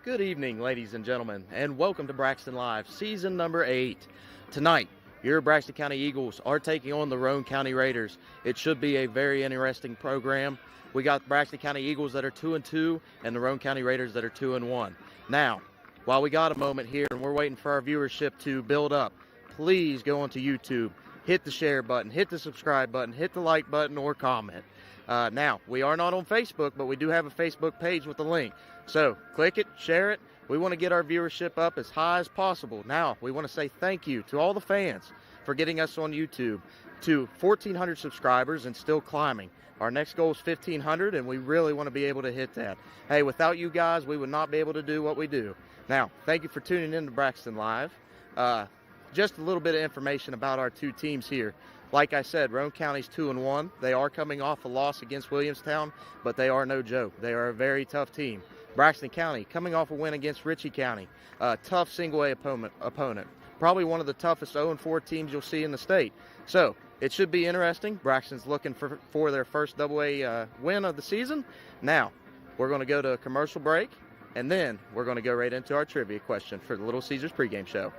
Good evening, ladies and gentlemen, and welcome to Braxton Live, season number 8. Tonight, your Braxton County Eagles are taking on the Roane County Raiders. It should be a very interesting program. We got Braxton County Eagles that are 2-2 and the Roane County Raiders that are 2-1. Now, while we got a moment here and we're waiting for our viewership to build up, please go onto YouTube, hit the share button, hit the subscribe button, hit the like button, or comment. Now, we are not on Facebook, but we do have a Facebook page with a link. So, click it, share it. We want to get our viewership up as high as possible. Now, we want to say thank you to all the fans for getting us on YouTube to 1,400 subscribers and still climbing. Our next goal is 1,500, and we really want to be able to hit that. Hey, without you guys, we would not be able to do what we do. Now, thank you for tuning in to Braxton Live. Just a little bit of information about our two teams here. Like I said, Roane County's 2-1. They are coming off a loss against Williamstown, but they are no joke. They are a very tough team. Braxton County coming off a win against Ritchie County. A tough single-A opponent. Probably one of the toughest 0-4 teams you'll see in the state. So, it should be interesting. Braxton's looking for their first AA win of the season. Now, we're going to go to a commercial break, and then we're going to go right into our trivia question for the Little Caesars pregame show.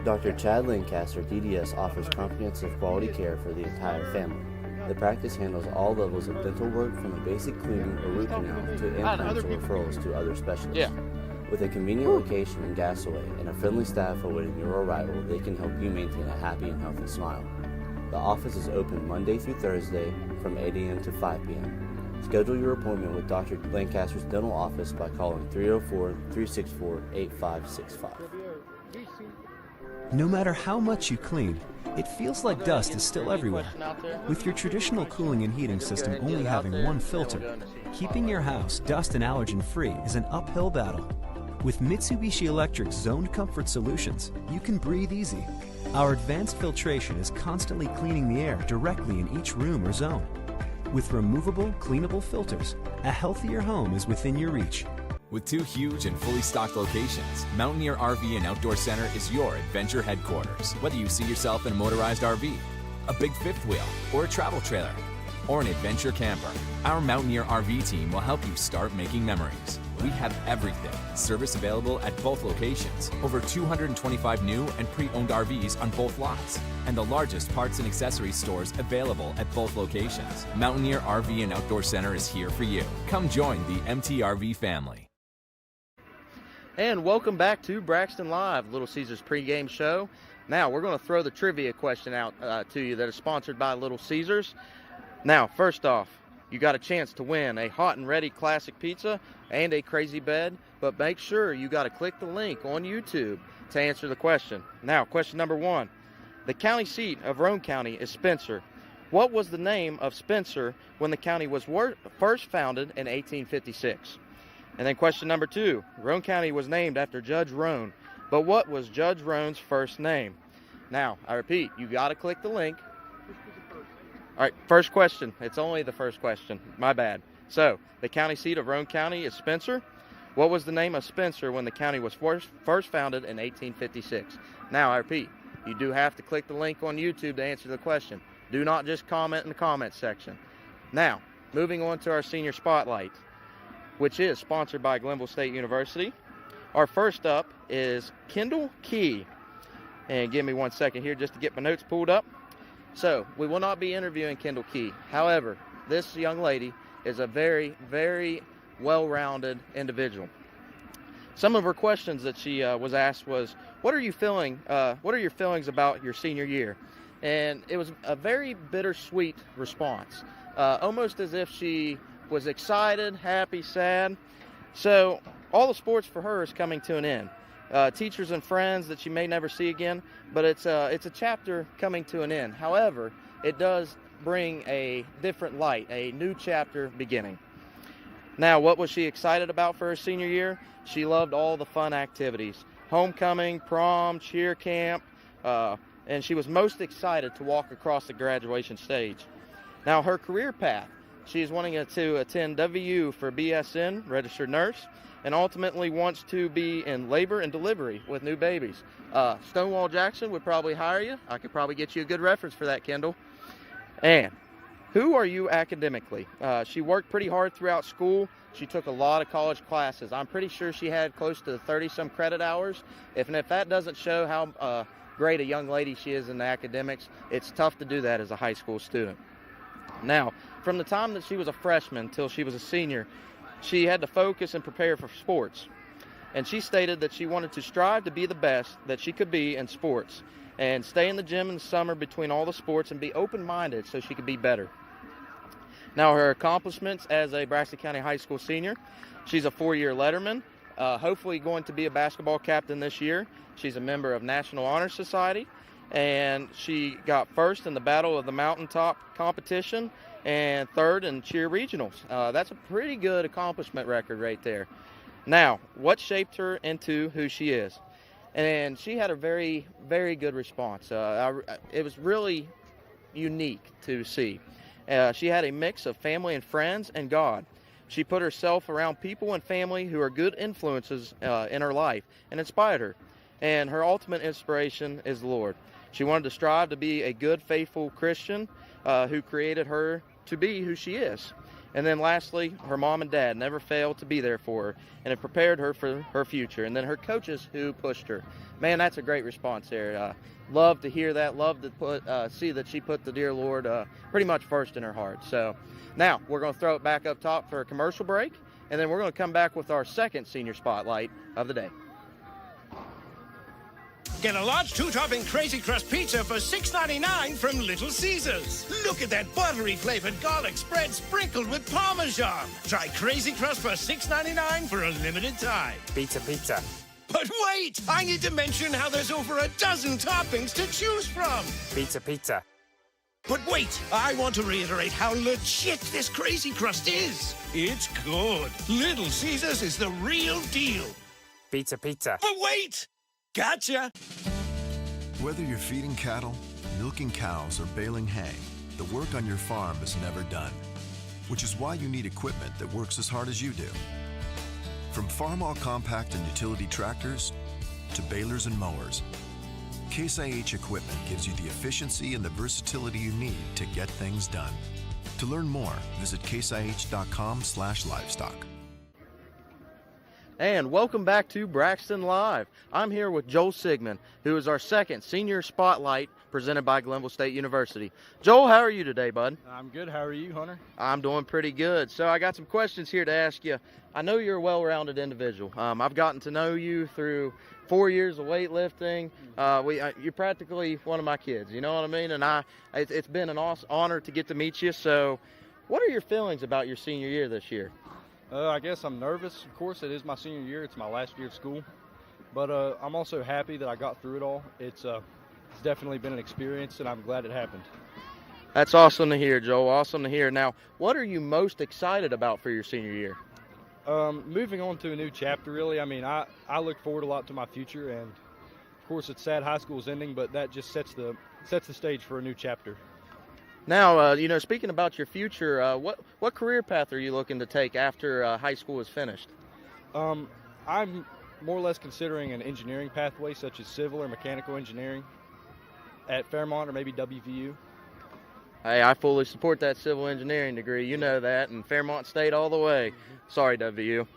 Dr. Chad Lancaster, DDS, offers comprehensive quality care for the entire family. The practice handles all levels of dental work from a basic cleaning or root canal to implants or referrals to other specialists. With a convenient location in Gassaway and a friendly staff awaiting your arrival, they can help you maintain a happy and healthy smile. The office is open Monday through Thursday from 8 a.m. to 5 p.m. Schedule your appointment with Dr. Lancaster's dental office by calling 304-364-8565. No matter how much you clean, it feels like dust is still everywhere. With your traditional cooling and heating system only having one filter, keeping your house dust and allergen free is an uphill battle. With Mitsubishi Electric's Zoned Comfort Solutions, you can breathe easy. Our advanced filtration is constantly cleaning the air directly in each room or zone. With removable, cleanable filters, a healthier home is within your reach. With 2 huge and fully stocked locations, Mountaineer RV and Outdoor Center is your adventure headquarters. Whether you see yourself in a motorized RV, a big fifth wheel, or a travel trailer, or an adventure camper, our Mountaineer RV team will help you start making memories. We have everything. Service available at both locations. Over 225 new and pre-owned RVs on both lots. And the largest parts and accessories stores available at both locations. Mountaineer RV and Outdoor Center is here for you. Come join the MTRV family. And welcome back to Braxton Live, Little Caesars pregame show. Now, we're going to throw the trivia question out to you that is sponsored by Little Caesars. Now, first off, you got a chance to win a hot and ready classic pizza and a crazy bed, but make sure you got to click the link on YouTube to answer the question. Now, question number 1. The county seat of Roane County is Spencer. What was the name of Spencer when the county was first founded in 1856? And then question number 2, Roane County was named after Judge Roane, but what was Judge Roane's first name? Now, I repeat, you got to click the link. All right, first question. It's only the first question. My bad. So, the county seat of Roane County is Spencer. What was the name of Spencer when the county was first founded in 1856? Now, I repeat, you do have to click the link on YouTube to answer the question. Do not just comment in the comments section. Now, moving on to our senior spotlight, which is sponsored by Glenville State University. Our first up is Kendall Key. And give me 1 second here just to get my notes pulled up. So, we will not be interviewing Kendall Key. However, this young lady is a very, very well-rounded individual. Some of her questions that she was asked was, what are your feelings about your senior year? And it was a very bittersweet response, almost as if she was excited, happy, sad. So all the sports for her is coming to an end. Teachers and friends that she may never see again, but it's a chapter coming to an end. However, it does bring a different light, a new chapter beginning. Now, what was she excited about for her senior year? She loved all the fun activities. Homecoming, prom, cheer camp, and she was most excited to walk across the graduation stage. Now, her career path. She is wanting to attend WU for BSN, registered nurse, and ultimately wants to be in labor and delivery with new babies. Stonewall Jackson would probably hire you. I could probably get you a good reference for that, Kendall. And who are you academically? She worked pretty hard throughout school. She took a lot of college classes. I'm pretty sure she had close to 30-some credit hours. If that doesn't show how great a young lady she is in the academics, it's tough to do that as a high school student. Now, from the time that she was a freshman until she was a senior, she had to focus and prepare for sports. And she stated that she wanted to strive to be the best that she could be in sports and stay in the gym in the summer between all the sports and be open-minded so she could be better. Now, her accomplishments as a Braxton County High School senior: she's a 4-year letterman, hopefully going to be a basketball captain this year. She's a member of National Honor Society, and she got first in the Battle of the Mountaintop competition and third in cheer regionals. That's a pretty good accomplishment record right there. Now, what shaped her into who she is? And she had a very, very good response. It was really unique to see. She had a mix of family and friends and God. She put herself around people and family who are good influences in her life and inspired her. And her ultimate inspiration is the Lord. She wanted to strive to be a good, faithful Christian who created her to be who she is. And then lastly, her mom and dad never failed to be there for her, and it prepared her for her future. And then her coaches who pushed her. Man, that's a great response there. Love to hear that. Love to see that she put the dear Lord pretty much first in her heart. So now we're going to throw it back up top for a commercial break, and then we're going to come back with our second senior spotlight of the day. Get a large 2-topping Crazy Crust pizza for $6.99 from Little Caesars. Look at that buttery flavored garlic spread sprinkled with Parmesan. Try Crazy Crust for $6.99 for a limited time. Pizza, pizza. But wait! I need to mention how there's over a dozen toppings to choose from. Pizza, pizza. But wait, I want to reiterate how legit this Crazy Crust is. It's good. Little Caesars is the real deal. Pizza, pizza. But wait! Gotcha! Whether you're feeding cattle, milking cows, or baling hay, the work on your farm is never done, which is why you need equipment that works as hard as you do. From farm-all compact and utility tractors to balers and mowers, Case IH equipment gives you the efficiency and the versatility you need to get things done. To learn more, visit caseih.com/livestock. And welcome back to Braxton Live. I'm here with Joel Sigmund, who is our second senior spotlight presented by Glenville State University. Joel, how are you today, bud? I'm good. How are you, Hunter? I'm doing pretty good. So I got some questions here to ask you. I know you're a well-rounded individual. I've gotten to know you through 4 years of weightlifting. You're practically one of my kids, you know what I mean? And it's been an awesome honor to get to meet you. So what are your feelings about your senior year this year? I guess I'm nervous. Of course, it is my senior year. It's my last year of school. But I'm also happy that I got through it all. It's definitely been an experience, and I'm glad it happened. That's awesome to hear, Joel. Awesome to hear. Now, what are you most excited about for your senior year? Moving on to a new chapter, really. I mean, I look forward a lot to my future, and of course, it's sad high school is ending, but that just sets the stage for a new chapter. Now, speaking about your future, what career path are you looking to take after high school is finished? I'm more or less considering an engineering pathway, such as civil or mechanical engineering at Fairmont or maybe WVU. Hey, I fully support that civil engineering degree. You know that, and Fairmont State all the way. Sorry, WVU.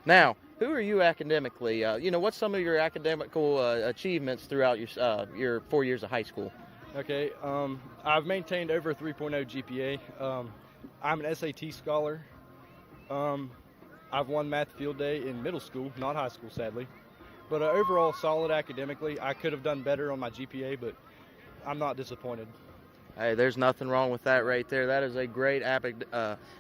Now, who are you academically? What's some of your academical achievements throughout your 4 years of high school? Okay, I've maintained over a 3.0 GPA. I'm an SAT scholar. I've won math field day in middle school, not high school, sadly. But overall, solid academically. I could have done better on my GPA, but I'm not disappointed. Hey, there's nothing wrong with that right there. That is a great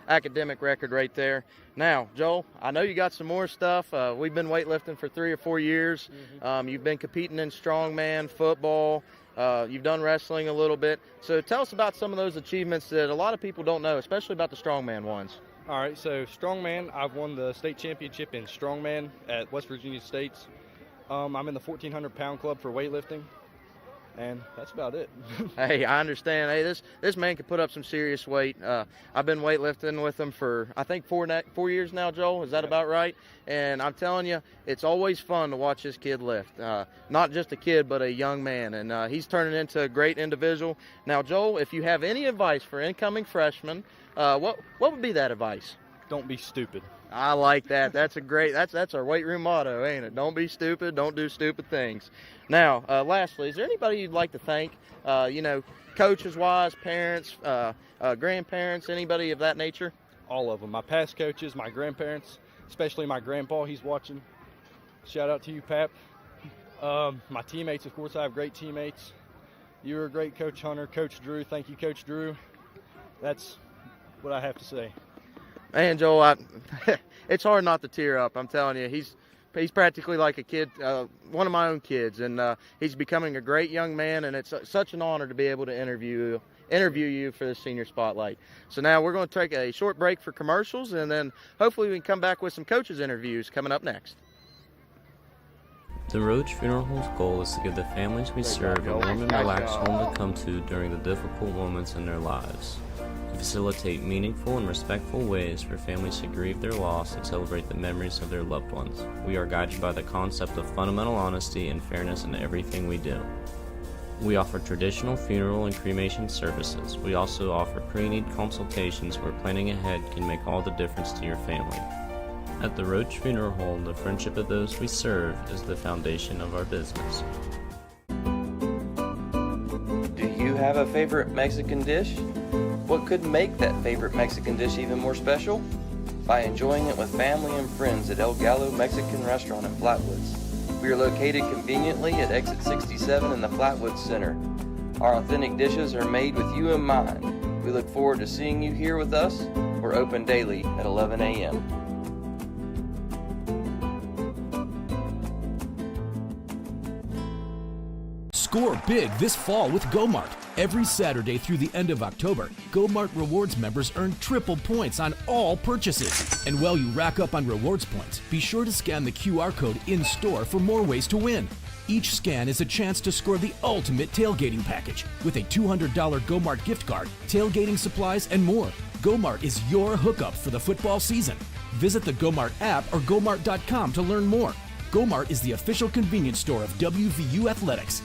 academic record right there. Now, Joel, I know you got some more stuff. We've been weightlifting for 3 or 4 years. You've been competing in strongman, football. You've done wrestling a little bit. So tell us about some of those achievements that a lot of people don't know, especially about the strongman ones. All right, so strongman, I've won the state championship in strongman at West Virginia States. I'm in the 1,400-pound club for weightlifting. and that's about it. Hey, I understand. Hey, this man can put up some serious weight. I've been weightlifting with him for, I think, 4 years now, Joel. Is that about right? And I'm telling you, it's always fun to watch this kid lift. Not just a kid, but a young man. And he's turning into a great individual. Now, Joel, if you have any advice for incoming freshmen, what would be that advice? Don't be stupid. I like that. That's our weight room motto, ain't it? Don't be stupid. Don't do stupid things. Now, lastly, is there anybody you'd like to thank? Coaches-wise, parents, grandparents, anybody of that nature? All of them. My past coaches, my grandparents, especially my grandpa. He's watching. Shout out to you, Pap. My teammates, of course, I have great teammates. You were a great coach, Hunter. Coach Drew, thank you, Coach Drew. That's what I have to say. Man, Joel, it's hard not to tear up. I'm telling you, he's practically like a kid, one of my own kids, and he's becoming a great young man, and it's such an honor to be able to interview you for the Senior Spotlight. So now we're going to take a short break for commercials, and then hopefully we can come back with some coaches' interviews coming up next. The Roach Funeral Home's goal is to give the families we serve a warm and relaxed home to come to during the difficult moments in their lives. To facilitate meaningful and respectful ways for families to grieve their loss and celebrate the memories of their loved ones. We are guided by the concept of fundamental honesty and fairness in everything we do. We offer traditional funeral and cremation services. We also offer pre-need consultations where planning ahead can make all the difference to your family. At the Roach Funeral Home, the friendship of those we serve is the foundation of our business. Do you have a favorite Mexican dish? What could make that favorite Mexican dish even more special? By enjoying it with family and friends at El Gallo Mexican Restaurant in Flatwoods. We are located conveniently at exit 67 in the Flatwoods Center. Our authentic dishes are made with you in mind. We look forward to seeing you here with us. We're open daily at 11 a.m. Score big this fall with GoMart. Every Saturday through the end of October, GoMart Rewards members earn triple points on all purchases. And while you rack up on rewards points, be sure to scan the QR code in-store for more ways to win. Each scan is a chance to score the ultimate tailgating package with a $200 GoMart gift card, tailgating supplies, and more. GoMart is your hookup for the football season. Visit the GoMart app or GoMart.com to learn more. GoMart is the official convenience store of WVU Athletics.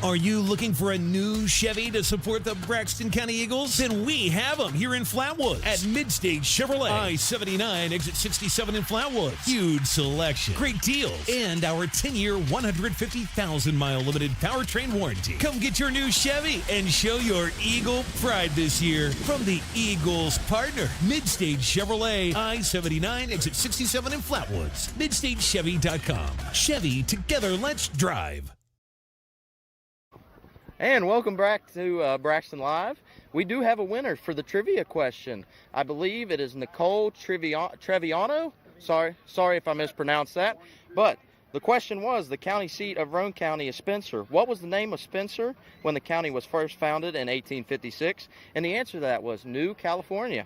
Are you looking for a new Chevy to support the Braxton County Eagles? Then we have them here in Flatwoods at Mid-State Chevrolet. I-79, exit 67 in Flatwoods. Huge selection, great deals, and our 10-year, 150,000-mile limited powertrain warranty. Come get your new Chevy and show your Eagle pride this year from the Eagles partner, Mid-State Chevrolet. I-79, exit 67 in Flatwoods. MidStateChevy.com. Chevy, together let's drive. And welcome back to Braxton Live. We do have a winner for the trivia question. I believe it is Nicole Treviano. Sorry if I mispronounced that. But the question was, the county seat of Roane County is Spencer. What was the name of Spencer when the county was first founded in 1856? And the answer to that was New California.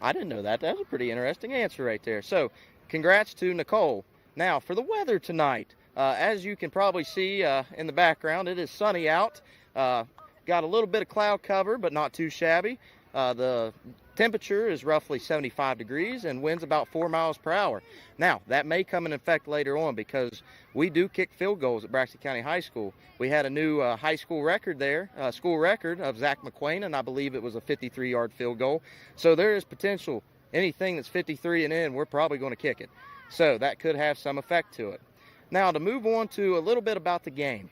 I didn't know that. That was a pretty interesting answer right there. So congrats to Nicole. Now for the weather tonight. As you can probably see in the background, it is sunny out. Got a little bit of cloud cover, but not too shabby. The temperature is roughly 75 degrees and winds about 4 miles per hour. Now, that may come in effect later on because we do kick field goals at Braxton County High School. We had a new high school record there, school record of Zach McQueen, and I believe it was a 53-yard field goal. So there is potential. Anything that's 53 and in, we're probably going to kick it. So that could have some effect to it. Now, to move on to a little bit about the game.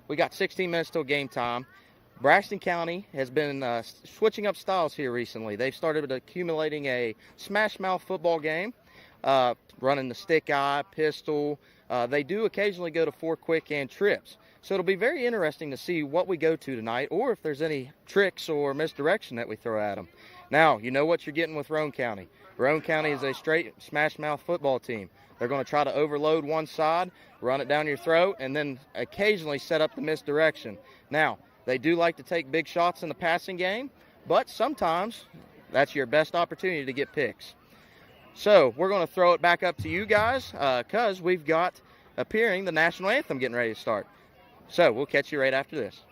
We got 16 minutes till game time. Braxton County has been switching up styles here recently. They've started accumulating a smash mouth football game, running the stick eye, pistol. They do occasionally go to 4 quick and trips. So it'll be very interesting to see what we go to tonight or if there's any tricks or misdirection that we throw at them. Now, you know what you're getting with Roane County. Roane County is a straight smash mouth football team. They're going to try to overload one side, run it down your throat, and then occasionally set up the misdirection. Now, they do like to take big shots in the passing game, but sometimes that's your best opportunity to get picks. So we're going to throw it back up to you guys because we've got appearing the national anthem getting ready to start. So we'll catch you right after this.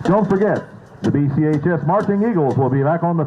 Don't forget, the BCHS Marching Eagles will be back on the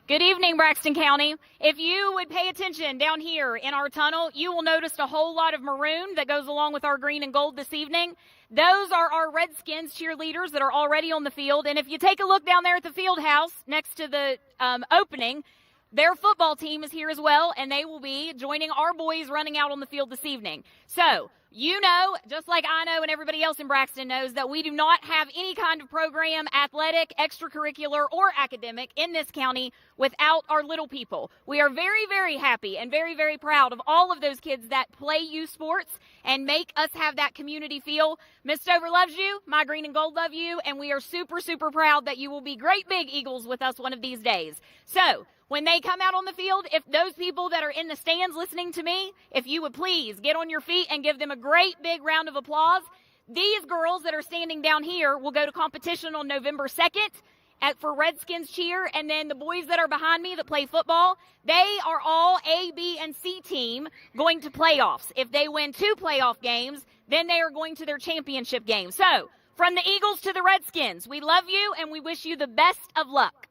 Good evening, Braxton County. If you would pay attention down here in our tunnel, you will notice a whole lot of maroon that goes along with our green and gold this evening. Those are our Redskins cheerleaders that are already on the field. And if you take a look down there at the field house next to the opening, their football team is here as well, and they will be joining our boys running out on the field this evening. So, you know, just like I know and everybody else in Braxton knows, that we do not have any kind of program, athletic, extracurricular, or academic in this county without our little people. We are very, very happy and very, very proud of all of those kids that play youth sports and make us have that community feel. Miss Stover loves you, my green and gold love you, and we are super, super proud that you will be great big Eagles with us one of these days. So, when they come out on the field, if those people that are in the stands listening to me, if you would please get on your feet and give them a great big round of applause. These girls that are standing down here will go to competition on November 2nd for Redskins cheer, and then the boys that are behind me that play football, they are all A, B, and C team going to playoffs. If they win 2 playoff games, then they are going to their championship game. So, from the Eagles to the Redskins, we love you and we wish you the best of luck.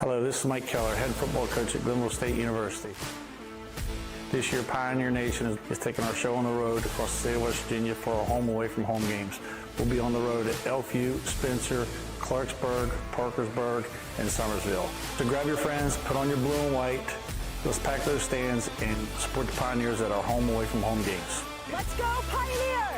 Hello, this is Mike Keller, head football coach at Glenville State University. This year, Pioneer Nation is taking our show on the road across the state of West Virginia for our home away from home games. We'll be on the road at Elkview, Spencer, Clarksburg, Parkersburg, and Summersville. So grab your friends, put on your blue and white, let's pack those stands and support the Pioneers at our home away from home games. Let's go Pioneers!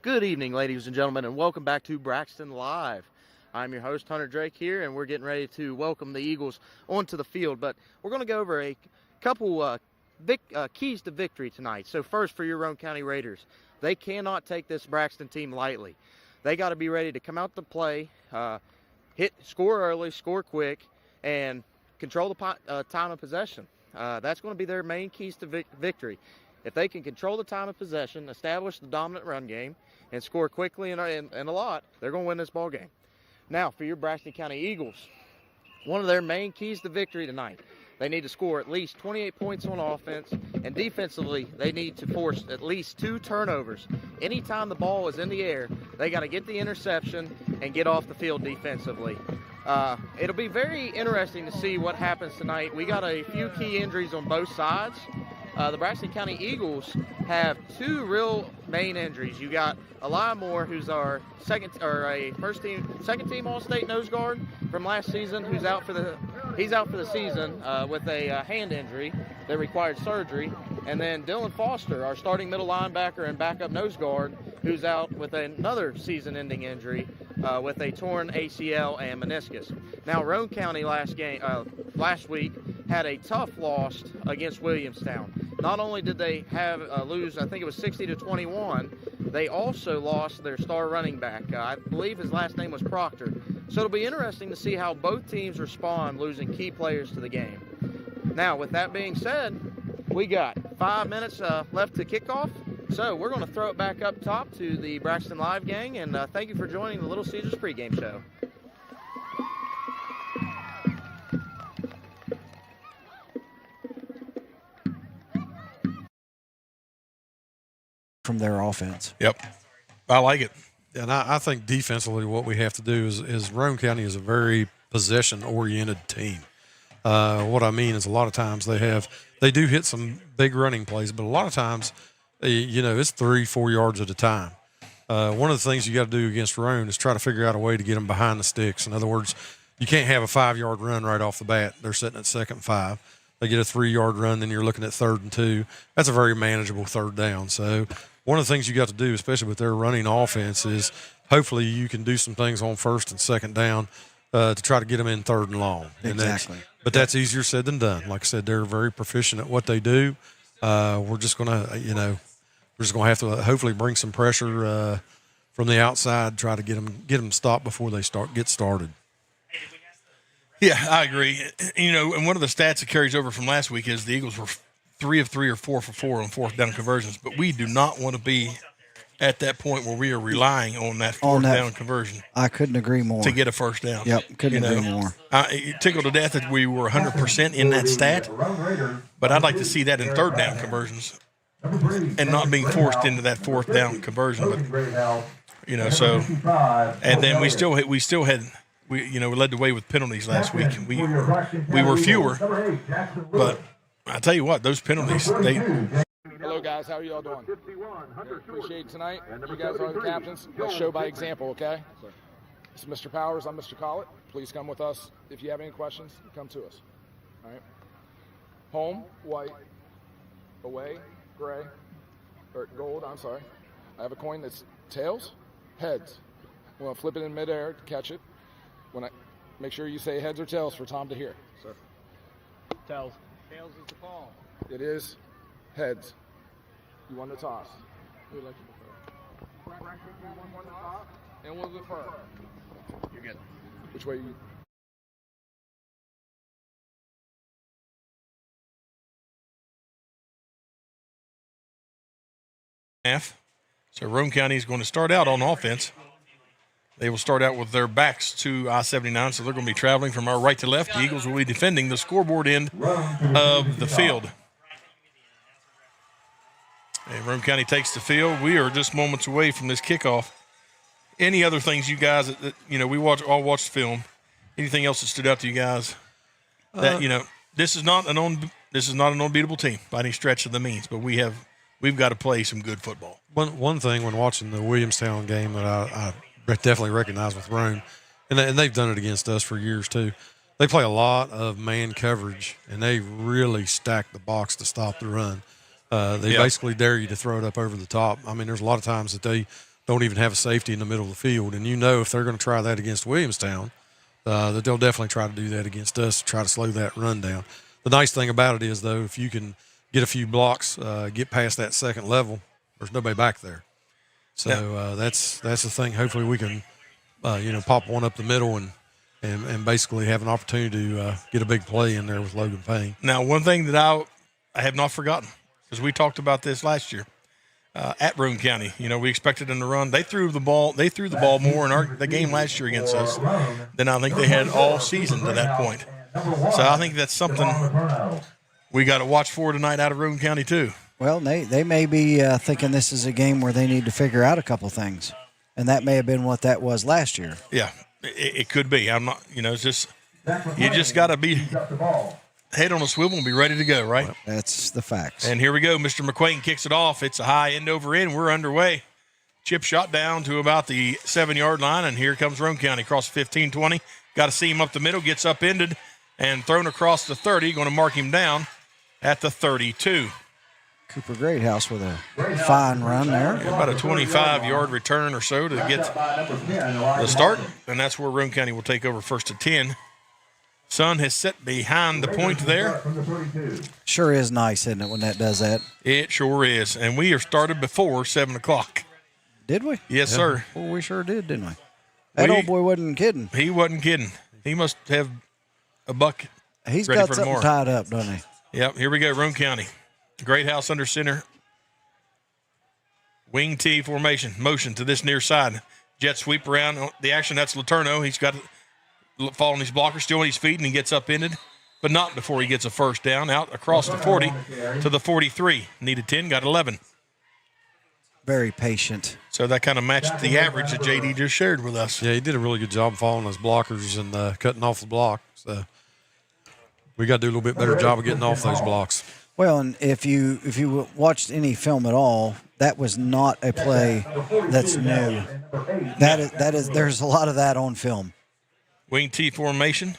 Good evening, ladies and gentlemen, and welcome back to Braxton Live. I'm your host, Hunter Drake, here, and we're getting ready to welcome the Eagles onto the field. But we're going to go over a couple keys to victory tonight. So first, for your Roane County Raiders, they cannot take this Braxton team lightly. They got to be ready to come out to play, score early, score quick, and control the time of possession. That's going to be their main keys to victory. If they can control the time of possession, establish the dominant run game, and score quickly and a lot, they're going to win this ball game. Now, for your Braxton County Eagles, one of their main keys to victory tonight, they need to score at least 28 points on offense, and defensively, they need to force at least 2 turnovers. Anytime the ball is in the air, they got to get the interception and get off the field defensively. It'll be very interesting to see what happens tonight. We got a few key injuries on both sides. The Braxton County Eagles have 2 real main injuries. You got Eli Moore, who's our second team All-State nose guard from last season, who's out for the season with a hand injury that required surgery. And then Dylan Foster, our starting middle linebacker and backup nose guard, who's out with another season-ending injury with a torn ACL and meniscus. Now, Roane County last week had a tough loss against Williamstown. Not only did they lose, I think it was 60-21, they also lost their star running back. I believe his last name was Proctor. So it'll be interesting to see how both teams respond losing key players to the game. Now, with that being said, we got 5 minutes left to kickoff. So we're going to throw it back up top to the Braxton Live gang, and thank you for joining the Little Caesars pregame show. From their offense. Yep. I like it. And I think defensively what we have to do is Roane County is a very possession-oriented team. What I mean is a lot of times they do hit some big running plays, but a lot of times, it's 3-4 yards at a time. One of the things you got to do against Roane is try to figure out a way to get them behind the sticks. In other words, you can't have a 5-yard run right off the bat. They're sitting at 2nd and 5. They get a 3-yard run, then you're looking at 3rd and 2. That's a very manageable 3rd down. So one of the things you got to do, especially with their running offense, is hopefully you can do some things on 1st and 2nd down to try to get them in 3rd and long. Exactly. But that's easier said than done. Like I said, they're very proficient at what they do. We're just going to, have to hopefully bring some pressure from the outside, try to get them stopped before they get started. Yeah, I agree. And one of the stats that carries over from last week is the Eagles were 3 of 3 or 4 for 4 on fourth down conversions, but we do not want to be at that point where we are relying on that fourth down conversion. I couldn't agree more. To get a first down. Yep, couldn't agree more. It tickled to death that we were 100% in that stat, but I'd like to see that in third down conversions and not being forced into that fourth down conversion. But, and then we led the way with penalties last week. We were fewer, but I tell you what, those penalties, Hello, guys. How are you all doing? Appreciate tonight. You guys are the captains. Let's show by example, okay? This is Mr. Powers. I'm Mr. Collett. Please come with us. If you have any questions, come to us. All right? Home, white. Away, gray. Or gold, I'm sorry. I have a coin that's tails, heads. I'm going to flip it in midair to catch it. Make sure you say heads or tails for Tom to hear. Sir. Tails. Tails is the call. It is heads. You won the toss. Who would like to defer? Won the toss, and we'll defer. You're good. Which way you? Half. So Roane County is going to start out on offense. They will start out with their backs to I-79, so they're going to be traveling from our right to left. The Eagles will be defending the scoreboard end of the field. And Roane County takes the field. We are just moments away from this kickoff. Any other things you guys that we all watched film? Anything else that stood out to you guys? That this is not an unbeatable team by any stretch of the means, but we've got to play some good football. One thing when watching the Williamstown game that I definitely recognize with Roane, and they've done it against us for years too. They play a lot of man coverage, and they really stack the box to stop the run. They basically dare you to throw it up over the top. I mean, there's a lot of times that they don't even have a safety in the middle of the field, and if they're going to try that against Williamstown, that they'll definitely try to do that against us to try to slow that run down. The nice thing about it is, though, if you can get a few blocks, get past that second level, there's nobody back there. So that's the thing. Hopefully we can, pop one up the middle and basically have an opportunity to get a big play in there with Logan Payne. Now, one thing that I have not forgotten, because we talked about this last year at Roane County. We expected them to run. They threw the ball more in the game last year against us than I think they had all season to that point. So I think that's something we got to watch for tonight out of Roane County too. Well, they may be thinking this is a game where they need to figure out a couple things, and that may have been what that was last year. Yeah, it could be. I'm not. It's just you just got to be head on a swivel and be ready to go, right? Well, that's the facts. And here we go. Mr. McQuain kicks it off. It's a high end over end. We're underway. Chip shot down to about the 7-yard line, and here comes Roane County across 15-20. Got to see him up the middle. Gets upended and thrown across the 30. Going to mark him down at the 32. Cooper Greathouse with a fine run there. Yeah, about a 25-yard return or so to get the start, and that's where Roane County will take over first and 10. Sun has set behind the point there. Sure is nice, isn't it, when that does that? It sure is, and we are started before 7 o'clock. Did we? Yes, sir. Well, we sure did, didn't we? That old boy wasn't kidding. He wasn't kidding. He must have a buck He's ready got for something tomorrow. tied up, doesn't he? Yep, here we go, Roane County. Great house under center. Wing T formation. Motion to this near side. Jet sweep around the action. That's Letourneau. He's got falling his blocker, still on his feet, and he gets upended, but not before he gets a first down. Out across the 40 to the 43. Needed 10, got 11. Very patient. So that kind of matched the average that JD just shared with us. Yeah, he did a really good job following those blockers and cutting off the block. So we got to do a little bit better job of getting off those blocks. Well, and if you watched any film at all, that was not a play that's new. That is there's a lot of that on film. Wing T formation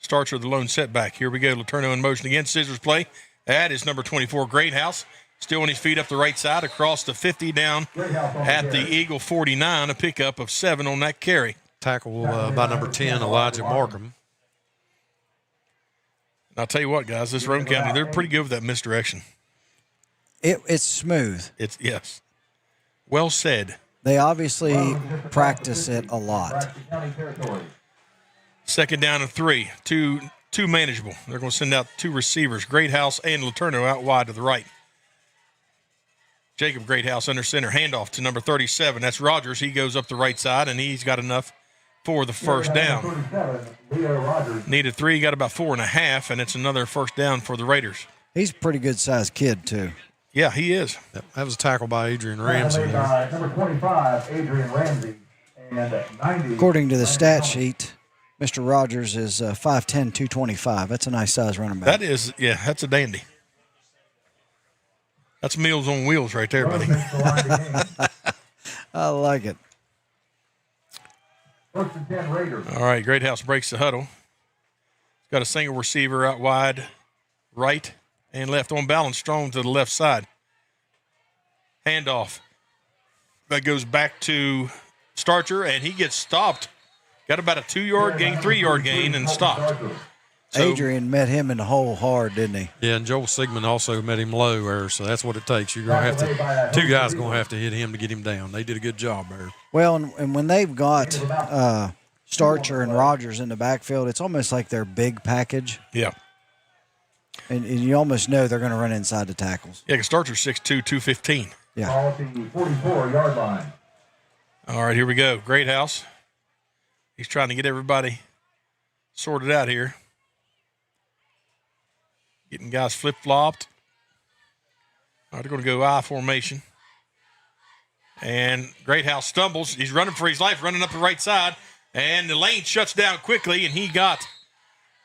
starts with the lone setback. Here we go. Letourneau in motion again. Scissors play. That is number 24, Greathouse. Still on his feet up the right side across the 50 down at the Eagle 49. A pickup of 7 on that carry. Tackle by number 10, Elijah Markham. I'll tell you what, guys, this Roane County, they're pretty good with that misdirection. It's smooth. Yes. Well said. They obviously practice it a lot. Second down and 3. Two manageable. They're going to send out 2 receivers, Greathouse and Letourneau out wide to the right. Jacob Greathouse under center. Handoff to number 37. That's Rogers. He goes up the right side, and he's got enough for the first down. Needed 3, got about 4.5, and it's another first down for the Raiders. He's a pretty good-sized kid, too. Yeah, he is. That was a tackle by Adrian Ramsey. Number 25, Adrian Ramsey. And 90. According to the stat sheet, Mr. Rogers is 5'10", 225. That's a nice size running back. That is, yeah, that's a dandy. That's Meals on Wheels right there, buddy. I like it. First and 10 Raiders. All right, Greathouse breaks the huddle. Got a single receiver out wide, right and left on balance, strong to the left side. Handoff. That goes back to Starcher, and he gets stopped. Got about a 2-yard gain, 3-yard gain, and stopped. So, Adrian met him in the hole hard, didn't he? Yeah, and Joel Sigmund also met him low there, so that's what it takes. You're going to have to, 2 guys going to have to hit him to get him down. They did a good job there. Well, and when they've got Starcher and Rogers in the backfield, it's almost like their big package. Yeah. And you almost know they're going to run inside the tackles. Yeah, because Starcher's 6'2", 215. Yeah. Ball at the 44-yard line. All right, here we go. Greathouse. He's trying to get everybody sorted out here. Getting guys flip-flopped. All right, they're going to go I formation. And Greathouse stumbles. He's running for his life, running up the right side. And the lane shuts down quickly, and he got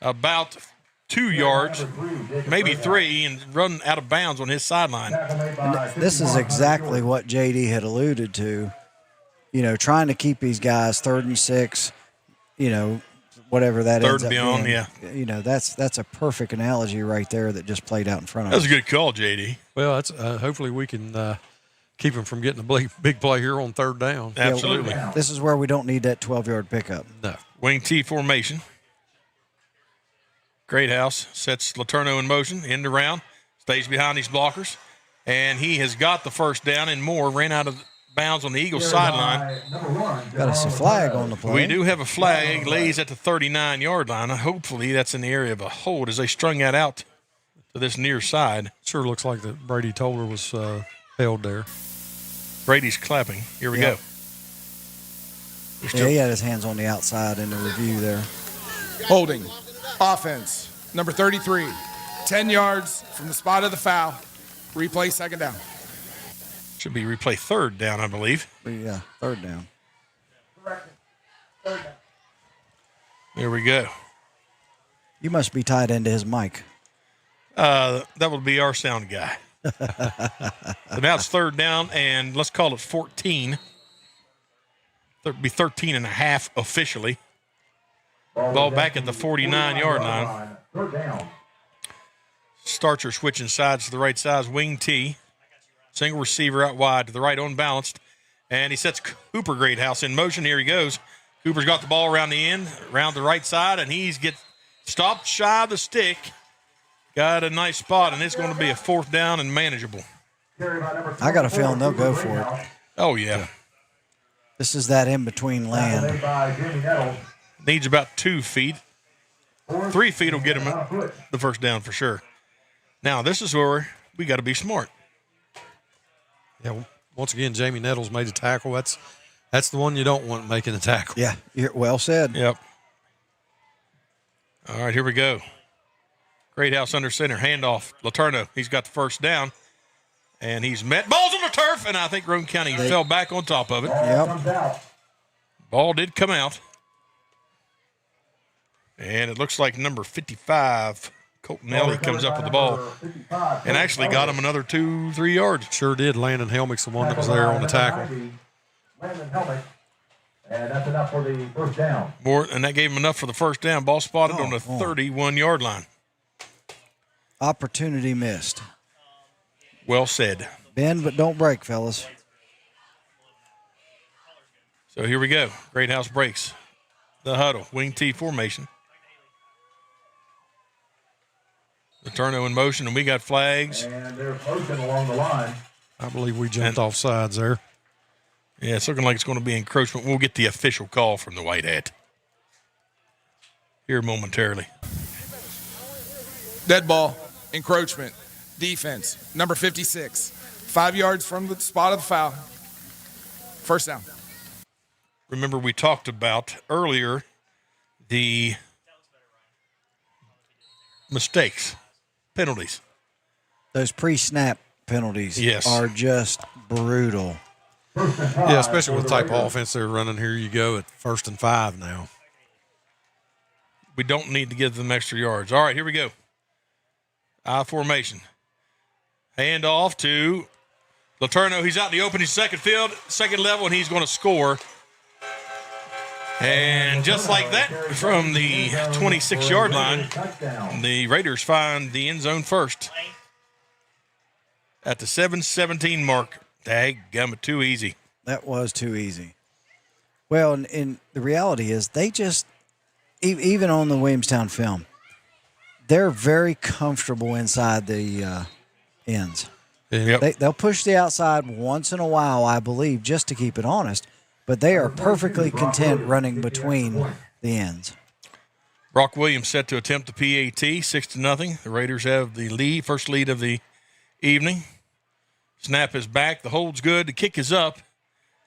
about 2 yards, maybe 3, and run out of bounds on his sideline. And this is exactly what JD had alluded to. You know, trying to keep these guys 3rd and 6, you know, whatever that ends up being. 3rd and beyond, yeah. You know, that's a perfect analogy right there that just played out in front of us. That was a good call, JD. Well, that's hopefully we can keep him from getting a big play here on 3rd down. Absolutely. Yeah, this is where we don't need that 12-yard pickup. No. Wing T formation. Greathouse sets Letourneau in motion, end around, stays behind these blockers, and he has got the first down and more, ran out of bounds on the Eagles sideline. Got us a flag on the play. We do have a flag, lays at the 39-yard line. Hopefully that's in the area of a hold as they strung that out to this near side. Sure looks like that Brady Toller was held there. Brady's clapping. Here we go. Yeah, he had his hands on the outside in the review there. Holding. Offense. Number 33. 10 yards from the spot of the foul. Replay 2nd down. Should be replay 3rd down, I believe. Yeah, 3rd down. There we go. You must be tied into his mic. That would be our sound guy. So now it's 3rd down, and let's call it 14. It'd be 13 and a half officially. Ball back at the 49-yard line. Starcher switching sides to the right side. Wing T. Single receiver out wide to the right, unbalanced. And he sets Cooper Greathouse in motion. Here he goes. Cooper's got the ball around the end, around the right side, and he's stopped shy of the stick. Got a nice spot, and it's going to be a 4th down and manageable. I got a feeling they'll go for it. Oh, yeah. This is that in-between land. Needs about 2 feet. 3 feet will get him the first down for sure. Now, this is where we got to be smart. Yeah, once again, Jamie Nettles made a tackle. That's the one you don't want making the tackle. Yeah, you're well said. Yep. All right, here we go. Greathouse under center, handoff. Letourneau, he's got the first down, and he's met. Ball's on the turf, and I think Roane County fell back on top of it. Yep. Ball did come out. And it looks like number 55, Colton Ellie, comes up with the ball and actually got him another 2-3 yards. Sure did. Landon Helmick's the one that was there on the tackle. Landon Helmick. And that's enough for the first down. And that gave him enough for the first down. Ball spotted on the 31-yard line. Opportunity missed. Well said. Bend but don't break, fellas. So here we go. Greathouse breaks the huddle. Wing T formation. Letourneau in motion, and we got flags. And they're motion along the line. I believe we jumped off sides there. Yeah, it's looking like it's going to be encroachment. We'll get the official call from the white hat. here momentarily. Dead ball, encroachment, defense, number 56. 5 yards from the spot of the foul. First down. Remember, we talked about earlier the mistakes, penalties. Those pre-snap penalties are just brutal. Yeah, especially with the type of offense they're running. Here you go at 1st and 5 now. We don't need to give them extra yards. All right, here we go. I formation. Hand off to Letourneau. He's out in the open. He's second level, and he's going to score. And just like that, from the 26-yard line, the Raiders find the end zone first. At the 7:17 mark. Dadgummit, too easy. That was too easy. Well, and the reality is they just, even on the Williamstown film, they're very comfortable inside the ends. Yep. They'll push the outside once in a while, I believe, just to keep it honest, but they are perfectly content running between the ends. Brock Williams set to attempt the PAT, 6-0. The Raiders have the lead, first lead of the evening. Snap is back. The hold's good. The kick is up,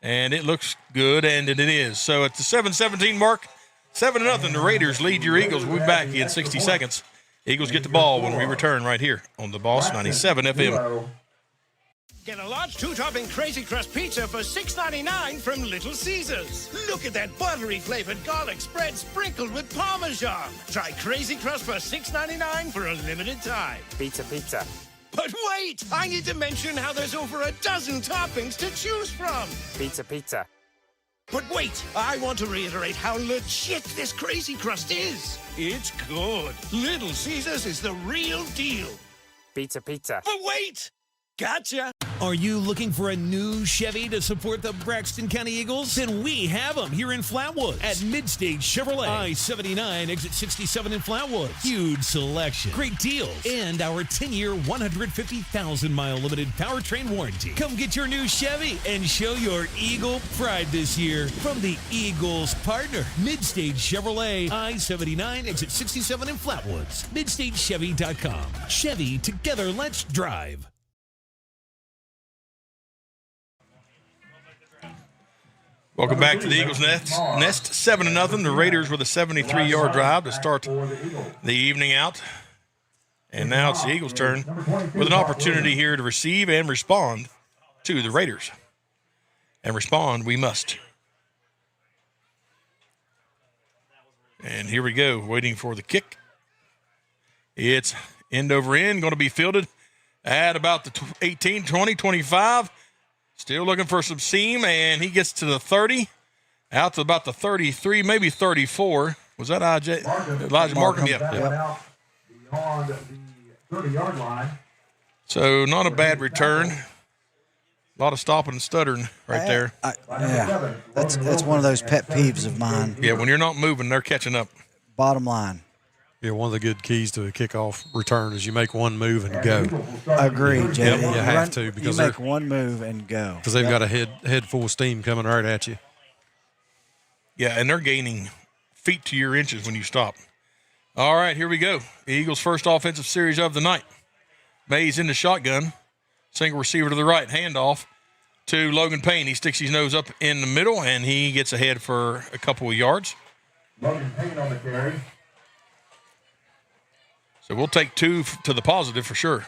and it looks good, and it is. So at the 7:17 mark, 7-0. The Raiders lead your Eagles. We'll be back in 60 seconds. Eagles get the ball when we return right here on the Boss 97 FM. Get a large 2-topping Crazy Crust pizza for $6.99 from Little Caesars. Look at that buttery flavored garlic spread sprinkled with Parmesan. Try Crazy Crust for $6.99 for a limited time. Pizza, pizza. But wait, I need to mention how there's over a dozen toppings to choose from. Pizza, pizza. But wait, I want to reiterate how legit this Crazy Crust is. It's good. Little Caesars is the real deal. Pizza, pizza. But wait! Gotcha! Are you looking for a new Chevy to support the Braxton County Eagles? Then we have them here in Flatwoods at Mid-State Chevrolet. I-79, exit 67 in Flatwoods. Huge selection, great deals, and our 10-year, 150,000-mile limited powertrain warranty. Come get your new Chevy and show your Eagle pride this year from the Eagles partner, Mid-State Chevrolet. I-79, exit 67 in Flatwoods. MidStateChevy.com. Chevy, together, let's drive. Welcome back to the Eagles Nest. 7-0. The Raiders with a 73-yard drive to start the evening out. And now it's the Eagles' turn with an opportunity here to receive and respond to the Raiders. And respond we must. And here we go, waiting for the kick. It's end over end, going to be fielded at about the 18, 20, 25. Still looking for some seam, and he gets to the 30, out to about the 33, maybe 34. Was that Elijah Markham? Yeah. Beyond the 30-yard line. So not a bad return. A lot of stopping and stuttering right there. Yeah, that's one of those pet peeves of mine. Yeah, when you're not moving, they're catching up. Bottom line. Yeah, one of the good keys to a kickoff return is you make one move and go. Agreed, JD. Yep, you have to because you make one move and go. Because they've got a head full of steam coming right at you. Yeah, and they're gaining feet to your inches when you stop. All right, here we go. The Eagles' first offensive series of the night. Mays in the shotgun. Single receiver to the right. Handoff to Logan Payne. He sticks his nose up in the middle, and he gets ahead for a couple of yards. Logan Payne on the carry. So we'll take two to the positive for sure.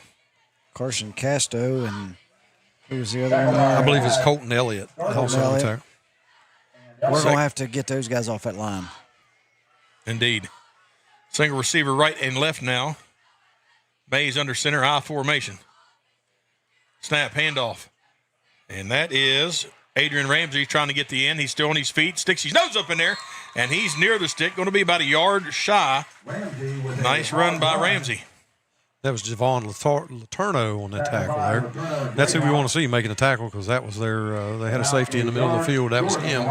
Carson Casto and who was the other one? I believe it's Colton Elliott. We're going to have to get those guys off that line. Indeed. Single receiver right and left now. Mays under center, I formation. Snap, handoff. And that is Adrian Ramsey trying to get the end. He's still on his feet, sticks his nose up in there, and he's near the stick, going to be about a yard shy. Nice run by Ramsey. That was Javon Letourneau on that tackle there. That's who we want to see making a tackle because that was their they had a safety in the middle of the field. That was him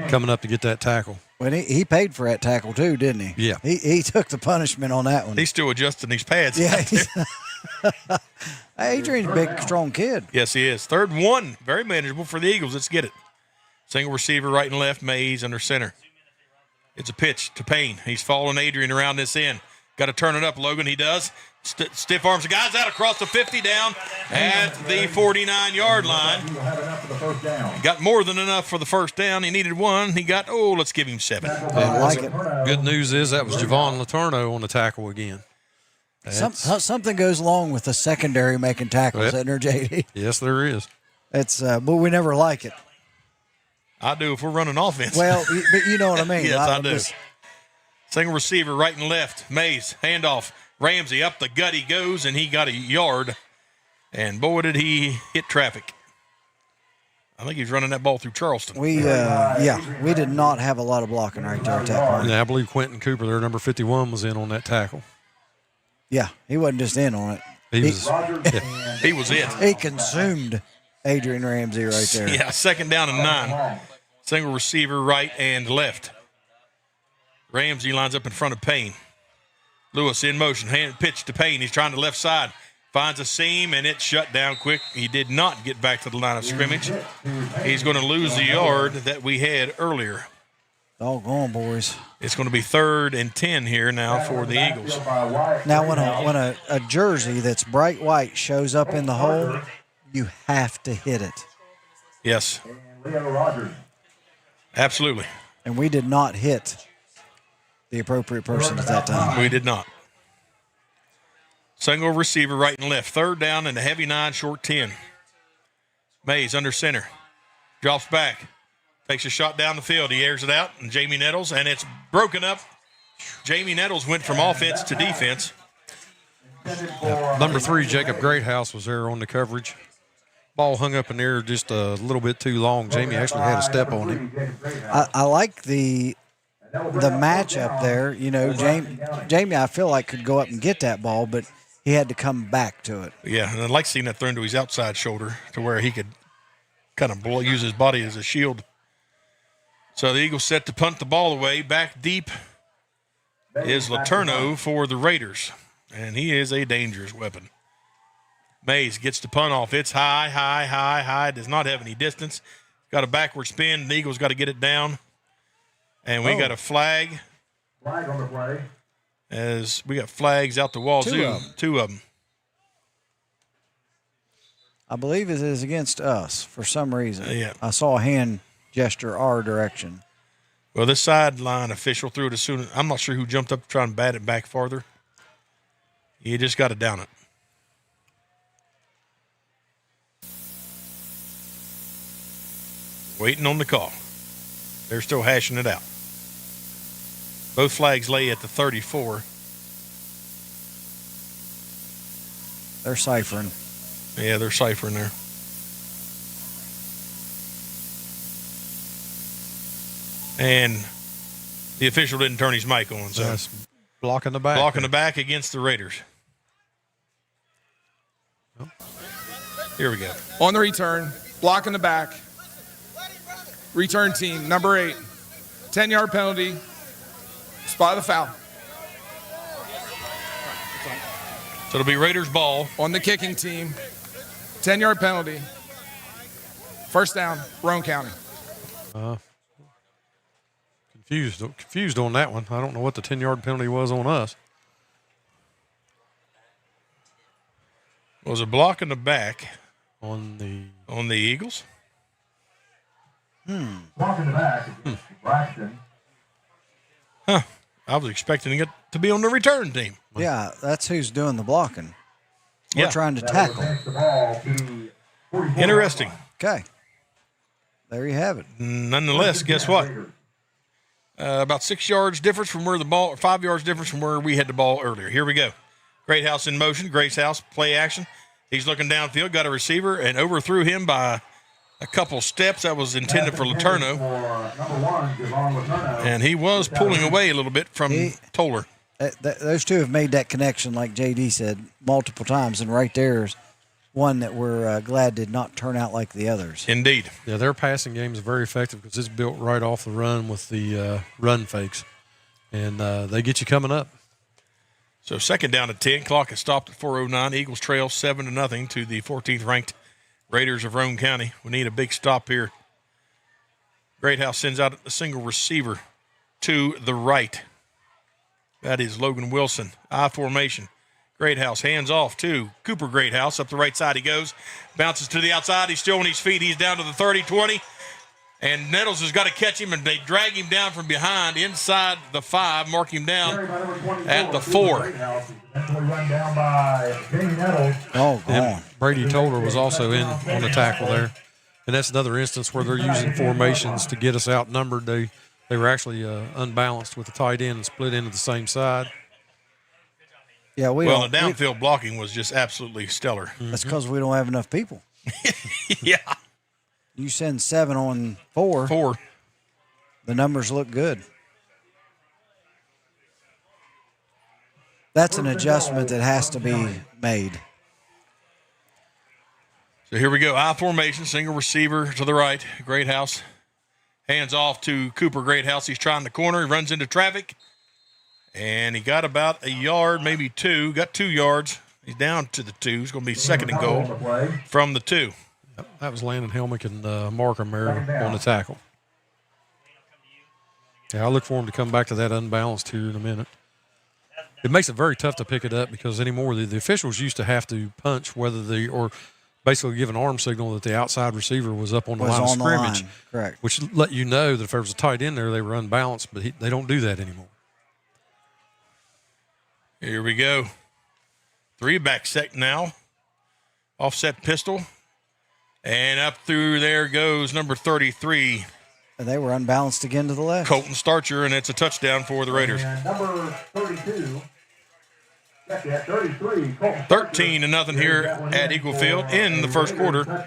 coming up to get that tackle. Well, he paid for that tackle too, didn't he? Yeah. He took the punishment on that one. He's still adjusting these pads. Yeah. Adrian's a big, strong kid. Yes, he is. 3rd and 1. Very manageable for the Eagles. Let's get it. Single receiver right and left. Mays under center. It's a pitch to Payne. He's following Adrian around this end. Got to turn it up, Logan. He does. Stiff arms the guys out across the 50 down at the 49-yard line. He got more than enough for the first down. He needed one. He got, let's give him 7. I like it. Good news is that was Javon Letourneau on the tackle again. Something goes along with the secondary making tackles, isn't there, JD? Yes, there is. It's but we never like it. I do if we're running offense. Well, but you know what I mean. Yes, I do. Single receiver right and left. Mays, handoff. Ramsey up the gut he goes, and he got a yard. And, boy, did he hit traffic. I think he's running that ball through Charleston. We did not have a lot of blocking right there at that point. Yeah, I believe Quentin Cooper, their number 51, was in on that tackle. Yeah, he wasn't just in on it. He was it. He consumed Adrian Ramsey right there. Yeah, 2nd down and 9. Single receiver right and left. Ramsey lines up in front of Payne. Lewis in motion. Hand pitch to Payne. He's trying to left side. Finds a seam, and it's shut down quick. He did not get back to the line of scrimmage. He's going to lose the yard that we had earlier. Doggone, boys. It's going to be 3rd and 10 here now for the Eagles. Now, when a jersey that's bright white shows up in the hole, you have to hit it. Yes. Absolutely. And we did not hit the appropriate person at that time. We did not. Single receiver right and left. 3rd down and a heavy 9, short 10. Mays under center. Drops back. Takes a shot down the field. He airs it out, and Jamie Nettles, and it's broken up. Jamie Nettles went from offense to defense. Number 3, Jacob Greathouse, was there on the coverage. Ball hung up in there just a little bit too long. Jamie actually had a step on him. I like the matchup there. You know, Jamie, I feel like could go up and get that ball, but he had to come back to it. Yeah, and I'd like seeing that thrown to his outside shoulder to where he could kind of use his body as a shield. So the Eagles set to punt the ball away. Back deep is Letourneau for the Raiders, and he is a dangerous weapon. Mays gets the punt off. It's high. Does not have any distance. Got a backward spin. The Eagles got to get it down. And we got a flag. Flag on the play. As we got flags out the wazoo. Two of them. I believe it is against us for some reason. Yeah. I saw a hand gesture our direction. Well, this sideline official threw it as soon as, I'm not sure who jumped up to try and bat it back farther. You just got to down it. Waiting on the call. They're still hashing it out. Both flags lay at the 34. They're ciphering. Yeah, they're ciphering there. And the official didn't turn his mic on. So that's blocking the back. Blocking the back against the Raiders. Oh. Here we go. On the return, blocking the back. Return team, number 8. 10-yard penalty. Spot of the foul. So it'll be Raiders ball. On the kicking team, 10-yard penalty. First down, Roane County. Confused on that one. I don't know what the 10-yard penalty was on us. Was a block in the back on the Eagles? Block in the back, Braxton. Huh. I was expecting it to be on the return team. Yeah, that's who's doing the blocking. We're trying to tackle. Interesting. Okay. There you have it. Nonetheless, guess what? About 6 yards difference from where the ball, 5 yards difference from where we had the ball earlier. Here we go. Greathouse in motion. Greathouse play action. He's looking downfield, got a receiver, and overthrew him by a couple steps. That was intended for Letourneau. And he was pulling away a little bit from Toller. Those two have made that connection, like JD said, multiple times, and right there's one that we're glad did not turn out like the others. Indeed. Yeah, their passing game is very effective because it's built right off the run with the run fakes. And they get you coming up. So 2nd down at 10. Clock has stopped at 4:09. Eagles trail 7-0 to the 14th ranked Raiders of Roane County. We need a big stop here. Greathouse sends out a single receiver to the right. That is Logan Wilson. I formation. Greathouse hands off to Cooper Greathouse. Up the right side he goes. Bounces to the outside. He's still on his feet. He's down to the 30-20. And Nettles has got to catch him, and they drag him down from behind inside the 5, mark him down at the 4. Oh, and Brady Toller was also in on the tackle there. And that's another instance where they're using formations to get us outnumbered. They were actually unbalanced with the tight end and split into the same side. Yeah, the downfield blocking was just absolutely stellar. That's because we don't have enough people. Yeah. You send 7 on 4. The numbers look good. That's an adjustment that has to be made. So here we go. I formation, single receiver to the right. Greathouse. Hands off to Cooper Greathouse. He's trying the corner. He runs into traffic. And he got about a yard, maybe 2. Got 2 yards. He's down to the 2. He's going to be second and goal from the 2. That was Landon Helmick and Markham there on the tackle. Yeah, I look for him to come back to that unbalanced here in a minute. It makes it very tough to pick it up because anymore the officials used to have to punch or basically give an arm signal that the outside receiver was up on the line of scrimmage. Correct. Which let you know that if there was a tight end there, they were unbalanced, but they don't do that anymore. Here we go. 3-back set now. Offset pistol. And up through there goes number 33. And they were unbalanced again to the left. Colton Starcher, and it's a touchdown for the Raiders. And number 32. 33. 13-0 here at Eagle Field in the first quarter.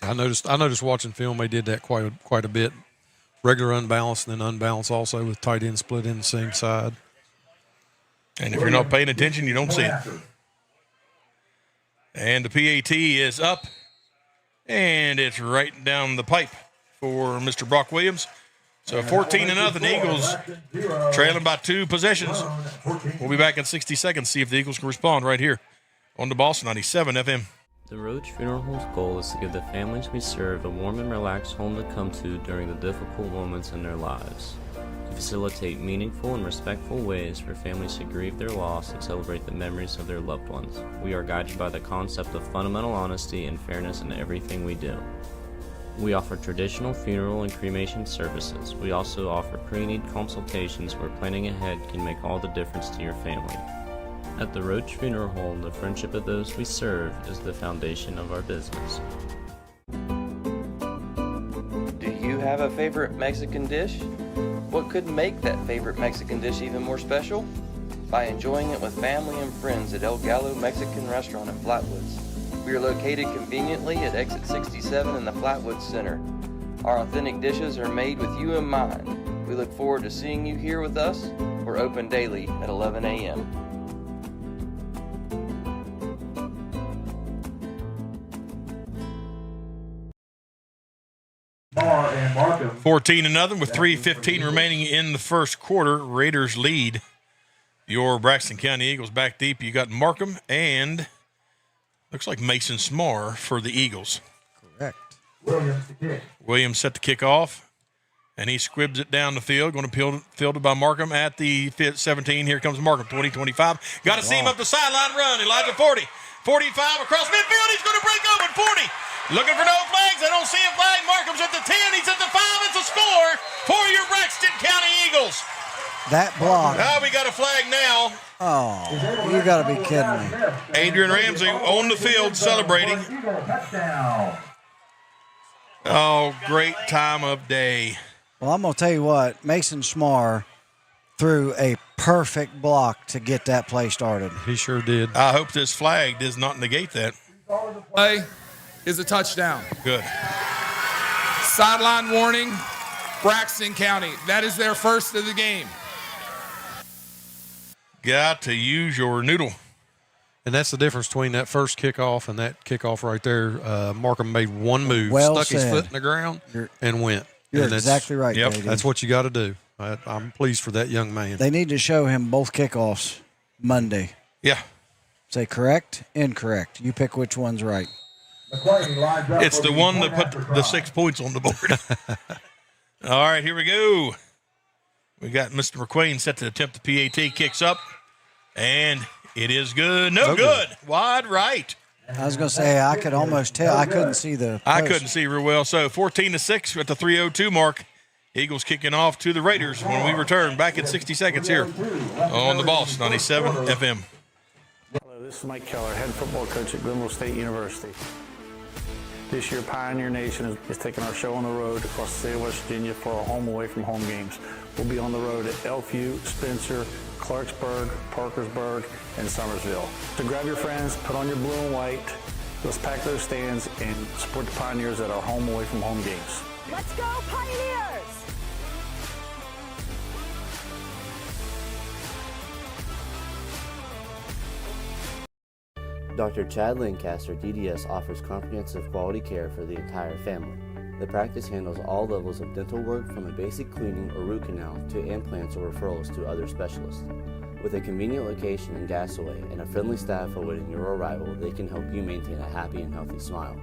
I noticed watching film they did that quite a bit. Regular unbalanced and then unbalanced also with tight end split in the same side. And if you're not paying attention, you don't see it. And the PAT is up, and it's right down the pipe for Mr. Brock Williams. So 14-0, Eagles trailing by 2 possessions. We'll be back in 60 seconds, see if the Eagles can respond right here on the Boss 97 FM. The Roach Funeral Home's goal is to give the families we serve a warm and relaxed home to come to during the difficult moments in their lives. To facilitate meaningful and respectful ways for families to grieve their loss and celebrate the memories of their loved ones, we are guided by the concept of fundamental honesty and fairness in everything we do. We offer traditional funeral and cremation services. We also offer pre-need consultations where planning ahead can make all the difference to your family. At the Roach Funeral Home, the friendship of those we serve is the foundation of our business. Do you have a favorite Mexican dish? What could make that favorite Mexican dish even more special? By enjoying it with family and friends at El Gallo Mexican Restaurant in Flatwoods. We are located conveniently at exit 67 in the Flatwoods Center. Our authentic dishes are made with you in mind. We look forward to seeing you here with us. We're open daily at 11 a.m. 14-0 with 3:15 remaining in the first quarter. Raiders lead your Braxton County Eagles. Back deep, you got Markham and looks like Mason Smar for the Eagles. Correct. Williams set the kick off, and he squibs it down the field. Going to be fielded by Markham at the 17. Here comes Markham, 20-25. Got to see him up the sideline run. Elijah 40. 45 across midfield. He's going to break open 40. Looking for no flags. I don't see a flag. Markham's at the 10. He's at the 5. It's a score for your Braxton County Eagles. That block. Now we got a flag now. Oh, you got to be kidding me. Adrian Ramsey on the field celebrating. Oh, great time of day. Well, I'm going to tell you what. Mason Smar threw a perfect block to get that play started. He sure did. I hope this flag does not negate that. Play is a touchdown. Good. Sideline warning, Braxton County. That is their first of the game. Got to use your noodle. And that's the difference between that first kickoff and that kickoff right there. Markham made one move, stuck his foot in the ground, and went. You're exactly right, Yep, Katie. that's what you got to do. I'm pleased for that young man. They need to show him both kickoffs Monday. Yeah. Say correct, incorrect. You pick which one's right. It's the one that put the 6 points on the board. All right, here we go. We got Mr. McQueen set to attempt the PAT. Kicks up, and it is good. No good. Wide right. I was going to say, I could almost tell. I couldn't see the post. I couldn't see real well. So 14-6 at the 3:02 mark. Eagles kicking off to the Raiders when we return back at 60 seconds here on the Boss 97 FM. Hello, this is Mike Keller, head football coach at Glenville State University. This year, Pioneer Nation is taking our show on the road across the state of West Virginia for our home away from home games. We'll be on the road at Elkview, Spencer, Clarksburg, Parkersburg, and Summersville. So grab your friends, put on your blue and white, let's pack those stands and support the Pioneers at our home away from home games. Let's go, Pioneers! Dr. Chad Lancaster, DDS, offers comprehensive quality care for the entire family. The practice handles all levels of dental work from a basic cleaning or root canal to implants or referrals to other specialists. With a convenient location in Gassaway and a friendly staff awaiting your arrival, they can help you maintain a happy and healthy smile.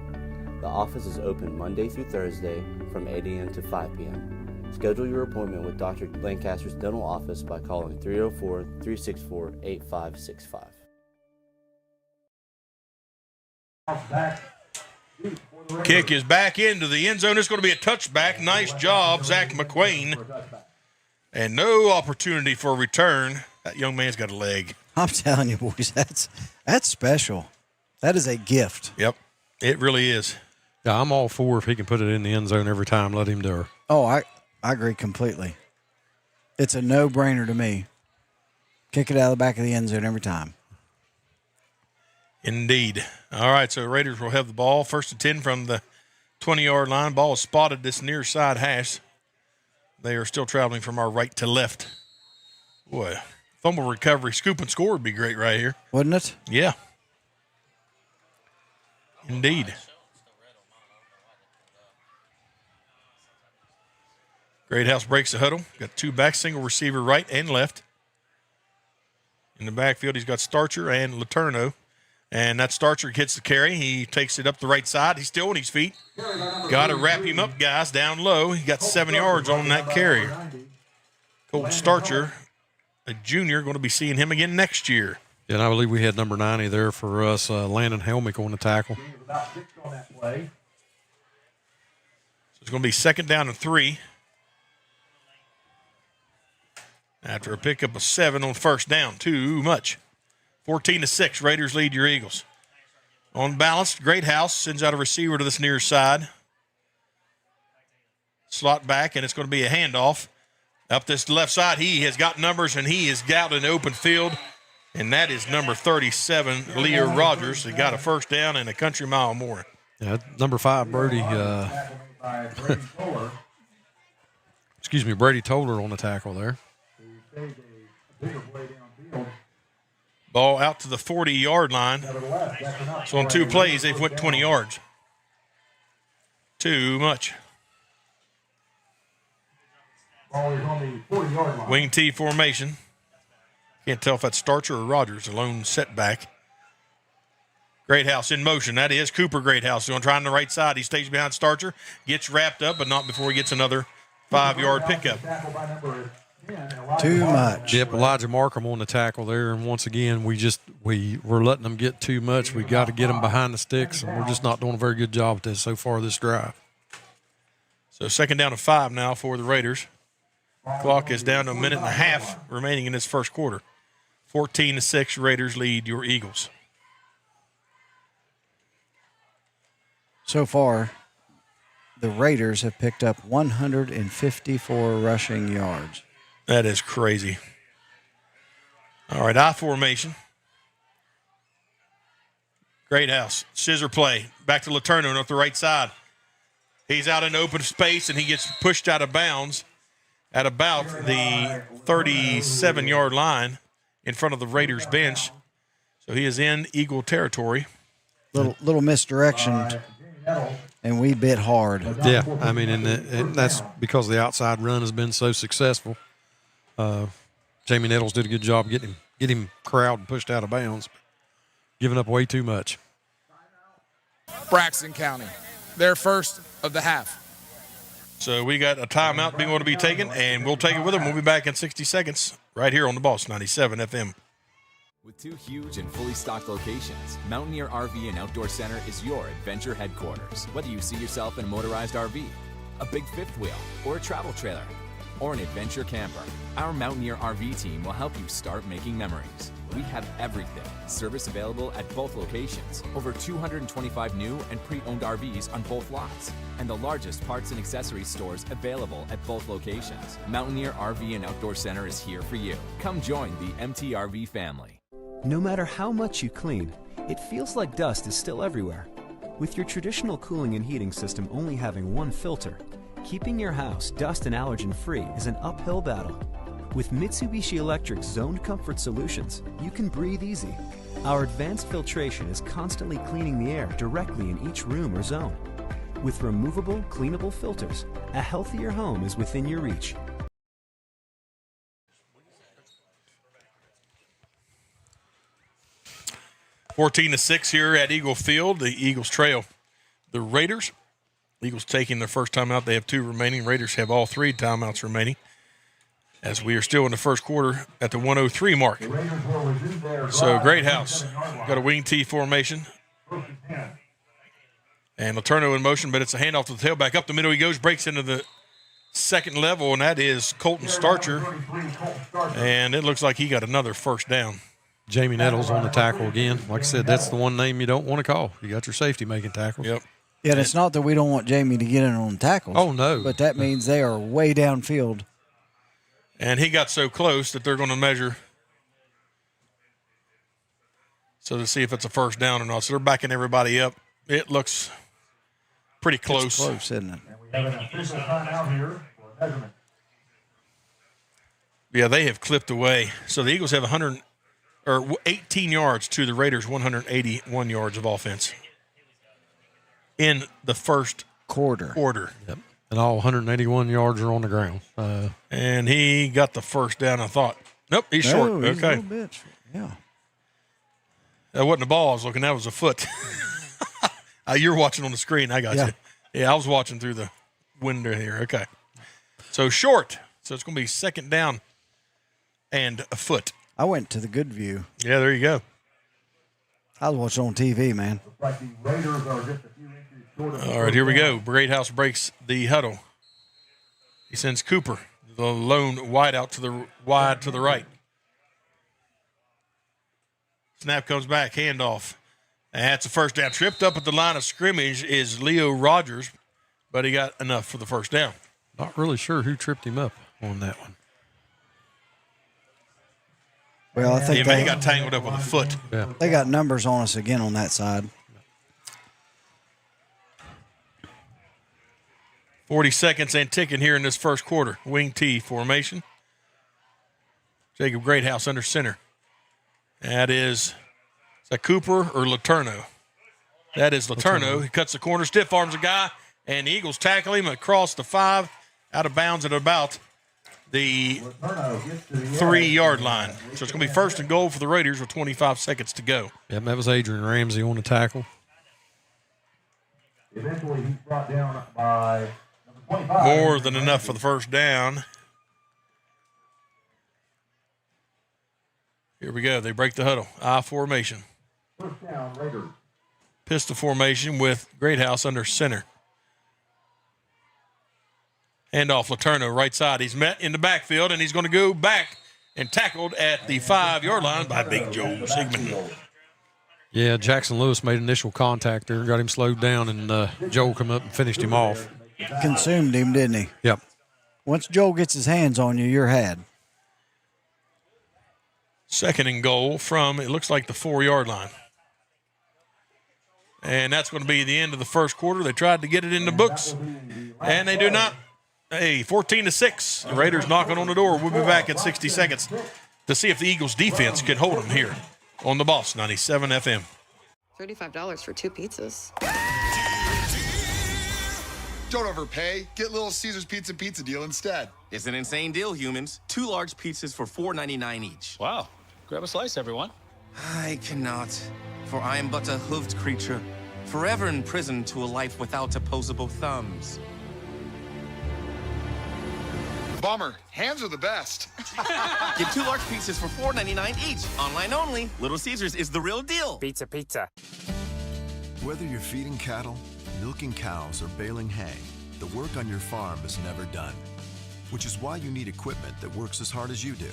The office is open Monday through Thursday from 8 a.m. to 5 p.m. Schedule your appointment with Dr. Lancaster's dental office by calling 304-364-8565. Kick is back into the end zone. It's going to be a touchback. Nice job, Zach McQueen. And no opportunity for a return. That young man's got a leg. I'm telling you, boys, that's special. That is a gift. Yep, it really is. Yeah, I'm all for if he can put it in the end zone every time, let him do it. Oh, I agree completely. It's a no-brainer to me. Kick it out of the back of the end zone every time. Indeed. All right, so Raiders will have the ball. 1st and 10 from the 20-yard line. Ball is spotted this near side hash. They are still traveling from our right to left. Boy, fumble recovery, scoop and score would be great right here. Wouldn't it? Yeah. Indeed. Greathouse breaks the huddle. Got 2 backs, single receiver right and left. In the backfield, he's got Starcher and Letourneau. And that Starcher gets the carry. He takes it up the right side. He's still on his feet. Got to wrap him up, guys, down low. He got 7 yards on that carry. Colt Starcher, a junior, going to be seeing him again next year. Yeah, and I believe we had number 90 there for us, Landon Helmick on the tackle. So it's going to be 2nd down and 3. After a pickup of 7 on 1st down. Too much. 14-6, Raiders lead your Eagles. On balance, Greathouse sends out a receiver to this near side. Slot back, and it's going to be a handoff. Up this left side, he has got numbers, and he is out in the open field. And that is number 37, Leo Rogers. He got a 1st down and a country mile more. Yeah, number 5, Brady. Brady Toller on the tackle there. Ball out to the 40-yard line. So on 2 plays, they've went 20 yards. Too much. Wing T formation. Can't tell if that's Starcher or Rogers, a lone setback. Greathouse in motion. That is Cooper Greathouse. Going to try on the right side. He stays behind Starcher. Gets wrapped up, but not before he gets another 5-yard pickup. Too much. Yep, Elijah Markham on the tackle there, and once again, we're letting them get too much. We got to get them behind the sticks, and we're just not doing a very good job at this so far this drive. So 2nd down and 5 now for the Raiders. Clock is down to a minute and a half remaining in this first quarter. 14-6, Raiders lead your Eagles. So far, the Raiders have picked up 154 rushing yards. That is crazy. All right, I formation. Greathouse, scissor play. Back to Letourneau off the right side. He's out in open space, and he gets pushed out of bounds at about the 37-yard line in front of the Raiders bench. So he is in Eagle territory. Little misdirection, and we bit hard. Yeah, I mean, and that's because the outside run has been so successful. Jamie Nettles did a good job getting him corralled and pushed out of bounds, giving up way too much. Braxton County. Their first of the half. So we got a timeout being able to be taken, and we'll take it with them. We'll be back in 60 seconds right here on the Boss 97 FM. With 2 huge and fully stocked locations, Mountaineer RV and Outdoor Center is your adventure headquarters. Whether you see yourself in a motorized RV, a big fifth wheel, or a travel trailer, or an adventure camper, our Mountaineer RV team will help you start making memories. We have everything. Service available at both locations. Over 225 new and pre-owned RVs on both lots. And the largest parts and accessories stores available at both locations. Mountaineer RV and Outdoor Center is here for you. Come join the MTRV family. No matter how much you clean, it feels like dust is still everywhere. With your traditional cooling and heating system only having one filter, keeping your house dust and allergen free is an uphill battle. With Mitsubishi Electric's Zoned Comfort Solutions, you can breathe easy. Our advanced filtration is constantly cleaning the air directly in each room or zone. With removable, cleanable filters, a healthier home is within your reach. (14-6) here at Eagle Field. The Eagles trail the Raiders. Eagles taking their first timeout. They have 2 remaining. Raiders have all 3 timeouts remaining, as we are still in the first quarter at the 1:03 mark. So Great House got a wing T formation. And Letourneau in motion, but it's a handoff to the tailback. Up the middle he goes, breaks into the second level, and that is Colton Starcher. And it looks like he got another first down. Jamie Nettles on the tackle again. Like I said, that's the one name you don't want to call. You got your safety making tackles. Yep. Yeah, and it's not that we don't want Jamie to get in on tackles. Oh, no. But that means they are way downfield. And he got so close that they're going to measure so to see if it's a first down or not. So they're backing everybody up. It looks pretty close. It's close, isn't it? We have an official timeout here for measurement. Yeah, they have clipped away. So the Eagles have 18 yards to the Raiders' 181 yards of offense in the first quarter. Yep. And all 181 yards are on the ground. And he got the first down, I thought. Nope, he's short. He's okay. a little bit short. Yeah. That wasn't a ball I was looking at. That was a foot. You're watching on the screen. I got you. Yeah, I was watching through the window here. Okay. So short. So it's going to be second down and a foot. I went to the good view. Yeah, there you go. I was watching on TV, man. Looks like the Raiders are just a few inches short of All right, here we go. Great House breaks the huddle. He sends Cooper, the lone wide out to the right. Snap comes back, handoff. That's a first down. Tripped up at the line of scrimmage is Leo Rogers, but he got enough for the first down. Not really sure who tripped him up on that one. Well, I think he got tangled up with a foot. Yeah. They got numbers on us again on that side. 40 seconds and ticking here in this first quarter. Wing T formation. Jacob Greathouse under center. Is that Cooper or Letourneau? That is Letourneau. He cuts the corner, stiff arms a guy, and the Eagles tackle him across the 5, out of bounds at about the 3-yard line. So it's going to be first and goal for the Raiders with 25 seconds to go. Yep, that was Adrian Ramsey on the tackle. Eventually, he's brought down by number 25. More than enough for the first down. Here we go. They break the huddle. I formation. First down, Raiders. Pistol formation with Greathouse under center. Handoff, Letourneau, right side. He's met in the backfield, and he's going to go back and tackled at the 5-yard line by Big Joe Sigmund. Yeah, Jackson Lewis made initial contact there, got him slowed down, and Joel come up and finished him off. Consumed him, didn't he? Yep. Once Joel gets his hands on you, you're had. Second and goal from, it looks like, the 4-yard line. And that's going to be the end of the first quarter. They tried to get it in the books, and they do not. Hey, 14-6. The Raiders knocking on the door. We'll be back in 60 seconds to see if the Eagles defense can hold them here on the Boss 97 FM. $35 for 2 pizzas. Don't overpay. Get Little Caesars Pizza deal instead. It's an insane deal, humans. 2 large pizzas for $4.99 each. Wow. Grab a slice, everyone. I cannot, for I am but a hoofed creature, forever imprisoned to a life without opposable thumbs. Bummer. Hands are the best. Get 2 large pizzas for $4.99 each. Online only. Little Caesars is the real deal. Pizza, pizza. Whether you're feeding cattle, milking cows, or baling hay, the work on your farm is never done. Which is why you need equipment that works as hard as you do.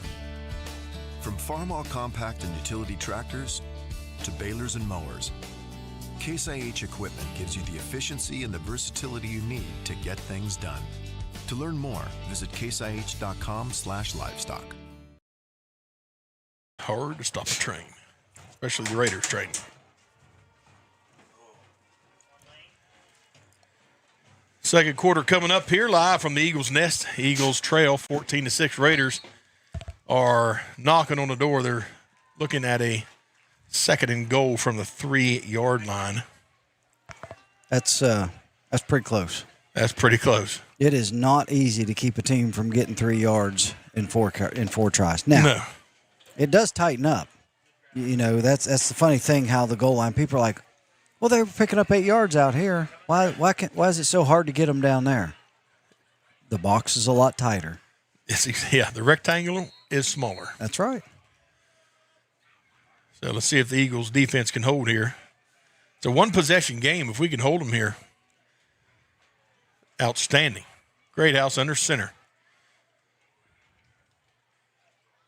From farm-all compact and utility tractors to balers and mowers, Case IH equipment gives you the efficiency and the versatility you need to get things done. To learn more, visit caseih.com/livestock. Hard to stop a train, especially the Raiders train. Second quarter coming up here live from the Eagles' nest. Eagles trail 14-6. Raiders are knocking on the door. They're looking at a 2nd and goal from the 3-yard line. That's pretty close. That's pretty close. It is not easy to keep a team from getting 3 yards in four tries. Now, no. It does tighten up. You know, that's the funny thing, how the goal line, people are like, well, they were picking up 8 yards out here. Why is it so hard to get them down there? The box is a lot tighter. Yeah, the rectangle is smaller. That's right. So let's see if the Eagles' defense can hold here. It's a one-possession game. If we can hold them here, outstanding. Great house under center.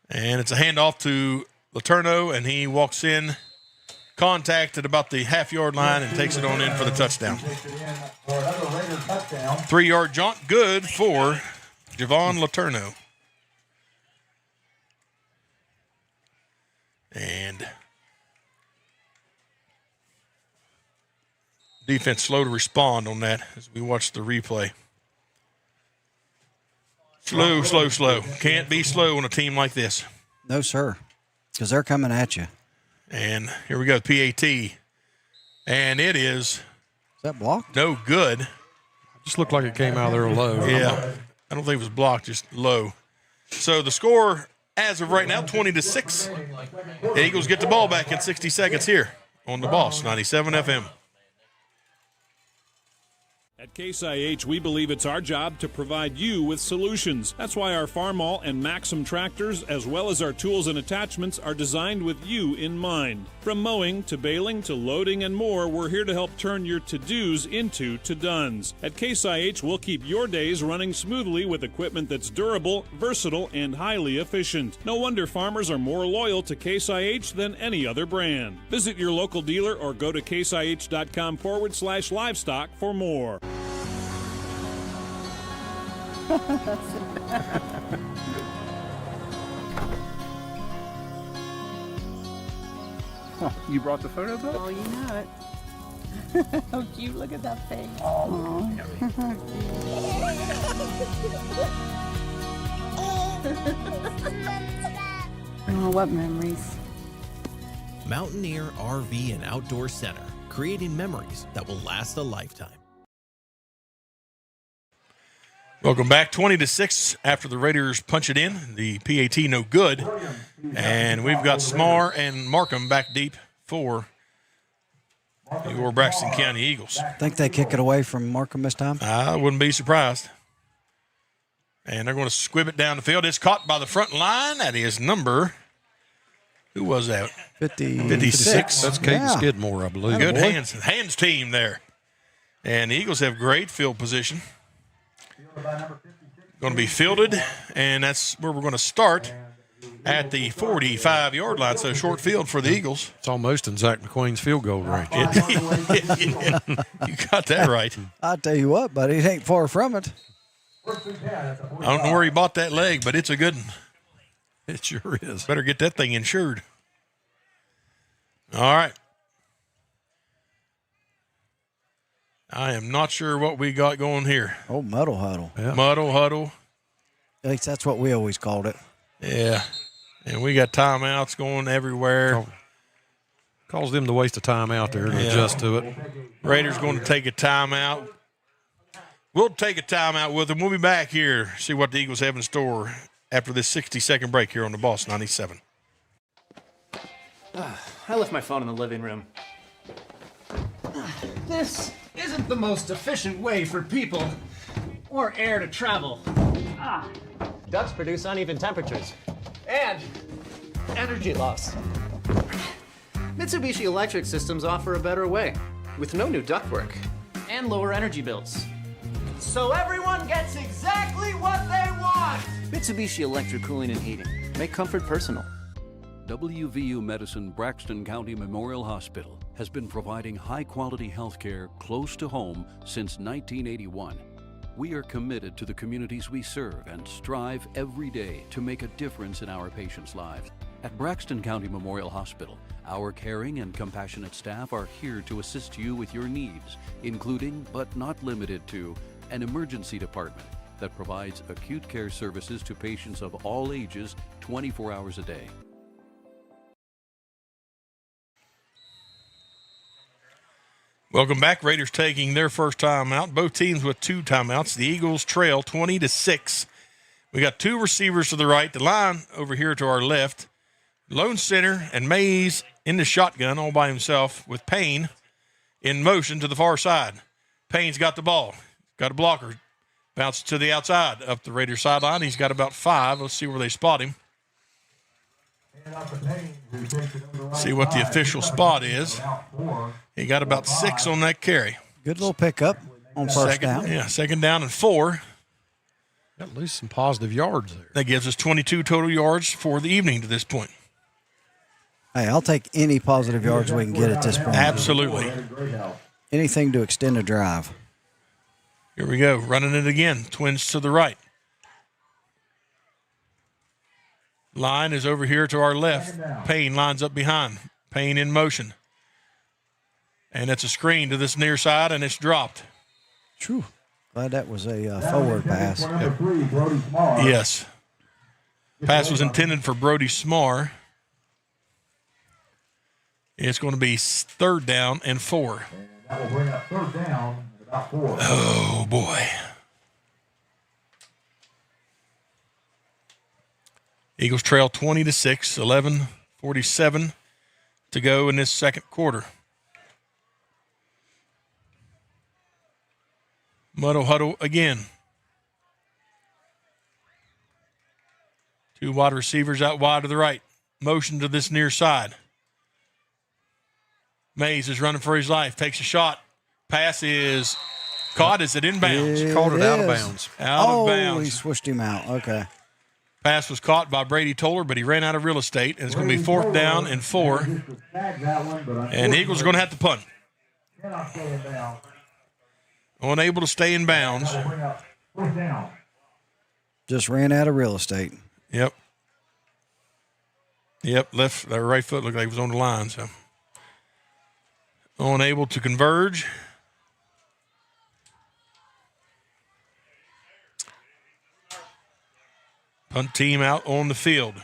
And it's a handoff to Letourneau, and he walks in, contact at about the half-yard line, and takes it on in for the touchdown. 3-yard jaunt, good for Javon Letourneau. And defense slow to respond on that as we watch the replay. Slow. Can't be slow on a team like this. No, sir, because they're coming at you. And here we go, PAT. And it is. Is that blocked? No good. Just looked like it came out there low. Yeah. I don't think it was blocked, just low. So the score as of right now, 20-6. The Eagles get the ball back in 60 seconds here on the Boss, 97 FM. At Case IH, we believe it's our job to provide you with solutions. That's why our Farmall and Maxim tractors, as well as our tools and attachments, are designed with you in mind. From mowing to baling to loading and more, we're here to help turn your to-dos into to-dones. At Case IH, we'll keep your days running smoothly with equipment that's durable, versatile, and highly efficient. No wonder farmers are more loyal to Case IH than any other brand. Visit your local dealer or go to caseih.com/livestock for more. You brought the photo book? Oh, you know it. How cute, look at that face. Oh. Oh, what memories. Mountaineer RV and Outdoor Center, creating memories that will last a lifetime. Welcome back, 20-6 after the Raiders punch it in. The PAT no good. And we've got Smar and Markham back deep for your Braxton County Eagles. Think they kick it away from Markham this time? I wouldn't be surprised. And they're going to squib it down the field. It's caught by the front line. That is number, who was that? 56. That's Kate Skidmore, I believe. Good hands team there. And the Eagles have great field position. Going to be fielded, and that's where we're going to start at the 45-yard line. So short field for the Eagles. It's almost in Zach McQueen's field goal range. Yeah, you got that right. I'll tell you what, buddy, it ain't far from it. I don't know where he bought that leg, but it's a good one. It sure is. Better get that thing insured. All right. I am not sure what we got going here. Oh, muddle huddle. Yeah. Muddle huddle. At least that's what we always called it. Yeah. And we got timeouts going everywhere. Caused them to waste a timeout there and adjust to it. Raiders going to take a timeout. We'll take a timeout with them. We'll be back here, see what the Eagles have in store after this 60-second break here on the Boss 97. I left my phone in the living room. This isn't the most efficient way for people or air to travel. Ducts produce uneven temperatures and energy loss. Mitsubishi Electric Systems offer a better way with no new ductwork and lower energy bills. So everyone gets exactly what they want! Mitsubishi Electric Cooling and Heating. Make comfort personal. WVU Medicine Braxton County Memorial Hospital has been providing high-quality health care close to home since 1981. We are committed to the communities we serve and strive every day to make a difference in our patients' lives. At Braxton County Memorial Hospital, our caring and compassionate staff are here to assist you with your needs, including, but not limited to, an emergency department that provides acute care services to patients of all ages 24 hours a day. Welcome back. Raiders taking their first timeout. Both teams with 2 timeouts. The Eagles trail 20-6. We got 2 receivers to the right. The line over here to our left. Lone center and Mays in the shotgun all by himself with Payne in motion to the far side. Payne's got the ball. Got a blocker. Bounces to the outside up the Raiders sideline. He's got about 5. Let's see where they spot him. See what the official spot is. He got about 6 on that carry. Good little pickup on first down. Yeah, 2nd down and 4. Got at least some positive yards there. That gives us 22 total yards for the evening to this point. Hey, I'll take any positive yards we can get at this point. Absolutely. Anything to extend a drive. Here we go. Running it again. Twins to the right. Line is over here to our left. Payne lines up behind. Payne in motion. And it's a screen to this near side, and it's dropped. True. Glad that was a forward pass. Yep. Yes. Pass was intended for Brody Smar. It's going to be 3rd down and 4. That will bring up 3rd down, about 4. Oh, boy. Eagles trail 20-6, 11:47 to go in this second quarter. Muddle huddle again. 2 wide receivers out wide to the right. Motion to this near side. Mays is running for his life. Takes a shot. Pass is caught. Is it inbounds? Called it out of bounds. Out of bounds. He swished him out. Okay. Pass was caught by Brady Toller, but he ran out of real estate, and it's going to be 4th down and 4. And the Eagles are going to have to punt. Unable to stay in bounds. Just ran out of real estate. Yep. Left, right foot looked like it was on the line, so. Unable to converge. Punt team out on the field.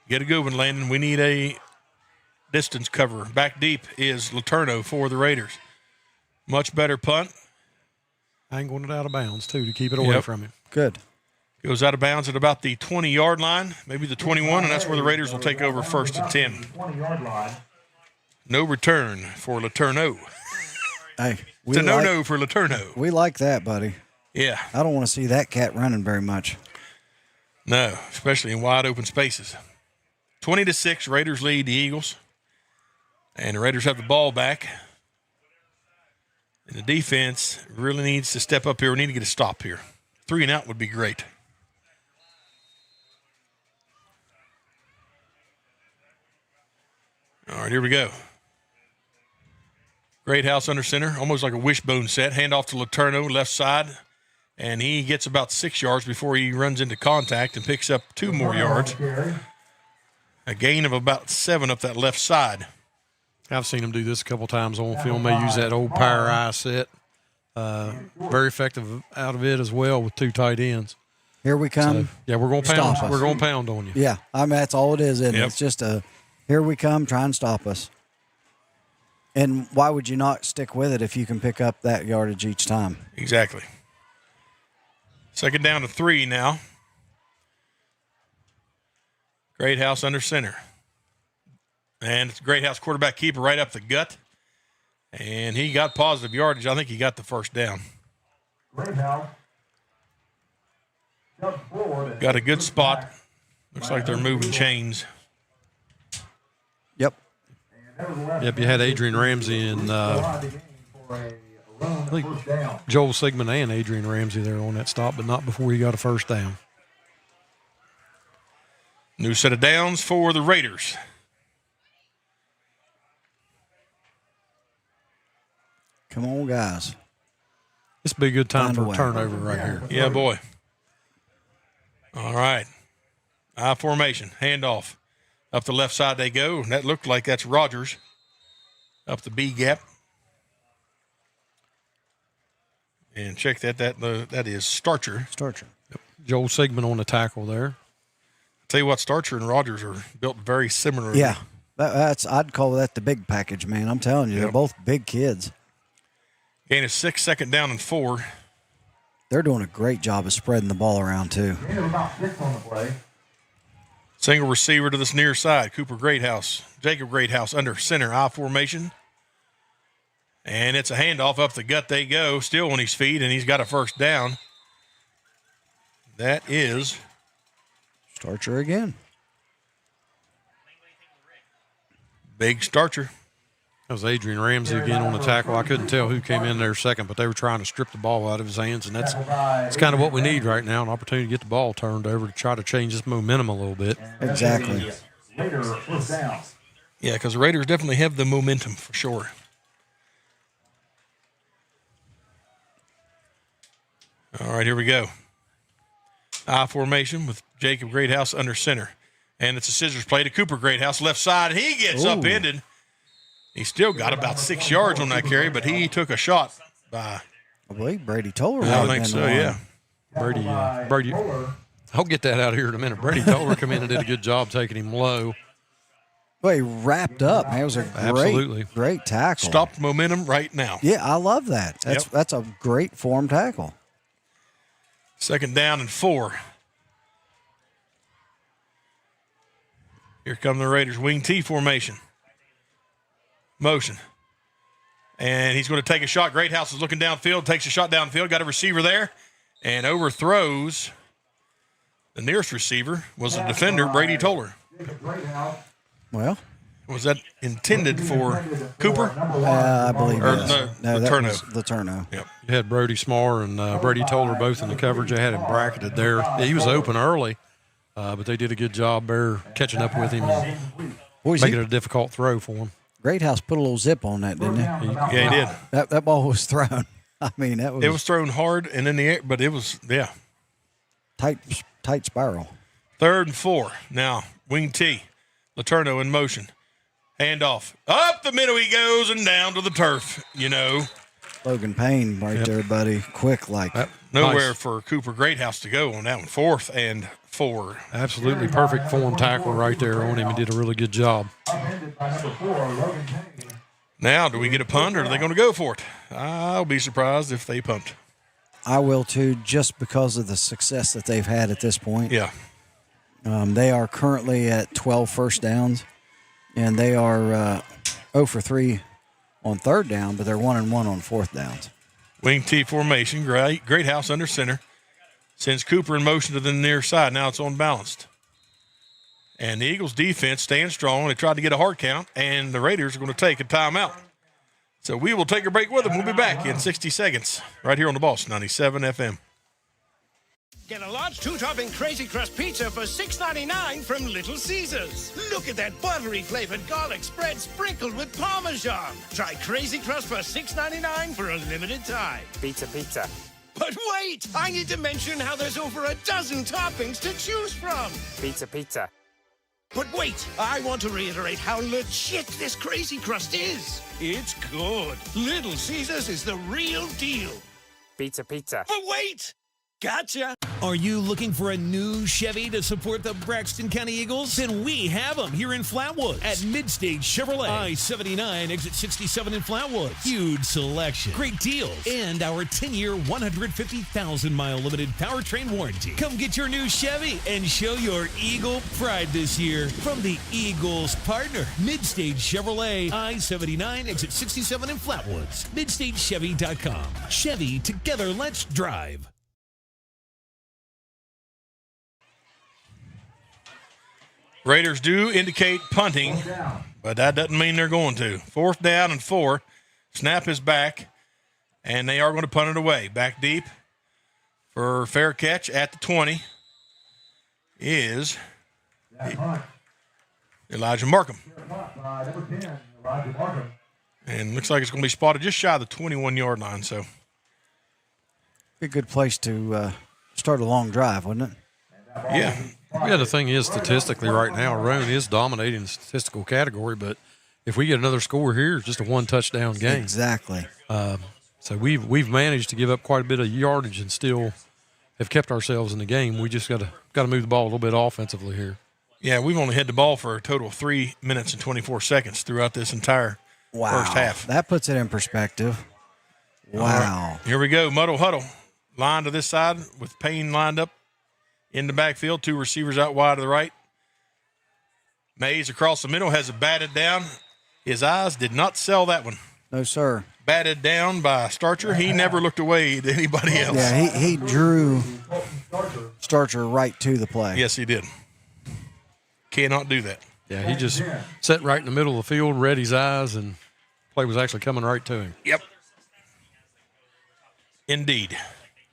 Get a good one, Landon. We need a distance cover. Back deep is Letourneau for the Raiders. Much better punt. Angling it out of bounds, too, to keep it away from him. Good. Goes out of bounds at about the 20-yard line, maybe the 21, and that's where the Raiders will take over 1st and 10. 20-yard line. No return for Letourneau. Hey, it's a no-no for Letourneau. We like that, buddy. Yeah. I don't want to see that cat running very much. No, especially in wide open spaces. 20-6, Raiders lead the Eagles. And the Raiders have the ball back. And the defense really needs to step up here. We need to get a stop here. 3 and out would be great. All right, here we go. Great house under center, almost like a wishbone set. Handoff to Letourneau, left side. And he gets about 6 yards before he runs into contact and picks up 2 more yards. A gain of about 7 up that left side. I've seen him do this a couple times on film. They use that old power eye set. Very effective out of it as well with 2 tight ends. Here we come. So, yeah, we're going to pound. We're going to pound on you. Yeah, I mean that's all it is. Isn't it? It's just a here we come. Try and stop us. And why would you not stick with it if you can pick up that yardage each time? Exactly. 2nd down to 3 now. Great house under center. And it's a great house quarterback keeper right up the gut. And he got positive yardage. I think he got the first down. Got a good spot. Looks like they're moving chains. Yep. Yep, you had Adrian Ramsey and I think Joel Sigmund and Adrian Ramsey there on that stop, but not before he got a first down. New set of downs for the Raiders. Come on, guys. This would be a good time for a turnover right here. Yeah, boy. All right. I formation, handoff. Up the left side they go. And that looked like that's Rogers. Up the B gap. And check that is Starcher. Starcher. Yep. Joel Sigmund on the tackle there. Tell you what, Starcher and Rogers are built very similar. Yeah. I'd call that the big package, man. I'm telling you, they're both big kids. Gain of 6, second down and 4. They're doing a great job of spreading the ball around, too. Single receiver to this near side. Cooper Greathouse. Jacob Greathouse under center. I formation. And it's a handoff up the gut they go. Still on his feet, and he's got a first down. That is Starcher again. Big Starcher. That was Adrian Ramsey again on the tackle. I couldn't tell who came in there second, but they were trying to strip the ball out of his hands, and that's kind of what we need right now, an opportunity to get the ball turned over to try to change this momentum a little bit. Exactly. Yeah, because the Raiders definitely have the momentum for sure. All right, here we go. I formation with Jacob Greathouse under center. And it's a scissors play to Cooper Greathouse, left side. He gets upended. He still got about 6 yards on that carry, but he took a shot by, I believe, Brady Toller. I think so, yeah. Brady, I'll get that out of here in a minute. Brady Toller come in and did a good job taking him low. Well, he wrapped up. Man, it was a great tackle. Stopped momentum right now. Yeah, I love that. That's a great form tackle. Second down and 4. Here come the Raiders. Wing T formation. Motion. And he's going to take a shot. Greathouse is looking downfield, takes a shot downfield, got a receiver there, and overthrows. The nearest receiver was the defender, Brady Toller. Well, was that intended for Cooper? I believe or yes. No, Letourneau. Yep. You had Brody Smarr and Brady Toller both in the coverage. They had him bracketed there. Yeah, he was open early, but they did a good job there catching up with him and making it a difficult throw for him. Greathouse put a little zip on that, didn't he? Yeah, he did. That ball was thrown. I mean, it was thrown hard and in the air, but it was, tight spiral. 3rd and 4. Now, wing T. Letourneau in motion. Handoff. Up the middle he goes and down to the turf, Logan Payne right there, buddy. Quick like. Nowhere for Cooper Greathouse to go on that one. 4th and 4. Absolutely perfect form tackle right there on him. He did a really good job. Now, do we get a punt or are they going to go for it? I'll be surprised if they punt. I will too, just because of the success that they've had at this point. Yeah. They are currently at 12 first downs, and they are 0 for 3 on 3rd down, but they're 1-1 on 4th downs. Wing T formation, Greathouse under center. Sends Cooper in motion to the near side. Now it's unbalanced. And the Eagles defense stands strong. They tried to get a hard count, and the Raiders are going to take a timeout. So we will take a break with them. We'll be back in 60 seconds right here on the Boss 97 FM. Get a large 2-topping Crazy Crust pizza for $6.99 from Little Caesars. Look at that buttery flavored garlic spread sprinkled with Parmesan. Try Crazy Crust for $6.99 for a limited time. Pizza, pizza. But wait, I need to mention how there's over a dozen toppings to choose from. Pizza, pizza. But wait, I want to reiterate how legit this Crazy Crust is. It's good. Little Caesars is the real deal. Pizza, pizza. But wait! Gotcha. Are you looking for a new Chevy to support the Braxton County Eagles? Then we have them here in Flatwoods at Mid-State Chevrolet. I-79, exit 67 in Flatwoods. Huge selection, great deals, and our 10-year, 150,000-mile limited powertrain warranty. Come get your new Chevy and show your Eagle pride this year from the Eagles partner, Mid-State Chevrolet. I-79, exit 67 in Flatwoods. MidStateChevy.com. Chevy, together, let's drive. Raiders do indicate punting, but that doesn't mean they're going to. 4th down and 4. Snap is back, and they are going to punt it away. Back deep for fair catch at the 20 is Elijah Markham. And looks like it's going to be spotted just shy of the 21-yard line. So, be a good place to start a long drive, wouldn't it? Yeah. Yeah, the thing is, statistically right now, Roane is dominating the statistical category, but if we get another score here, it's just a one-touchdown game. Exactly. So we've managed to give up quite a bit of yardage and still have kept ourselves in the game. We just got to move the ball a little bit offensively here. Yeah, we've only had the ball for a total of 3 minutes and 24 seconds throughout this entire first half. That puts it in perspective. Wow. Right, here we go. Muddle huddle. Line to this side with Payne lined up in the backfield. 2 receivers out wide to the right. Mays across the middle has it batted down. His eyes did not sell that one. No, sir. Batted down by Starcher. He never looked away to anybody else. Yeah, he drew Starcher right to the play. Yes, he did. Cannot do that. Yeah, he just sat right in the middle of the field, read his eyes, and play was actually coming right to him. Yep. Indeed.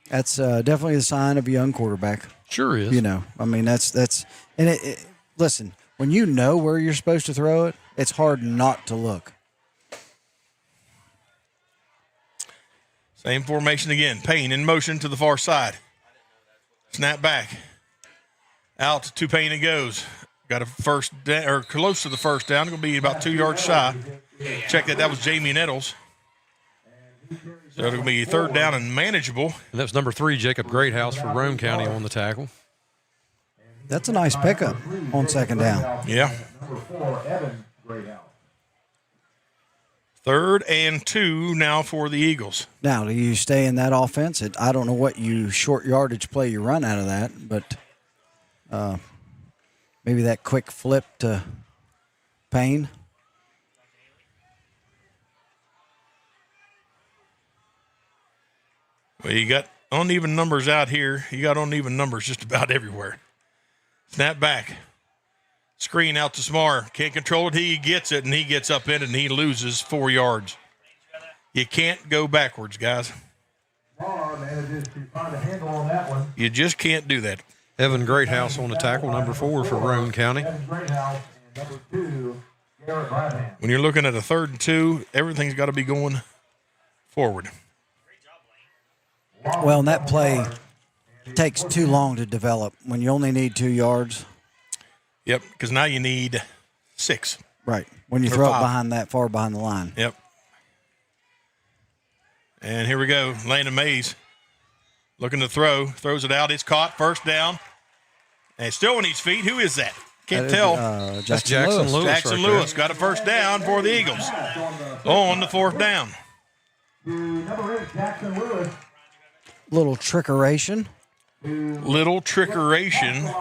That's definitely a sign of a young quarterback. Sure is. You know, I mean, that's and it listen, when you know where you're supposed to throw it, it's hard not to look. Same formation again. Payne in motion to the far side. Snap back. Out to Payne it goes. Got a first down, or close to the first down. Going to be about 2 yards shy. Check that was Jamie Nettles. So it'll be 3rd down and manageable. And that's number 3, Jacob Greathouse for Roane County on the tackle. That's a nice pickup on 2nd down. Yeah. 3rd and 2 now for the Eagles. Now, do you stay in that offense? I don't know what short yardage play you run out of that, but maybe that quick flip to Payne. Well, you got uneven numbers out here. You got uneven numbers just about everywhere. Snap back. Screen out to Smar. Can't control it. He gets it, and he gets up in it, and he loses 4 yards. You can't go backwards, guys. You just can't do that. Evan Greathouse on the tackle, number 4 for Roane County. When you're looking at a 3rd and 2, everything's got to be going forward. Well, and that play takes too long to develop when you only need 2 yards. Yep, because now you need 6. Right, when you throw it behind that far behind the line. Yep. And here we go. Landon Mays looking to throw. Throws it out. It's caught. 1st down. And still on his feet. Who is that? Can't tell. That's Jackson Lewis. Jackson Lewis got a 1st down for the Eagles. On the 4th down. Number 8, Jackson Lewis. Little trickeration. Little trickeration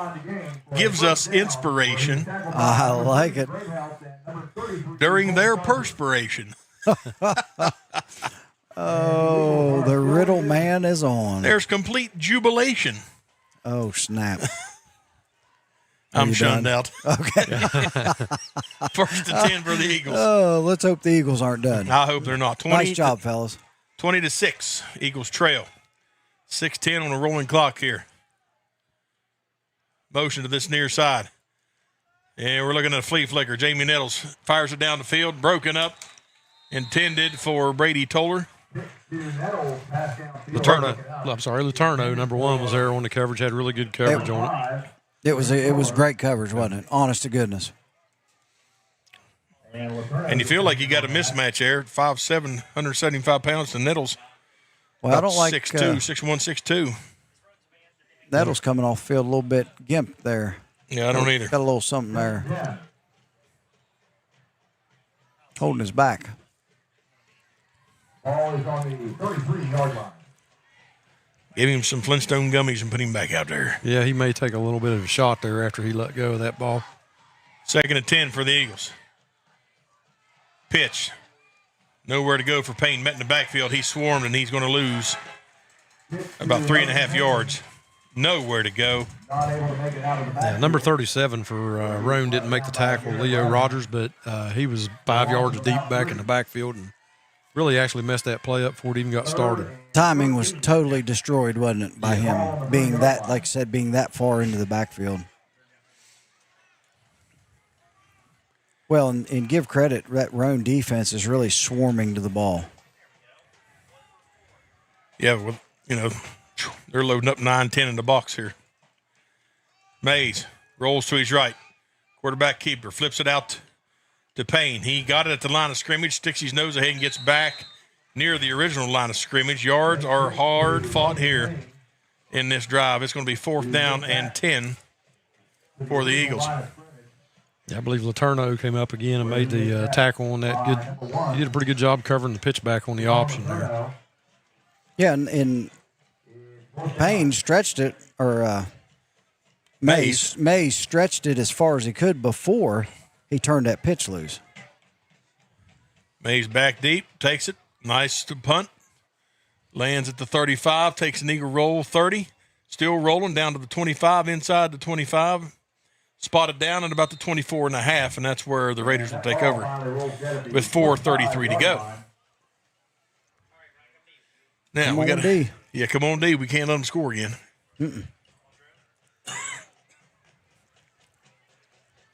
gives us inspiration. I like it. During their perspiration. Oh, the riddle man is on. There's complete jubilation. Oh, snap. I'm shunned out. Okay. 1st and 10 for the Eagles. Oh, let's hope the Eagles aren't done. I hope they're not. Nice job, fellas. 20-6. Eagles trail. 6:10 on a rolling clock here. Motion to this near side. And we're looking at a flea flicker. Jamie Nettles fires it down the field. Broken up. Intended for Brady Toller. Letourneau, number 1, was there on the coverage. Had really good coverage on it. It was great coverage, wasn't it? Honest to goodness. And you feel like you got a mismatch there. 5'7", 175 pounds to Nettles. Well, I don't like 6'2", 6'1", 6'2". Nettles coming off field a little bit gimped there. Yeah, I don't either. Got a little something there. Holding his back. Ball is on the 33-yard line. Give him some Flintstone gummies and put him back out there. Yeah, he may take a little bit of a shot there after he let go of that ball. 2nd and 10 for the Eagles. Pitch. Nowhere to go for Payne. Met in the backfield. He swarmed, and he's going to lose about 3.5 yards. Nowhere to go. Yeah, number 37 for Roane didn't make the tackle, Leo Rogers, but he was 5 yards deep back in the backfield and really actually messed that play up before it even got started. Timing was totally destroyed, wasn't it, by him being that, like I said, being that far into the backfield. Well, and give credit, that Roane defense is really swarming to the ball. Yeah, well, you know, they're loading up 9-10 in the box here. Mays rolls to his right. Quarterback keeper flips it out to Payne. He got it at the line of scrimmage, sticks his nose ahead and gets back near the original line of scrimmage. Yards are hard fought here in this drive. It's going to be 4th down and 10 for the Eagles. Yeah, I believe Letourneau came up again and made the tackle on that. He did a pretty good job covering the pitch back on the option there. Yeah, and Payne stretched it, or Mays stretched it as far as he could before he turned that pitch loose. Mays back deep, takes it. Nice to punt. Lands at the 35, takes an Eagle roll, 30. Still rolling down to the 25, inside the 25. Spotted down at about the 24.5, and that's where the Raiders will take over with 4:33 to go. Now Come we on, got D. Yeah, come on, D. We can't let them score again.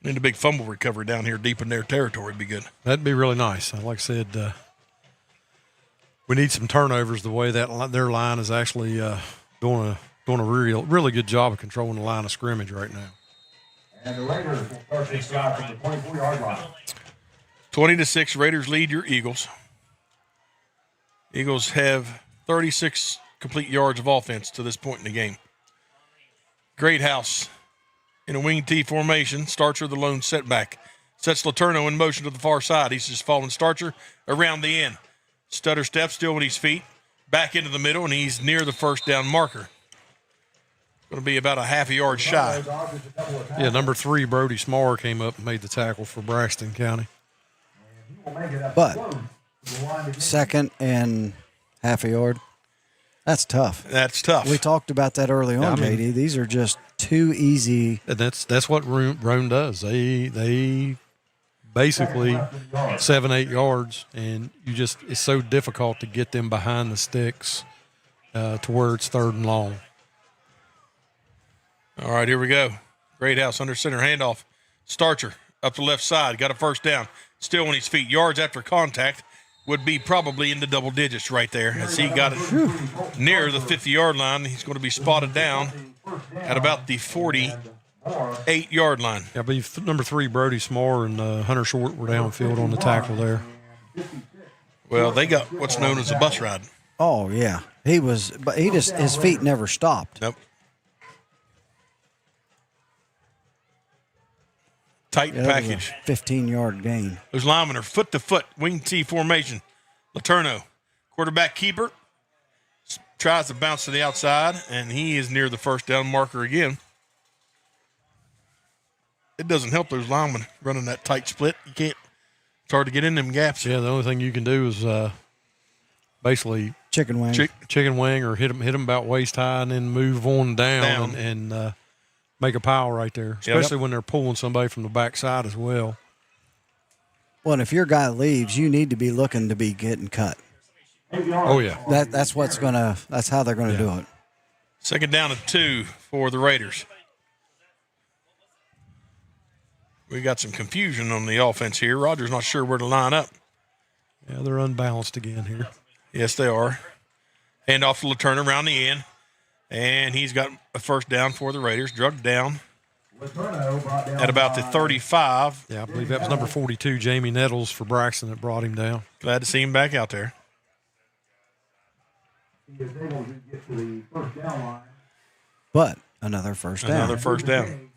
Need a big fumble recovery down here deep in their territory would be good. That'd be really nice. Like I said, we need some turnovers. The way that their line is actually doing a really good job of controlling the line of scrimmage right now. And the Raiders will start this drive from the 24-yard line. 20-6, Raiders lead your Eagles. Eagles have 36 complete yards of offense to this point in the game. Greathouse in a wing T formation. Starcher the lone setback. Sets Letourneau in motion to the far side. He's just following Starcher around the end. Stutter steps still with his feet. Back into the middle, and he's near the 1st down marker. Going to be about a half a yard shy. Yeah, number 3, Brody Smarr, came up and made the tackle for Braxton County. But 2nd and half a yard, that's tough. That's tough. We talked about that early on, JD. These are just too easy. And that's what Roane does. They basically 7-8 yards, and it's so difficult to get them behind the sticks to where it's 3rd and long. All right, here we go. Greathouse under center handoff. Starcher up the left side. Got a 1st down. Still on his feet. Yards after contact would be probably in the double digits right there as he got it near the 50-yard line. He's going to be spotted down at about the 48-yard line. I believe number 3, Brody Smarr, and Hunter Short were downfield on the tackle there. Well, they got what's known as a bus ride. Oh, yeah. But his feet never stopped. Nope. Tight package. 15-yard gain. Those linemen are foot to foot, wing T formation. Letourneau, quarterback keeper, tries to bounce to the outside, and he is near the 1st down marker again. It doesn't help those linemen running that tight split. It's hard to get in them gaps. Yeah, the only thing you can do is basically chicken wing, chicken wing, or hit them about waist high, and then move on down. and make a pile right there, especially when they're pulling somebody from the backside as well. Well, and if your guy leaves, you need to be looking to be getting cut. Oh, yeah. That's how they're going to do it. 2nd down and 2 for the Raiders. We got some confusion on the offense here. Rogers not sure where to line up. Yeah, they're unbalanced again here. Yes, they are. Hand off to Letourneau around the end. And he's got a 1st down for the Raiders. Drugged down at about the 35. Yeah, I believe that was number 42, Jamie Nettles, for Braxton, that brought him down. Glad to see him back out there. He is able to get to the 1st down line. But Another first down. Another first down.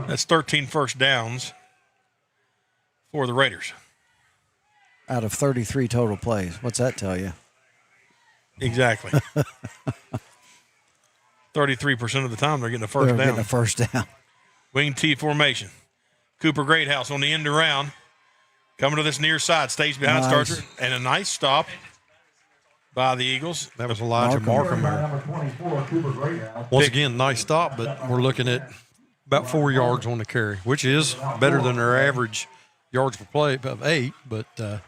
That's 13 first downs for the Raiders. Out of 33 total plays. What's that tell you? Exactly. 33% of the time they're getting a first down. Getting a first down. Wing T formation. Cooper Greathouse on the end around. Coming to this near side. Stays behind Starcher. And a nice stop by the Eagles. That was Elijah Markham there. Once again, nice stop, but we're looking at about 4 yards on the carry, which is better than their average yards per play of 8. But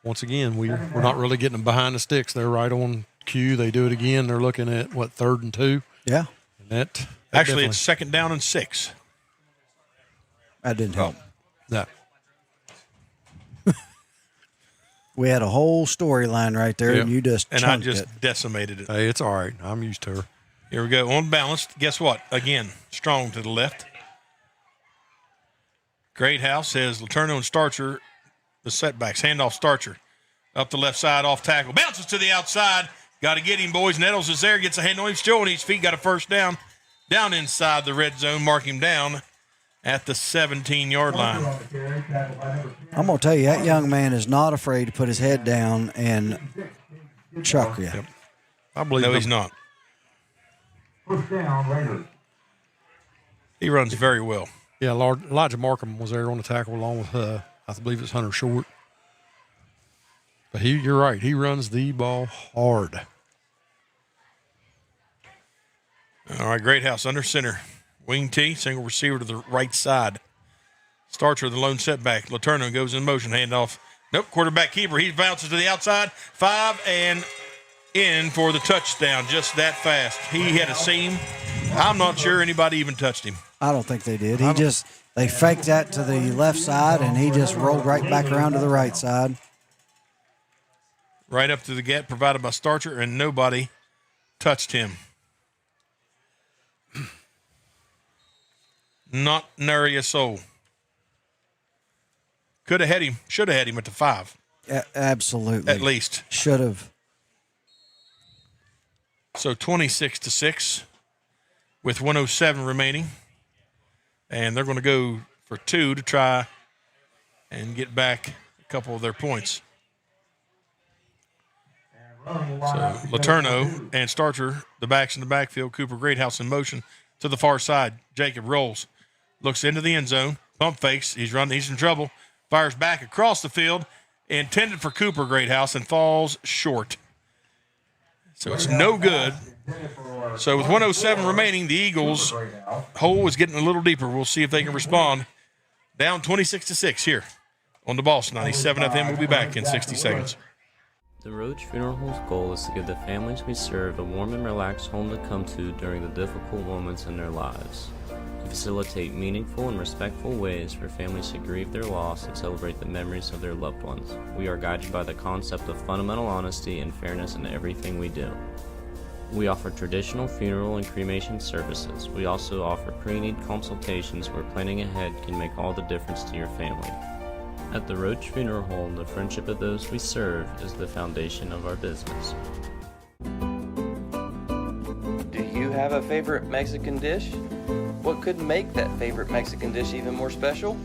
once again, we're not really getting them behind the sticks. They're right on cue. They do it again. They're looking at, 3rd and 2? Yeah. And that actually, it's 2nd down and 6. That didn't help. No. We had a whole storyline right there, and you just and chunked I just it. decimated it. Hey, it's all right. I'm used to her. Here we go. On balanced. Guess what? Again, strong to the left. Greathouse says Letourneau and Starcher, the setbacks. Handoff Starcher. Up the left side, off tackle. Bounces to the outside. Got to get him, boys. Nettles is there. Gets a hand on him. Still on his feet. Got a first down. Down inside the red zone. Mark him down at the 17-yard line. I'm going to tell you, that young man is not afraid to put his head down and chuck you. Yep. I believe he's not. First down, Raiders. He runs very well. Yeah, Elijah Markham was there on the tackle along with, I believe it's Hunter Short. But you're right. He runs the ball hard. All right, Greathouse under center. Wing T, single receiver to the right side. Starcher, the lone setback. Letourneau goes in motion, handoff. Nope, quarterback keeper. He bounces to the outside. 5 and in for the touchdown. Just that fast. He had a seam. I'm not sure anybody even touched him. I don't think they did. They faked that to the left side, and he just rolled right back around to the right side. Right up to the gap provided by Starcher, and nobody touched him. Not nary a soul. Could have had him, should have had him at the 5. Absolutely. At least. Should have. So 26-6 with 1:07 remaining. And they're going to go for 2 to try and get back a couple of their points. So Letourneau and Starcher, the backs in the backfield. Cooper Greathouse in motion to the far side. Jacob rolls. Looks into the end zone. Pump fakes. He's in trouble. Fires back across the field. Intended for Cooper Greathouse and falls short. So it's no good. So with 1:07 remaining, the Eagles' hole is getting a little deeper. We'll see if they can respond. Down 26-6 here on the Boss 97 FM. We'll be back in 60 seconds. The Roach Funeral Home's goal is to give the families we serve a warm and relaxed home to come to during the difficult moments in their lives. We facilitate meaningful and respectful ways for families to grieve their loss and celebrate the memories of their loved ones. We are guided by the concept of fundamental honesty and fairness in everything we do. We offer traditional funeral and cremation services. We also offer pre-need consultations where planning ahead can make all the difference to your family. At the Roach Funeral Home, the friendship of those we serve is the foundation of our business. Do you have a favorite Mexican dish? What could make that favorite Mexican dish even more special?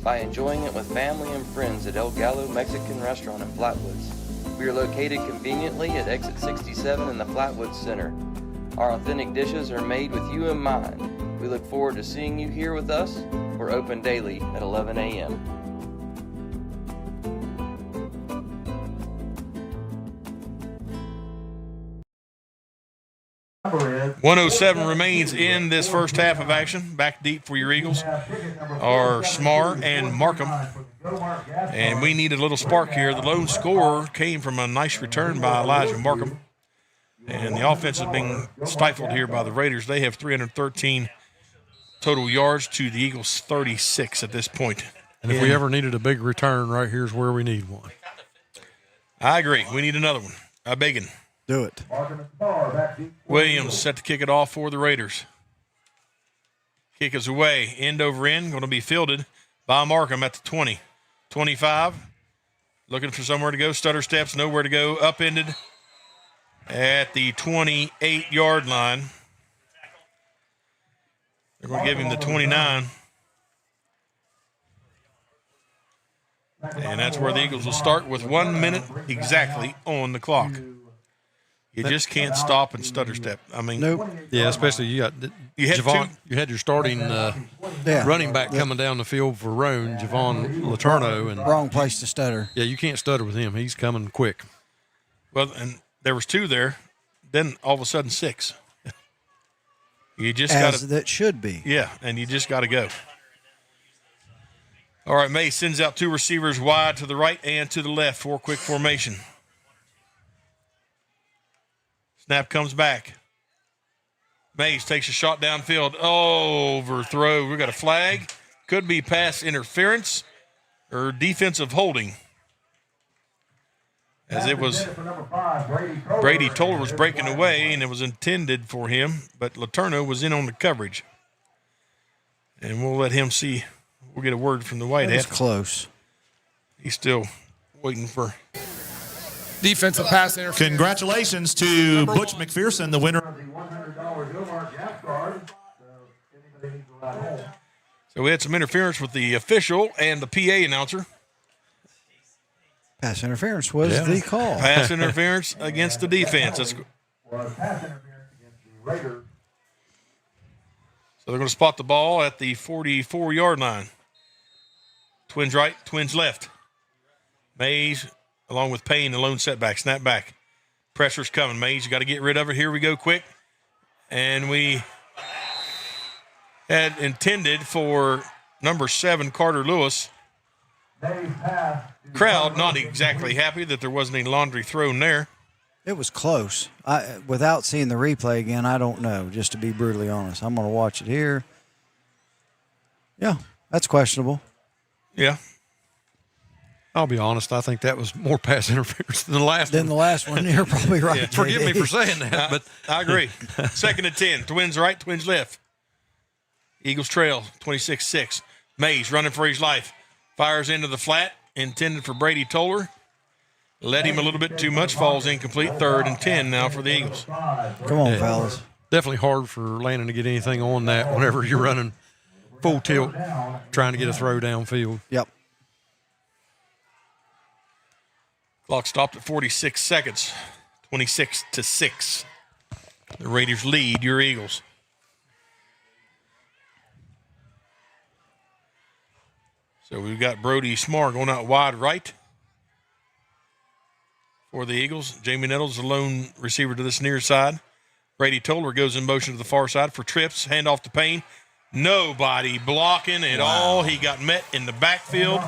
By enjoying it with family and friends at El Gallo Mexican Restaurant in Flatwoods. We are located conveniently at exit 67 in the Flatwoods Center. Our authentic dishes are made with you in mind. We look forward to seeing you here with us. We're open daily at 11 a.m. 1:07 remains in this first half of action. Back deep for your Eagles are Smar and Markham. And we need a little spark here. The lone scorer came from a nice return by Elijah Markham. And the offense is being stifled here by the Raiders. They have 313 total yards to the Eagles' 36 at this point. And if we ever needed a big return, right here's where we need one. I agree. We need another one. A big one. Do it. Williams set to kick it off for the Raiders. Kick is away. End over end. Going to be fielded by Markham at the 20. 25. Looking for somewhere to go. Stutter steps. Nowhere to go. Upended at the 28-yard line. They're going to give him the 29. And that's where the Eagles will start with 1 minute exactly on the clock. You just can't stop and stutter step. I mean, nope. Yeah, especially you had Javon. You had your starting running back coming down the field for Roane, Javon Letourneau, and wrong place to stutter. Yeah, you can't stutter with him. He's coming quick. Well, and there was 2 there. Then all of a sudden 6. You just got to. That should be. Yeah, and you just got to go. All right, May sends out 2 receivers wide to the right and to the left for quick formation. Snap comes back. Mays takes a shot downfield. Overthrow. We got a flag. Could be pass interference or defensive holding. As it was, Brady Toller was breaking away, and it was intended for him, but Letourneau was in on the coverage. And we'll let him see. We'll get a word from the White Hat. It's close. He's still waiting for defensive pass interference. Congratulations to Butch McPherson, the winner. So we had some interference with the official and the PA announcer. Pass interference was the call. Pass interference against the defense. So they're going to spot the ball at the 44-yard line. Twins right, Twins left. Mays, along with Payne, the lone setback. Snap back. Pressure's coming. Mays, you got to get rid of it. Here we go quick. And we had intended for number 7, Carter Lewis. Crowd not exactly happy that there wasn't any laundry thrown there. It was close. Without seeing the replay again, I don't know, just to be brutally honest. I'm going to watch it here. Yeah, that's questionable. Yeah. I'll be honest. I think that was more pass interference than the last one. Than the last one. You're probably right. Yeah, forgive me for saying that, but I agree. 2nd and 10. Twins right, Twins left. Eagles trail, 26-6. Mays running for his life. Fires into the flat, intended for Brady Toller. Led him a little bit too much, falls incomplete. 3rd and 10 now for the Eagles. Come on, fellas. Definitely hard for Landon to get anything on that whenever you're running full tilt, trying to get a throw downfield. Yep. Clock stopped at 46 seconds, 26-6. The Raiders lead your Eagles. So we've got Brody Smart going out wide right for the Eagles. Jamie Nettles, the lone receiver to this near side. Brady Toller goes in motion to the far side for trips. Hand off to Payne. Nobody blocking at all. He got met in the backfield,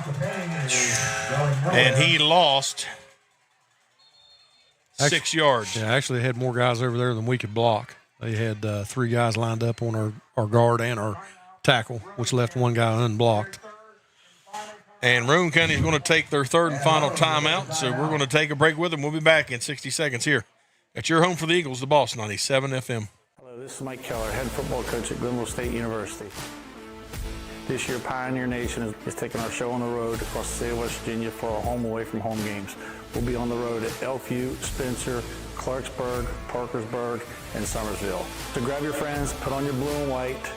and he lost 6 yards. Yeah, actually they had more guys over there than we could block. They had 3 guys lined up on our guard and our tackle, which left 1 guy unblocked. And Roane County is going to take their 3rd and final timeout, so we're going to take a break with them. We'll be back in 60 seconds here at your home for the Eagles, the Boss 97 FM. Hello, this is Mike Keller, head football coach at Glenville State University. This year, Pioneer Nation is taking our show on the road across the state of West Virginia for our home away from home games. We'll be on the road at Elkview, Spencer, Clarksburg, Parkersburg, and Summersville. So grab your friends, put on your blue and white,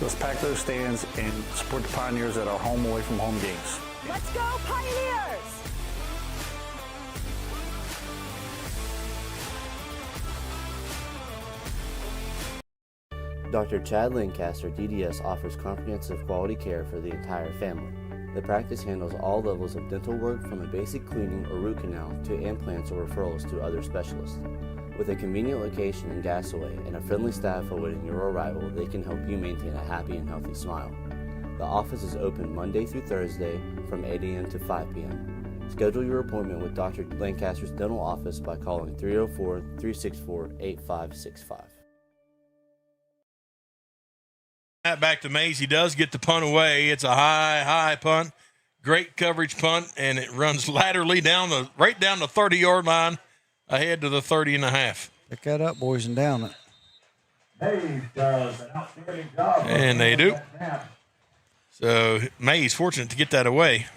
let's pack those stands and support the Pioneers at our home away from home games. Let's go, Pioneers! Dr. Chad Lancaster, DDS, offers comprehensive quality care for the entire family. The practice handles all levels of dental work, from a basic cleaning or root canal to implants or referrals to other specialists. With a convenient location in Gassaway and a friendly staff awaiting your arrival, they can help you maintain a happy and healthy smile. The office is open Monday through Thursday from 8 a.m. to 5 p.m. Schedule your appointment with Dr. Lancaster's dental office by calling 304-364-8565. Back to Mays. He does get the punt away. It's a high punt. Great coverage punt, and it runs laterally right down the 30-yard line, ahead to the 30.5. Pick that up, boys, and down it. Mays does an outstanding job. And they do. So Mays fortunate to get that away.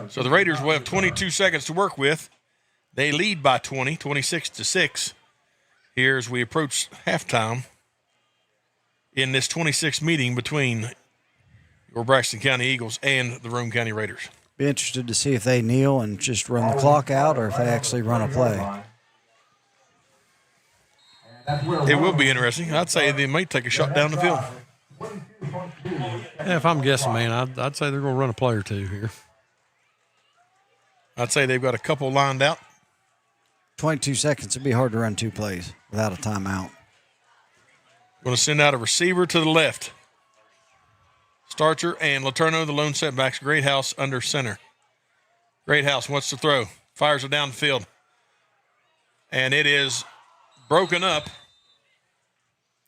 So the Raiders will have 22 seconds to work with. They lead by 20, 26-6. Here as we approach halftime. in this 26th meeting between your Braxton County Eagles and the Roane County Raiders. Be interested to see if they kneel and just run the clock out or if they actually run a play. It will be interesting. I'd say they might take a shot down the field. Yeah, if I'm guessing, man, I'd say they're going to run a play or two here. I'd say they've got a couple lined out. 22 seconds. It'd be hard to run 2 plays without a timeout. Going to send out a receiver to the left. Starcher and Letourneau, the lone setbacks. Greathouse under center. Greathouse wants to throw. Fires it down the field. And it is broken up.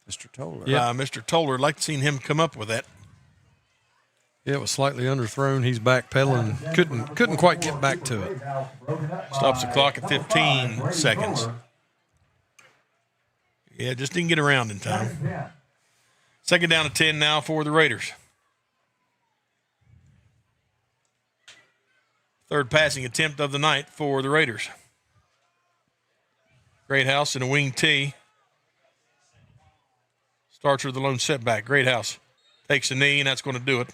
Mr. Toller. Yeah, Mr. Toller. I'd like to see him come up with that. Yeah, it was slightly underthrown. He's backpedaling. Couldn't quite get back to it. Stops the clock at 15 seconds. Yeah, just didn't get around in time. Second down to 10 now for the Raiders. Third passing attempt of the night for the Raiders. Greathouse in a wing T. Starcher the lone setback. Greathouse takes a knee, and that's going to do it.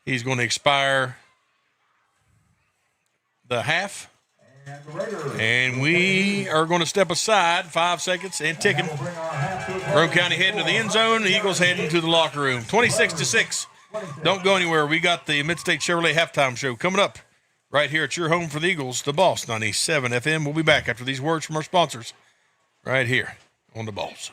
He's going to expire the half. And we are going to step aside 5 seconds and ticking. Roane County heading to the end zone. The Eagles heading to the locker room. 26-6. Don't go anywhere. We got the Mid-State Chevrolet halftime show coming up right here at your home for the Eagles, the Boss 97 FM. We'll be back after these words from our sponsors right here on the Boss.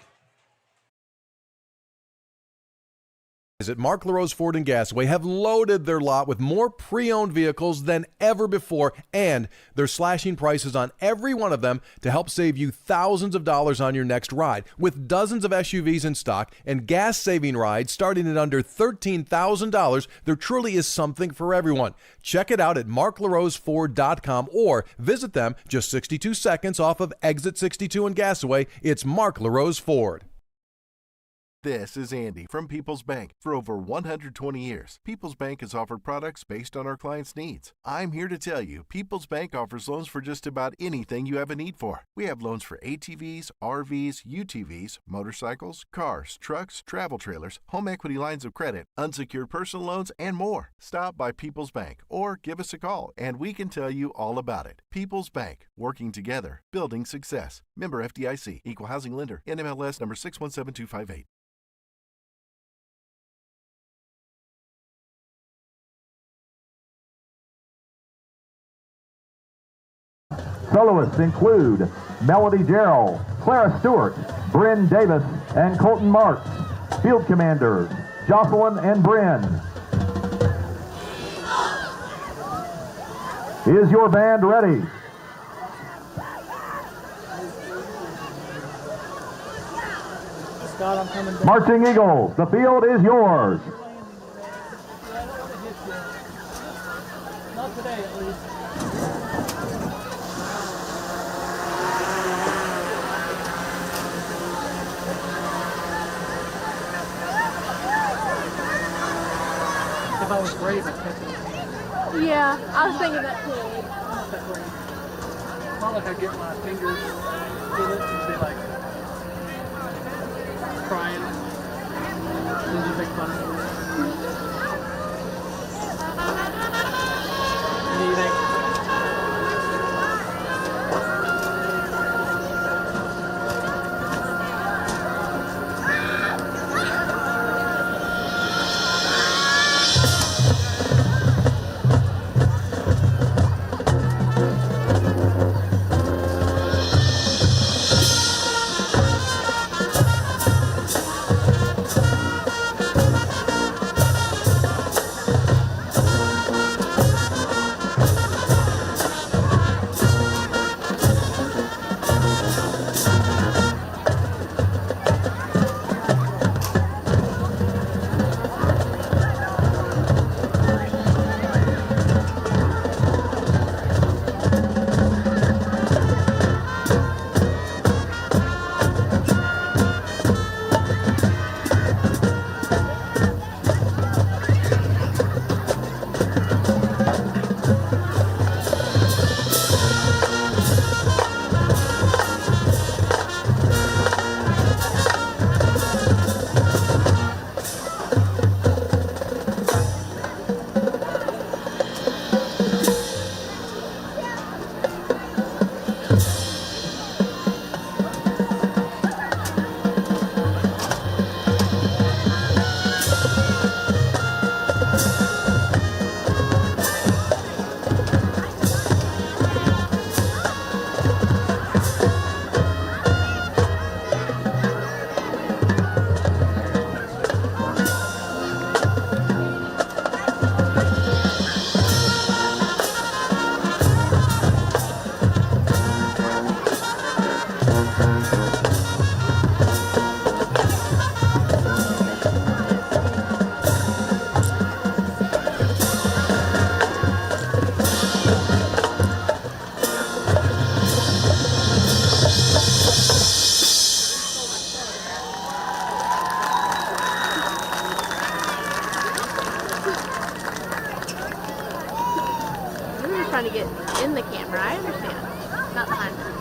At Mark LaRose Ford and Gassaway have loaded their lot with more pre-owned vehicles than ever before, and they're slashing prices on every one of them to help save you thousands of dollars on your next ride. With dozens of SUVs in stock and gas-saving rides starting at under $13,000, there truly is something for everyone. Check it out at marklaroseford.com or visit them just 62 seconds off of Exit 62 in Gassaway. It's Mark LaRose Ford. This is Andy from People's Bank. For over 120 years, People's Bank has offered products based on our clients' needs. I'm here to tell you, People's Bank offers loans for just about anything you have a need for. We have loans for ATVs, RVs, UTVs, motorcycles, cars, trucks, travel trailers, home equity lines of credit, unsecured personal loans, and more. Stop by People's Bank or give us a call, and we can tell you all about it. People's Bank, working together, building success. Member FDIC, Equal Housing Lender, NMLS number 617258. Soloists include Melody Gerald, Clara Stewart, Bryn Davis, and Colton Marks. Field commanders, Jocelyn and Bryn. Is your band ready? Scott, I'm coming down. Marching Eagles, the field is yours. Not today, at least. If I was brave, I'd catch it. Yeah, I was thinking that too. I'm not that brave. It's not like I get my fingers in it and be like crying. And you make fun of me. And you think, trying to get in the camera. I understand. Not behind her.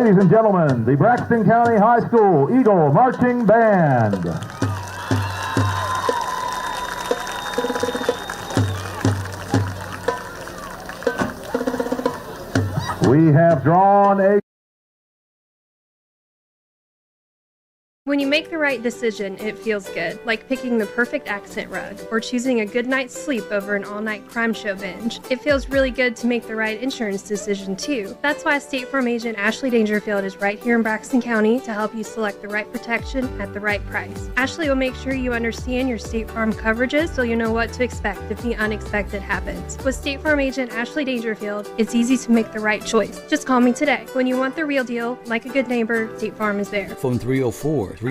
Ladies and gentlemen, the Braxton County High School Eagle Marching Band. We have drawn a... When you make the right decision, it feels good, like picking the perfect accent rug or choosing a good night's sleep over an all-night crime show binge. It feels really good to make the right insurance decision, too. That's why State Farm agent Ashley Dangerfield is right here in Braxton County to help you select the right protection at the right price. Ashley will make sure you understand your State Farm coverages so you know what to expect if the unexpected happens. With State Farm agent Ashley Dangerfield, it's easy to make the right choice. Just call me today. When you want the real deal, like a good neighbor, State Farm is there. Phone 304-364-8600.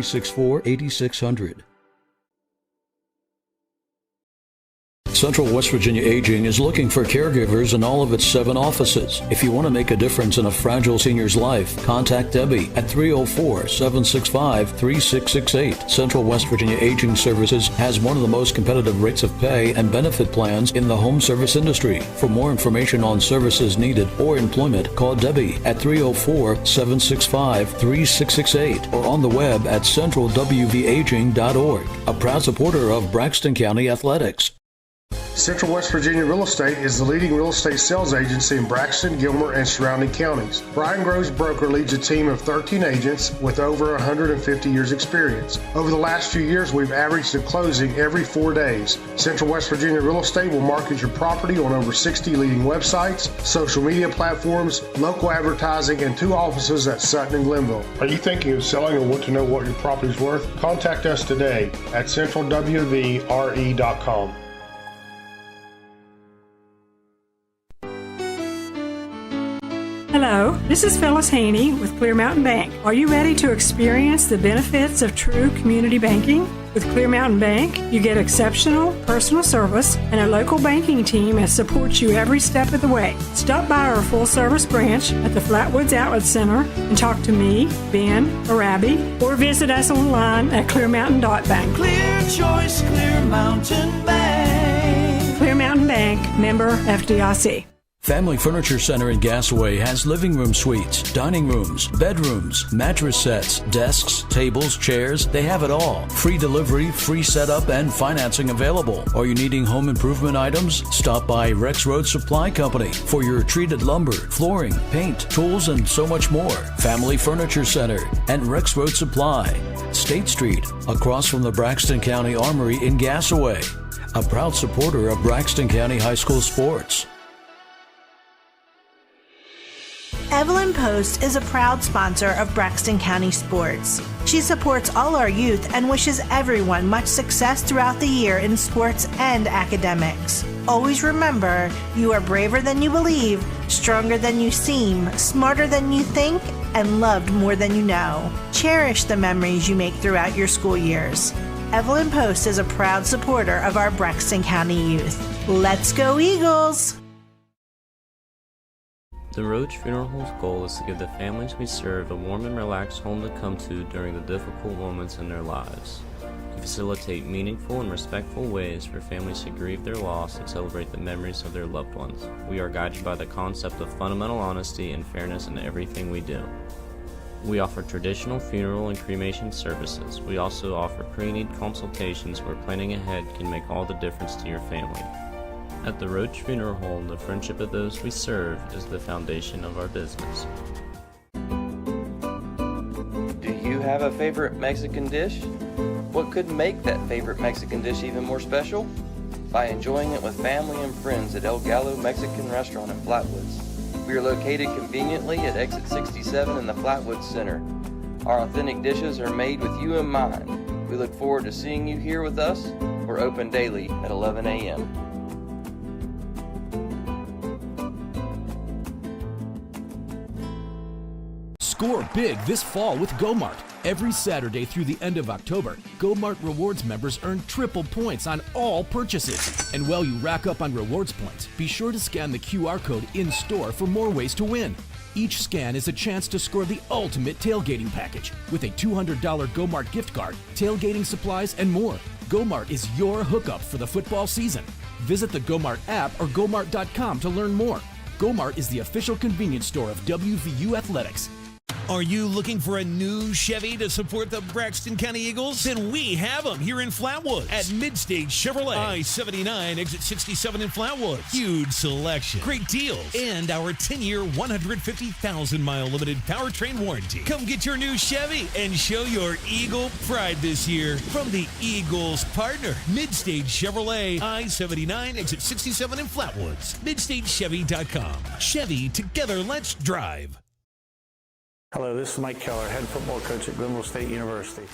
Central West Virginia Aging is looking for caregivers in all of its 7 offices. If you want to make a difference in a fragile senior's life, contact Debbie at 304-765-3668. Central West Virginia Aging Services has one of the most competitive rates of pay and benefit plans in the home service industry. For more information on services needed or employment, call Debbie at 304-765-3668 or on the web at centralwvaging.org. A proud supporter of Braxton County Athletics. Central West Virginia Real Estate is the leading real estate sales agency in Braxton, Gilmer, and surrounding counties. Brian Groves Broker leads a team of 13 agents with over 150 years experience. Over the last few years, we've averaged a closing every 4 days. Central West Virginia Real Estate will market your property on over 60 leading websites, social media platforms, local advertising, and 2 offices at Sutton and Glenville. Are you thinking of selling or want to know what your property is worth? Contact us today at centralwvre.com. Hello, this is Phyllis Haney with Clear Mountain Bank. Are you ready to experience the benefits of true community banking? With Clear Mountain Bank, you get exceptional personal service and a local banking team that supports you every step of the way. Stop by our full-service branch at the Flatwoods Outlet Center and talk to me, Ben, or Abby, or visit us online at clearmountain.bank. Clear choice, Clear Mountain Bank. Clear Mountain Bank, member FDIC. Family Furniture Center in Gassaway has living room suites, dining rooms, bedrooms, mattress sets, desks, tables, chairs. They have it all. Free delivery, free setup, and financing available. Are you needing home improvement items? Stop by Rex Road Supply Company for your treated lumber, flooring, paint, tools, and so much more. Family Furniture Center and Rex Road Supply. State Street, across from the Braxton County Armory in Gassaway. A proud supporter of Braxton County High School sports. Evelyn Post is a proud sponsor of Braxton County sports. She supports all our youth and wishes everyone much success throughout the year in sports and academics. Always remember, you are braver than you believe, stronger than you seem, smarter than you think, and loved more than you know. Cherish the memories you make throughout your school years. Evelyn Post is a proud supporter of our Braxton County youth. Let's go Eagles! The Roach Funeral Home's goal is to give the families we serve a warm and relaxed home to come to during the difficult moments in their lives. To facilitate meaningful and respectful ways for families to grieve their loss and celebrate the memories of their loved ones. We are guided by the concept of fundamental honesty and fairness in everything we do. We offer traditional funeral and cremation services. We also offer pre-need consultations where planning ahead can make all the difference to your family. At the Roach Funeral Home, the friendship of those we serve is the foundation of our business. Do you have a favorite Mexican dish? What could make that favorite Mexican dish even more special? By enjoying it with family and friends at El Gallo Mexican Restaurant in Flatwoods. We are located conveniently at exit 67 in the Flatwoods Center. Our authentic dishes are made with you in mind. We look forward to seeing you here with us. We're open daily at 11 a.m. Score big this fall with GoMart. Every Saturday through the end of October, GoMart Rewards members earn triple points on all purchases. And while you rack up on rewards points, be sure to scan the QR code in-store for more ways to win. Each scan is a chance to score the ultimate tailgating package with a $200 GoMart gift card, tailgating supplies, and more. GoMart is your hookup for the football season. Visit the GoMart app or GoMart.com to learn more. GoMart is the official convenience store of WVU Athletics. Are you looking for a new Chevy to support the Braxton County Eagles? Then we have them here in Flatwoods at Mid-State Chevrolet, I-79, exit 67 in Flatwoods. Huge selection, great deals, and our 10-year, 150,000-mile limited powertrain warranty. Come get your new Chevy and show your Eagle pride this year from the Eagles partner, Mid-State Chevrolet, I-79, exit 67 in Flatwoods. MidStateChevy.com. Chevy, together, let's drive. Hello, this is Mike Keller, head football coach at Glenville State University.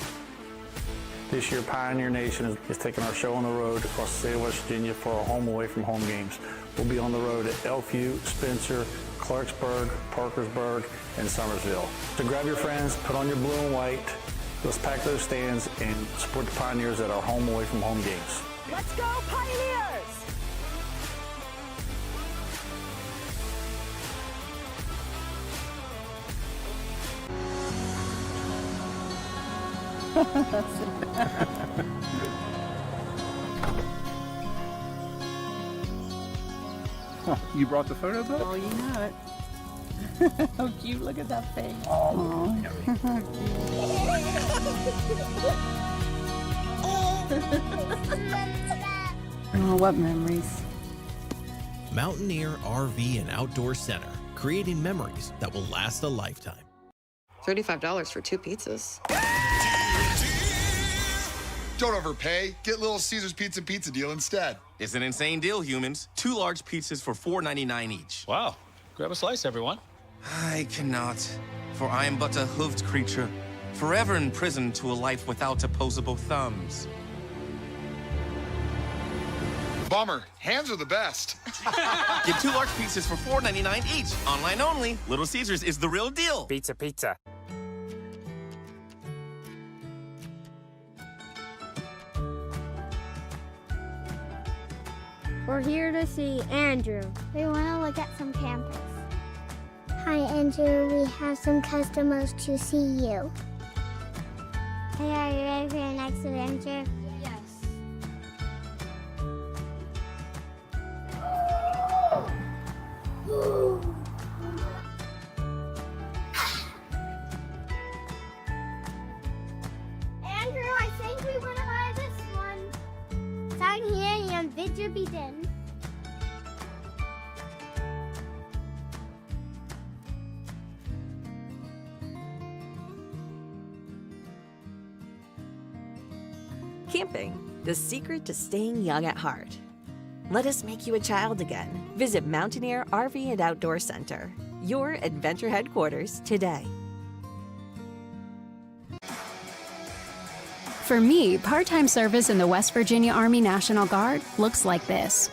This year, Pioneer Nation is taking our show on the road across the state of West Virginia for our home away from home games. We'll be on the road at Elkview, Spencer, Clarksburg, Parkersburg, and Somersville. So grab your friends, put on your blue and white, let's pack those stands and support the Pioneers at our home away from home games. Let's go, Pioneers! You brought the photo book? Oh, you know it. How cute, look at that face. Oh. Oh, what memories. Mountaineer RV and Outdoor Center, creating memories that will last a lifetime. $35 for 2 pizzas. Don't overpay. Get Little Caesars Pizza deal instead. It's an insane deal, humans. 2 large pizzas for $4.99 each. Wow. Grab a slice, everyone. I cannot, for I am but a hoofed creature, forever imprisoned to a life without opposable thumbs. Bummer. Hands are the best. Get 2 large pizzas for $4.99 each. Online only. Little Caesars is the real deal. Pizza. We're here to see Andrew. We want to look at some campers. Hi, Andrew. We have some customers to see you. Hey, are you ready for your next adventure? Yes. Andrew, I think we want to buy this one. Down here in Vidjabiden. Camping, the secret to staying young at heart. Let us make you a child again. Visit Mountaineer RV and Outdoor Center, your adventure headquarters today. For me, part-time service in the West Virginia Army National Guard looks like this.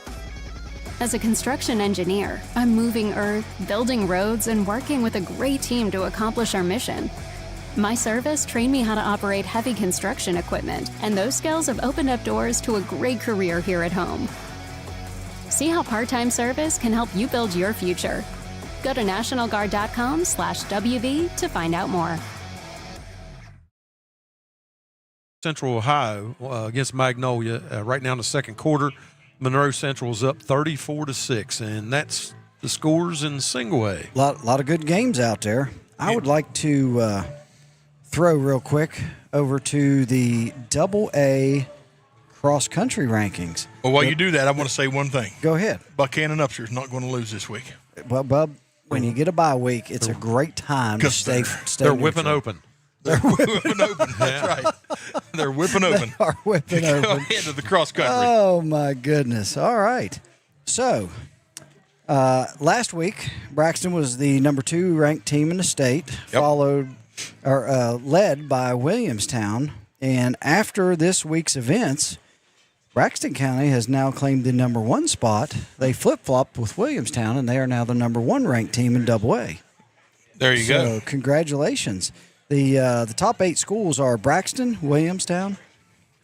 As a construction engineer, I'm moving earth, building roads, and working with a great team to accomplish our mission. My service trained me how to operate heavy construction equipment, and those skills have opened up doors to a great career here at home. See how part-time service can help you build your future. Go to nationalguard.com/WV to find out more. Central Ohio against Magnolia right now in the second quarter. Monroe Central's up 34-6, and that's the scores in single A. Lot of good games out there. I would like to throw real quick over to the AA cross-country rankings. Well, while you do that, I want to say one thing. Go ahead. Buchanan Upshur is not going to lose this week. Well, Bub, when you get a bye week, it's a great time to stay They're whipping open. They're whipping open. That's right. They're whipping open. They are whipping open. Go ahead to the cross country. Oh, my goodness. All right. So, last week, Braxton was the number 2 ranked team in the state, led by Williamstown. And after this week's events, Braxton County has now claimed the number 1 spot. They flip-flopped with Williamstown, and they are now the number 1 ranked team in AA. There you go. So, congratulations. The top 8 schools are Braxton, Williamstown,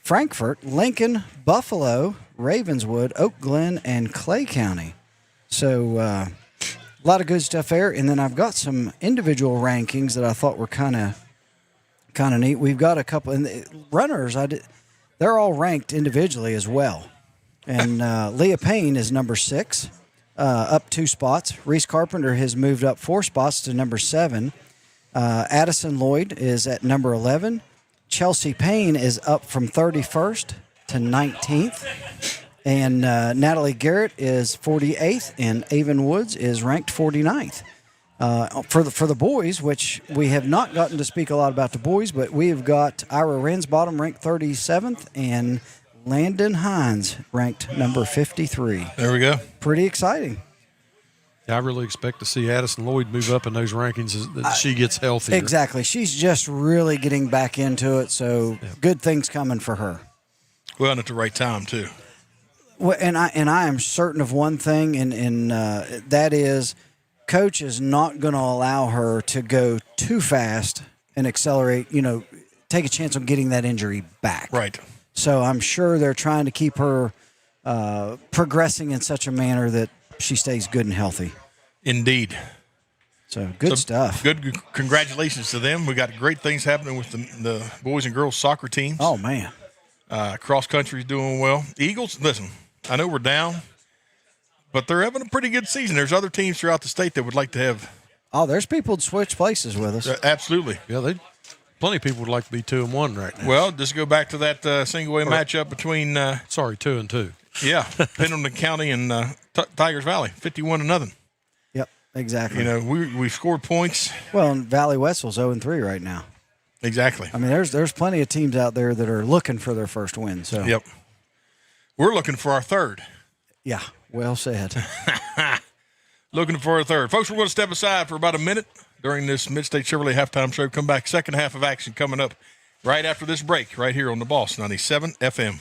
Frankfort, Lincoln, Buffalo, Ravenswood, Oak Glen, and Clay County. So a lot of good stuff there. And then I've got some individual rankings that I thought were kind of neat. We've got a couple and runners. They're all ranked individually as well. And Leah Payne is number 6, up 2 spots. Reese Carpenter has moved up 4 spots to number 7. Addison Lloyd is at number 11. Chelsea Payne is up from 31st to 19th. And Natalie Garrett is 48th, and Avon Woods is ranked 49th. For the boys, which we have not gotten to speak a lot about the boys, but we have got Ira Rensbottom ranked 37th and Landon Hines ranked number 53. There we go. Pretty exciting. I really expect to see Addison Lloyd move up in those rankings as she gets healthier. Exactly. She's just really getting back into it, so good things coming for her. Well, and at the right time, too. Well, and I am certain of one thing, and that is Coach is not going to allow her to go too fast and accelerate, take a chance on getting that injury back. Right. So I'm sure they're trying to keep her progressing in such a manner that she stays good and healthy. Indeed. So good stuff. Good congratulations to them. We got great things happening with the boys and girls soccer teams. Oh, man. Cross country is doing well. Eagles, listen, I know we're down, but they're having a pretty good season. There's other teams throughout the state that would like to have. Oh, there's people that switch places with us. Absolutely. Yeah, plenty of people would like to be 2-1 right now. Well, just go back to that single-way matchup between 2-2. Yeah, Pendleton County and Tigers Valley, 51-0. Yep, exactly. We've scored points. Well, and Valley Westville's 0-3 right now. Exactly. I mean, there's plenty of teams out there that are looking for their first win. So yep, we're looking for our third. Yeah, well said. Looking for our third, folks. We're going to step aside for about a minute during this Mid-State Chevrolet halftime show. Come back, second half of action coming up right after this break, right here on the Boss 97 FM.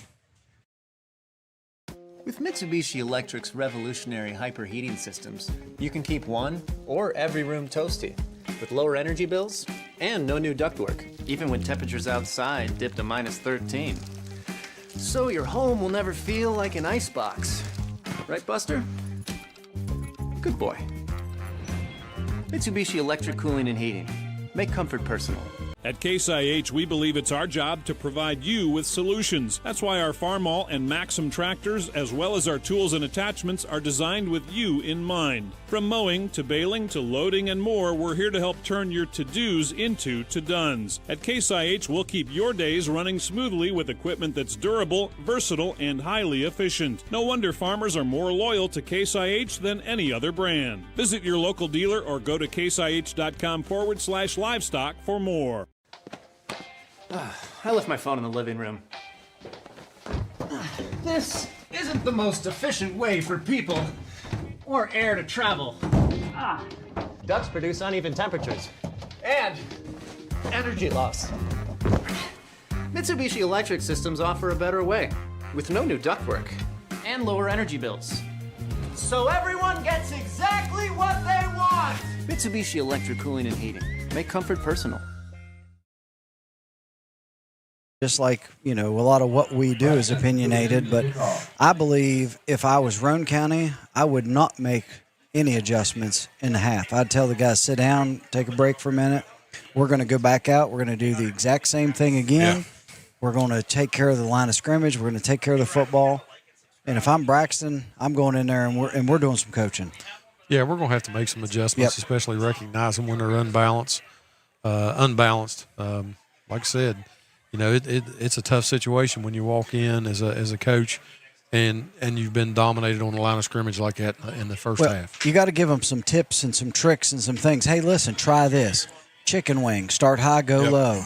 With Mitsubishi Electric's revolutionary hyperheating systems, you can keep one or every room toasty with lower energy bills and no new ductwork, even when temperatures outside dip to -13. So your home will never feel like an icebox. Right, Buster? Good boy. Mitsubishi Electric Cooling and Heating. Make comfort personal. At Case IH, we believe it's our job to provide you with solutions. That's why our Farmall and Maxim tractors, as well as our tools and attachments, are designed with you in mind. From mowing to baling to loading and more, we're here to help turn your to-dos into to-dones. At Case IH, we'll keep your days running smoothly with equipment that's durable, versatile, and highly efficient. No wonder farmers are more loyal to Case IH than any other brand. Visit your local dealer or go to caseih.com/livestock for more. I left my phone in the living room. This isn't the most efficient way for people or air to travel. Ducts produce uneven temperatures and energy loss. Mitsubishi Electric systems offer a better way with no new ductwork and lower energy bills. So everyone gets exactly what they want! Mitsubishi Electric Cooling and Heating. Make comfort personal. Just like, a lot of what we do is opinionated, but I believe if I was Roane County, I would not make any adjustments in the half. I'd tell the guys, sit down, take a break for a minute. We're going to go back out. We're going to do the exact same thing again. Yeah. We're going to take care of the line of scrimmage. We're going to take care of the football. And if I'm Braxton, I'm going in there and we're doing some coaching. Yeah, we're going to have to make some adjustments, especially recognizing when they're unbalanced. Like I said, it's a tough situation when you walk in as a coach and you've been dominated on the line of scrimmage like that in the first half. You got to give them some tips and some tricks and some things. Hey, listen, try this. Chicken wing, start high, go low.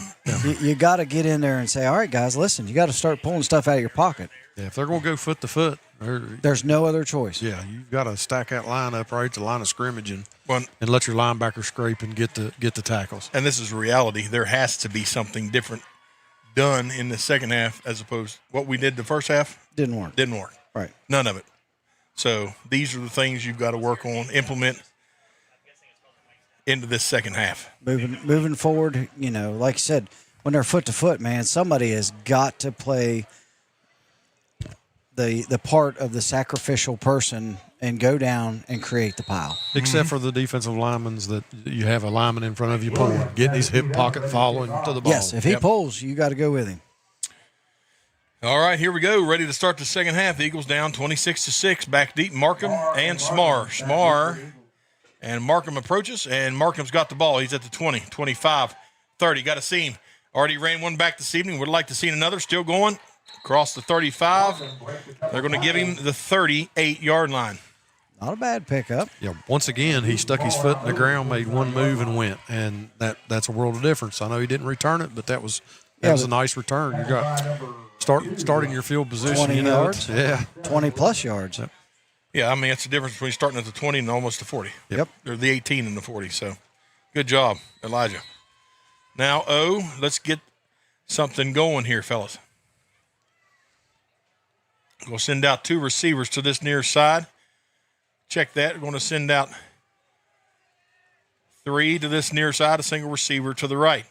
You got to get in there and say, all right, guys, listen, you got to start pulling stuff out of your pocket. Yeah, if they're going to go foot to foot. There's no other choice. Yeah, you've got to stack that line up right to the line of scrimmage and let your linebacker scrape and get the tackles. And this is reality. There has to be something different done in the second half as opposed to what we did the first half. Didn't work. Right. None of it. So these are the things you've got to work on, implement into this second half. Moving forward, like you said, when they're foot to foot, man, somebody has got to play the part of the sacrificial person and go down and create the pile. Except for the defensive linemen that you have a lineman in front of you pulling, getting his hip pocket following to the ball. Yes, if he pulls, you got to go with him. All right, here we go. Ready to start the second half. The Eagles down 26-6. Back deep, Markham and Smar. Smar And Markham approaches, and Markham's got the ball. He's at the 20, 25, 30. Got a seam. Already ran one back this evening. Would like to see another. Still going. Across the 35. They're going to give him the 38-yard line. Not a bad pickup. Yeah, once again, he stuck his foot in the ground, made one move, and went. And that's a world of difference. I know he didn't return it, but that was a nice return. You got starting your field position. 20 yards? Yeah. 20-plus yards. Yep. Yeah, I mean, it's the difference between starting at the 20 and almost the 40. Yep. Or the 18 and the 40. So, good job, Elijah. Now, let's get something going here, fellas. We'll send out 2 receivers to this near side. Check that. We're going to send out 3 to this near side, a single receiver to the right.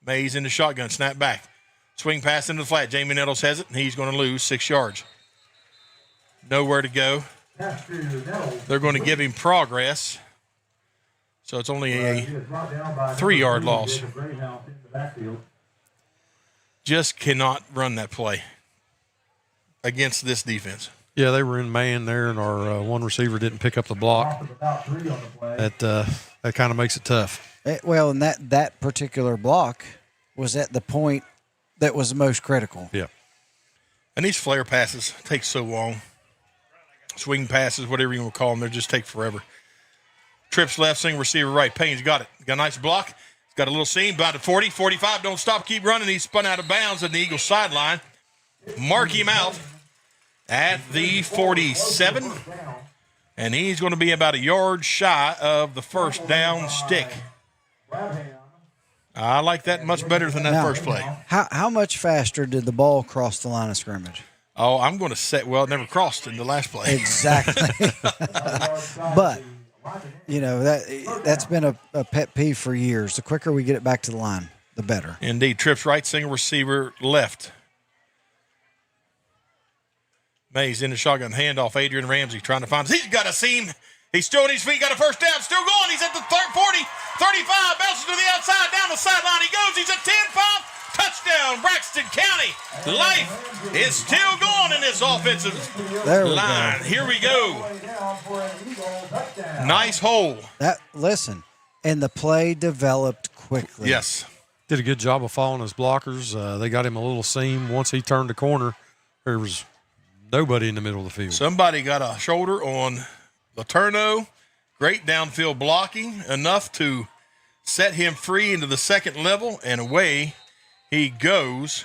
Mays in the shotgun, snap back. Swing pass into the flat. Jamie Nettles has it, and he's going to lose 6 yards. Nowhere to go. They're going to give him progress. So it's only a 3-yard loss. Just cannot run that play against this defense. Yeah, they were in man there, and our one receiver didn't pick up the block. That kind of makes it tough. Well, and that particular block was at the point that was the most critical. Yeah. And these flare passes take so long. Swing passes, whatever you want to call them, they just take forever. Trips left, single receiver right. Payne's got it. Got a nice block. He's got a little seam, about to 40, 45. Don't stop, keep running. He's spun out of bounds at the Eagles sideline. Mark him out at the 47. And he's going to be about a yard shy of the first down stick. I like that much better than that first play. How much faster did the ball cross the line of scrimmage? Oh, I'm going to say, it never crossed in the last play. Exactly. But, that's been a pet peeve for years. The quicker we get it back to the line, the better. Indeed. Trips right, single receiver left. Mays in the shotgun, handoff. Adrian Ramsey trying to find. He's got a seam. He's still on his feet, got a first down, still going. He's at the 40, 35, bounces to the outside, down the sideline he goes. He's at 10-5. Touchdown, Braxton County. Life is still going in this offensive line. Here we go. Nice hole. Listen, and the play developed quickly. Yes. Did a good job of following his blockers. They got him a little seam. Once he turned the corner, there was nobody in the middle of the field. Somebody got a shoulder on Laterno. Great downfield blocking, enough to set him free into the second level, and away he goes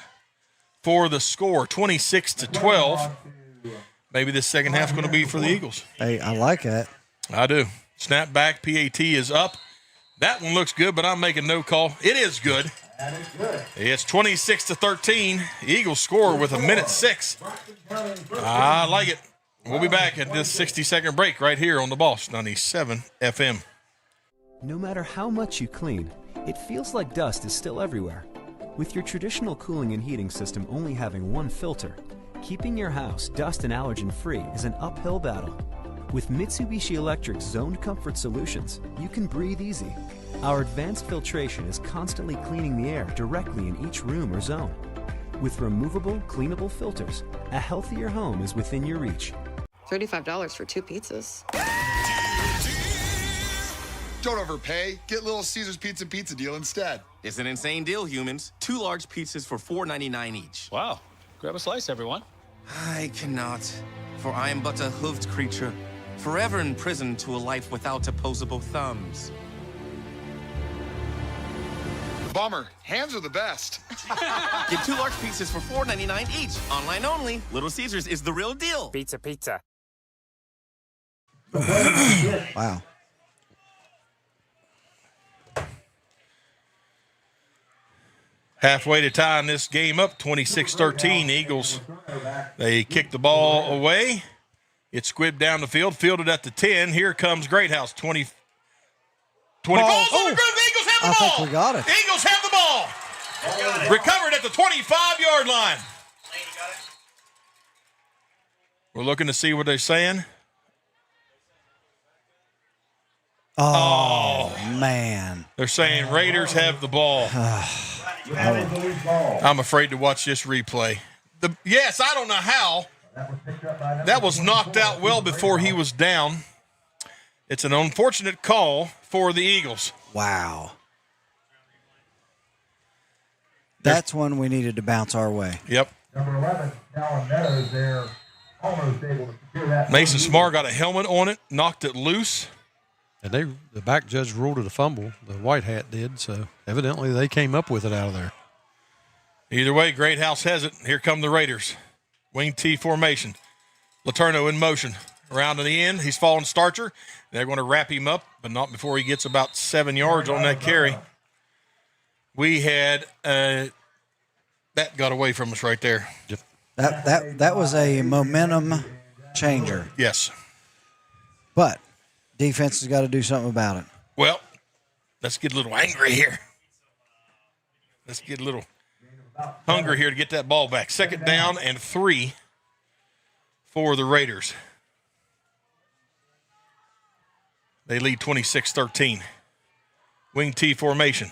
for the score, 26-12. Maybe this second half's going to be for the Eagles. Hey, I like that. I do. Snap back, PAT is up. That one looks good, but I'm making no call. It is good. That is good. It's 26-13. Eagles score with 1:06. I like it. We'll be back at this 60-second break right here on the Boss 97 FM. No matter how much you clean, it feels like dust is still everywhere. With your traditional cooling and heating system only having one filter, keeping your house dust and allergen free is an uphill battle. With Mitsubishi Electric's Zoned Comfort Solutions, you can breathe easy. Our advanced filtration is constantly cleaning the air directly in each room or zone. With removable, cleanable filters, a healthier home is within your reach. $35 for 2 pizzas. Don't overpay. Get Little Caesars Pizza deal instead. It's an insane deal, humans. 2 large pizzas for $4.99 each. Wow. Grab a slice, everyone. I cannot, for I am but a hoofed creature, forever imprisoned to a life without opposable thumbs. Bummer. Hands are the best. Get 2 large pizzas for $4.99 each. Online only. Little Caesars is the real deal. Pizza. Wow. Halfway to tying this game up, 26-13. Eagles, they kick the ball away. It's squibbed down the field, fielded at the 10. Here comes Greathouse, 20. Oh, the Eagles have the ball. I think we got it. The Eagles have the ball. Recovered at the 25-yard line. We're looking to see what they're saying. Oh, man. They're saying Raiders have the ball. I'm afraid to watch this replay. Yes, I don't know how. That was knocked out well before he was down. It's an unfortunate call for the Eagles. Wow. That's one we needed to bounce our way. Yep. Number 11, Alan Meadows there, almost able to secure that. Mason Smart got a helmet on it, knocked it loose. And the back judge ruled it a fumble. The white hat did, so evidently they came up with it out of there. Either way, Great House has it. Here come the Raiders. Wing T formation. Letourneau in motion. Around to the end. He's falling starcher. They're going to wrap him up, but not before he gets about 7 yards on that carry. We had that got away from us right there. Yep. That was a momentum changer. Yes. But defense has got to do something about it. Well, let's get a little angry here. Let's get a little hungry here to get that ball back. 2nd down and 3 for the Raiders. They lead 26-13. Wing T formation.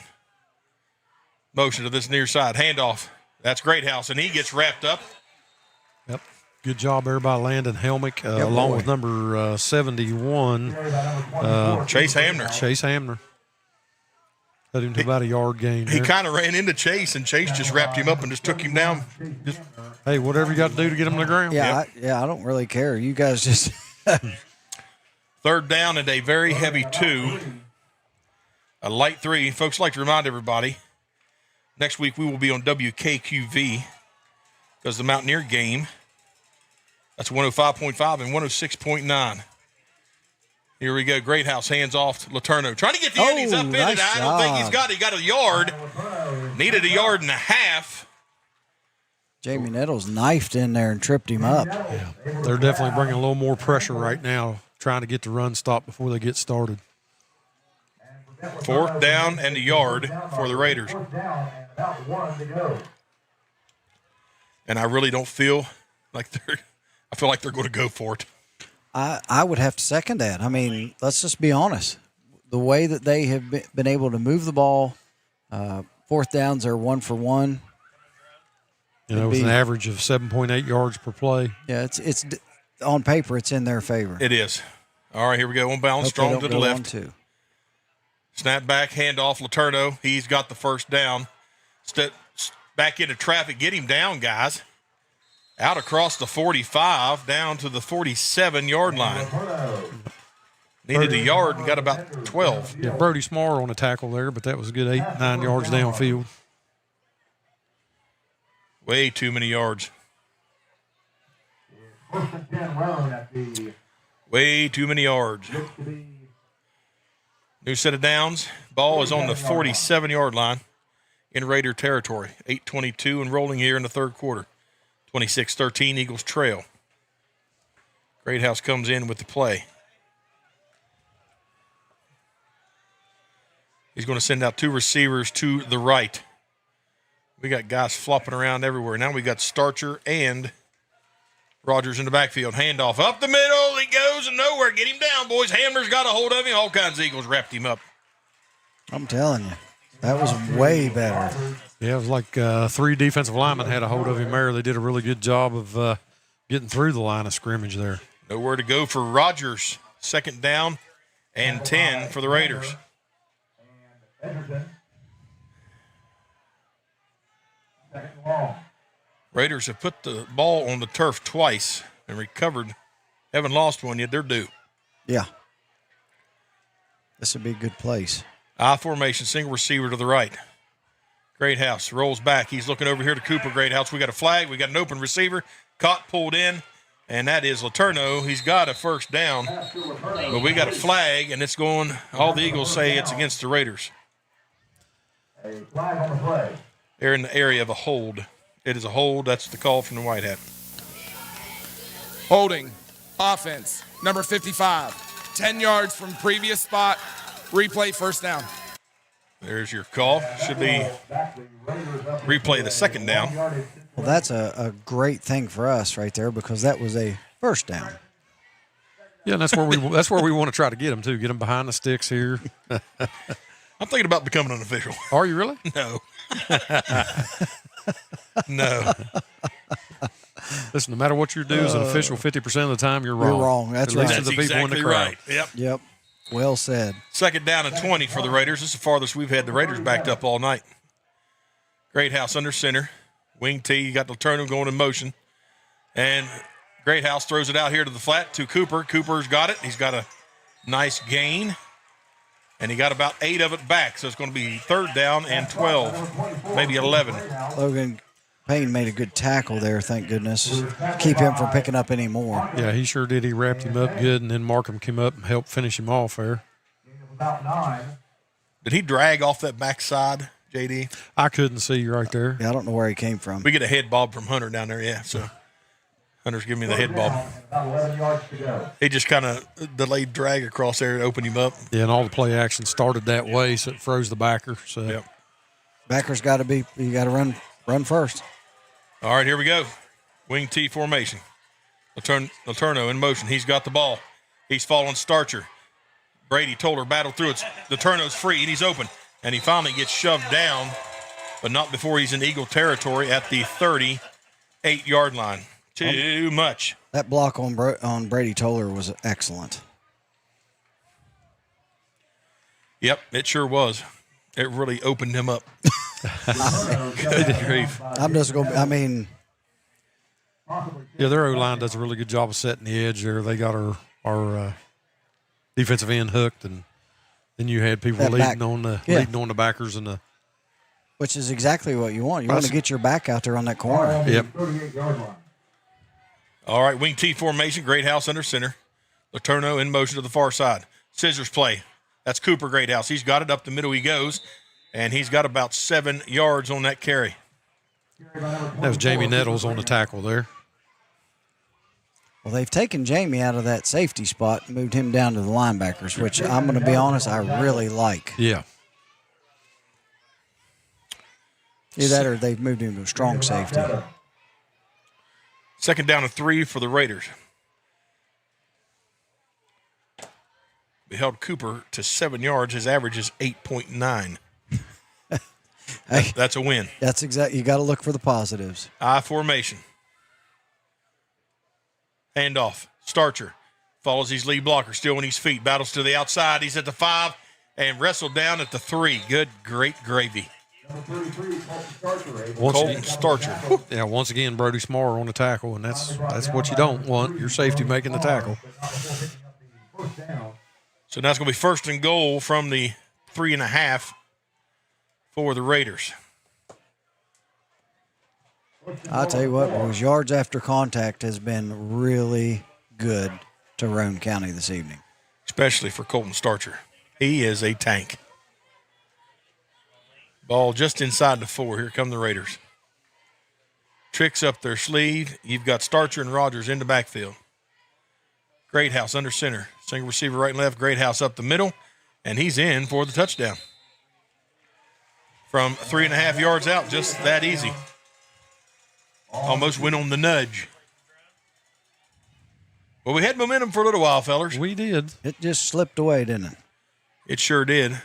Motion to this near side. Handoff. That's Greathouse, and he gets wrapped up. Yep. Good job there by Landon Helmick, along with number 71. Chase Hamner. Chase Hamner. Cut him to about a yard gain. He kind of ran into Chase, and Chase just wrapped him up and just took him down. Hey, whatever you got to do to get him to the ground. Yeah, I don't really care. You guys just... 3rd down and a very heavy 2. A light 3. Folks, like to remind everybody, next week we will be on WKQV because the Mountaineer game, that's 105.5 and 106.9. Here we go. Great House, hands off to Letourneau. Trying to get the end. He's up in it. I don't think he got a yard. Needed a yard and a half. Jamie Nettles knifed in there and tripped him up. Yeah, they're definitely bringing a little more pressure right now, trying to get the run stopped before they get started. 4th down and a yard for the Raiders. And I really don't feel like I feel like they're going to go for it. I would have to second that. I mean, let's just be honest. The way that they have been able to move the ball, 4th downs are 1 for 1. You know, with an average of 7.8 yards per play. Yeah, it's on paper, it's in their favor. It is. All right, here we go. On balance, strong to the left. Snap back, handoff, Letourneau. He's got the 1st down. Step back into traffic. Get him down, guys. Out across the 45, down to the 47-yard line. Needed a yard and got about 12. Yeah, Brody Smarr on a tackle there, but that was a good 8-9 yards downfield. Way too many yards. Way too many yards. New set of downs. Ball is on the 47-yard line in Raider territory. 8:22 and rolling here in the 3rd quarter. 26-13, Eagles trail. Great House comes in with the play. He's going to send out 2 receivers to the right. We got guys flopping around everywhere. Now we got Starcher and Rogers in the backfield. Handoff up the middle. He goes and nowhere. Get him down, boys. Hamner's got a hold of him. All kinds of Eagles wrapped him up. I'm telling you, that was way better. Yeah, it was like 3 defensive linemen had a hold of him there. They did a really good job of getting through the line of scrimmage there. Nowhere to go for Rogers. 2nd down and 10 for the Raiders. Raiders have put the ball on the turf twice and recovered. Haven't lost one yet. They're due. Yeah. This would be a good place. I formation, single receiver to the right. Great House rolls back. He's looking over here to Cooper. Great House. We got a flag. We got an open receiver. Caught, pulled in, and that is Letourneau. He's got a 1st down, but we got a flag, and it's going. All the Eagles say it's against the Raiders. A flag on the play. They're in the area of a hold. It is a hold. That's the call from the White Hat. Holding. Offense. Number 55. 10 yards from previous spot. Replay 1st down. There's your call. Should be replay the 2nd down. Well, that's a great thing for us right there because that was a 1st down. Yeah, and that's where we want to try to get them, too. Get them behind the sticks here. I'm thinking about becoming an official. Are you really? No. No. Listen, no matter what you do as an official, 50% of the time you're wrong. You're wrong. That's At right. least to the people in the crowd. Right. Yep. Well said. Second down and 20 for the Raiders. This is the farthest we've had the Raiders backed up all night. Greathouse under center. Wing T, you got Letourneau going in motion. And Greathouse throws it out here to the flat to Cooper. Cooper's got it. He's got a nice gain. And he got about 8 of it back. So it's going to be third down and 12, maybe 11. Logan Payne made a good tackle there, thank goodness. Keep him from picking up any more. Yeah, he sure did. He wrapped him up good, and then Markham came up and helped finish him off there. Did he drag off that backside, JD? I couldn't see right there. Yeah, I don't know where he came from. We get a head bob from Hunter down there, yeah. So Hunter's giving me the head bob. He just kind of delayed drag across there to open him up. Yeah, and all the play action started that way, so it froze the backer. So yep. Backer's got to be, you got to run first. All right, here we go. Wing T formation. Letourneau in motion. He's got the ball. He's following Starcher. Brady Toller battled through it. Letourneau's free, and he's open. And he finally gets shoved down, but not before he's in Eagle territory at the 38-yard line. Too much. That block on Brady Toller was excellent. Yep, it sure was. It really opened him up. Good grief. I'm just going to, I mean. Yeah, their O-line does a really good job of setting the edge there. They got our defensive end hooked, and then you had people leading on the backers and the. Which is exactly what you want. You want to get your back out there on that corner. Yep. All right, wing T formation. Greathouse under center. Letourneau in motion to the far side. Scissors play. That's Cooper Greathouse. He's got it up the middle. He goes, and he's got about 7 yards on that carry. That was Jamie Nettles on the tackle there. Well, they've taken Jamie out of that safety spot and moved him down to the linebackers, which I'm going to be honest, I really like. Yeah. Either that or they've moved him to a strong safety. Second down and 3 for the Raiders. We held Cooper to 7 yards. His average is 8.9. That's a win. That's exactly. You got to look for the positives. I formation. Handoff. Starcher follows his lead blocker, still on his feet. Battles to the outside. He's at the 5 and wrestled down at the 3. Good, great gravy. Colton Starcher. Yeah, once again, Brody Smarr on the tackle, and that's what you don't want, your safety making the tackle. So now it's going to be first and goal from the 3.5 for the Raiders. I'll tell you what, boys, yards after contact has been really good to Roane County this evening. Especially for Colton Starcher. He is a tank. Ball just inside the 4. Here come the Raiders. Tricks up their sleeve. You've got Starcher and Rogers in the backfield. Greathouse under center. Single receiver right and left. Greathouse up the middle. And he's in for the touchdown. From 3.5 yards out, just that easy. Almost went on the nudge. Well, we had momentum for a little while, fellers. We did. It just slipped away, didn't it? It sure did.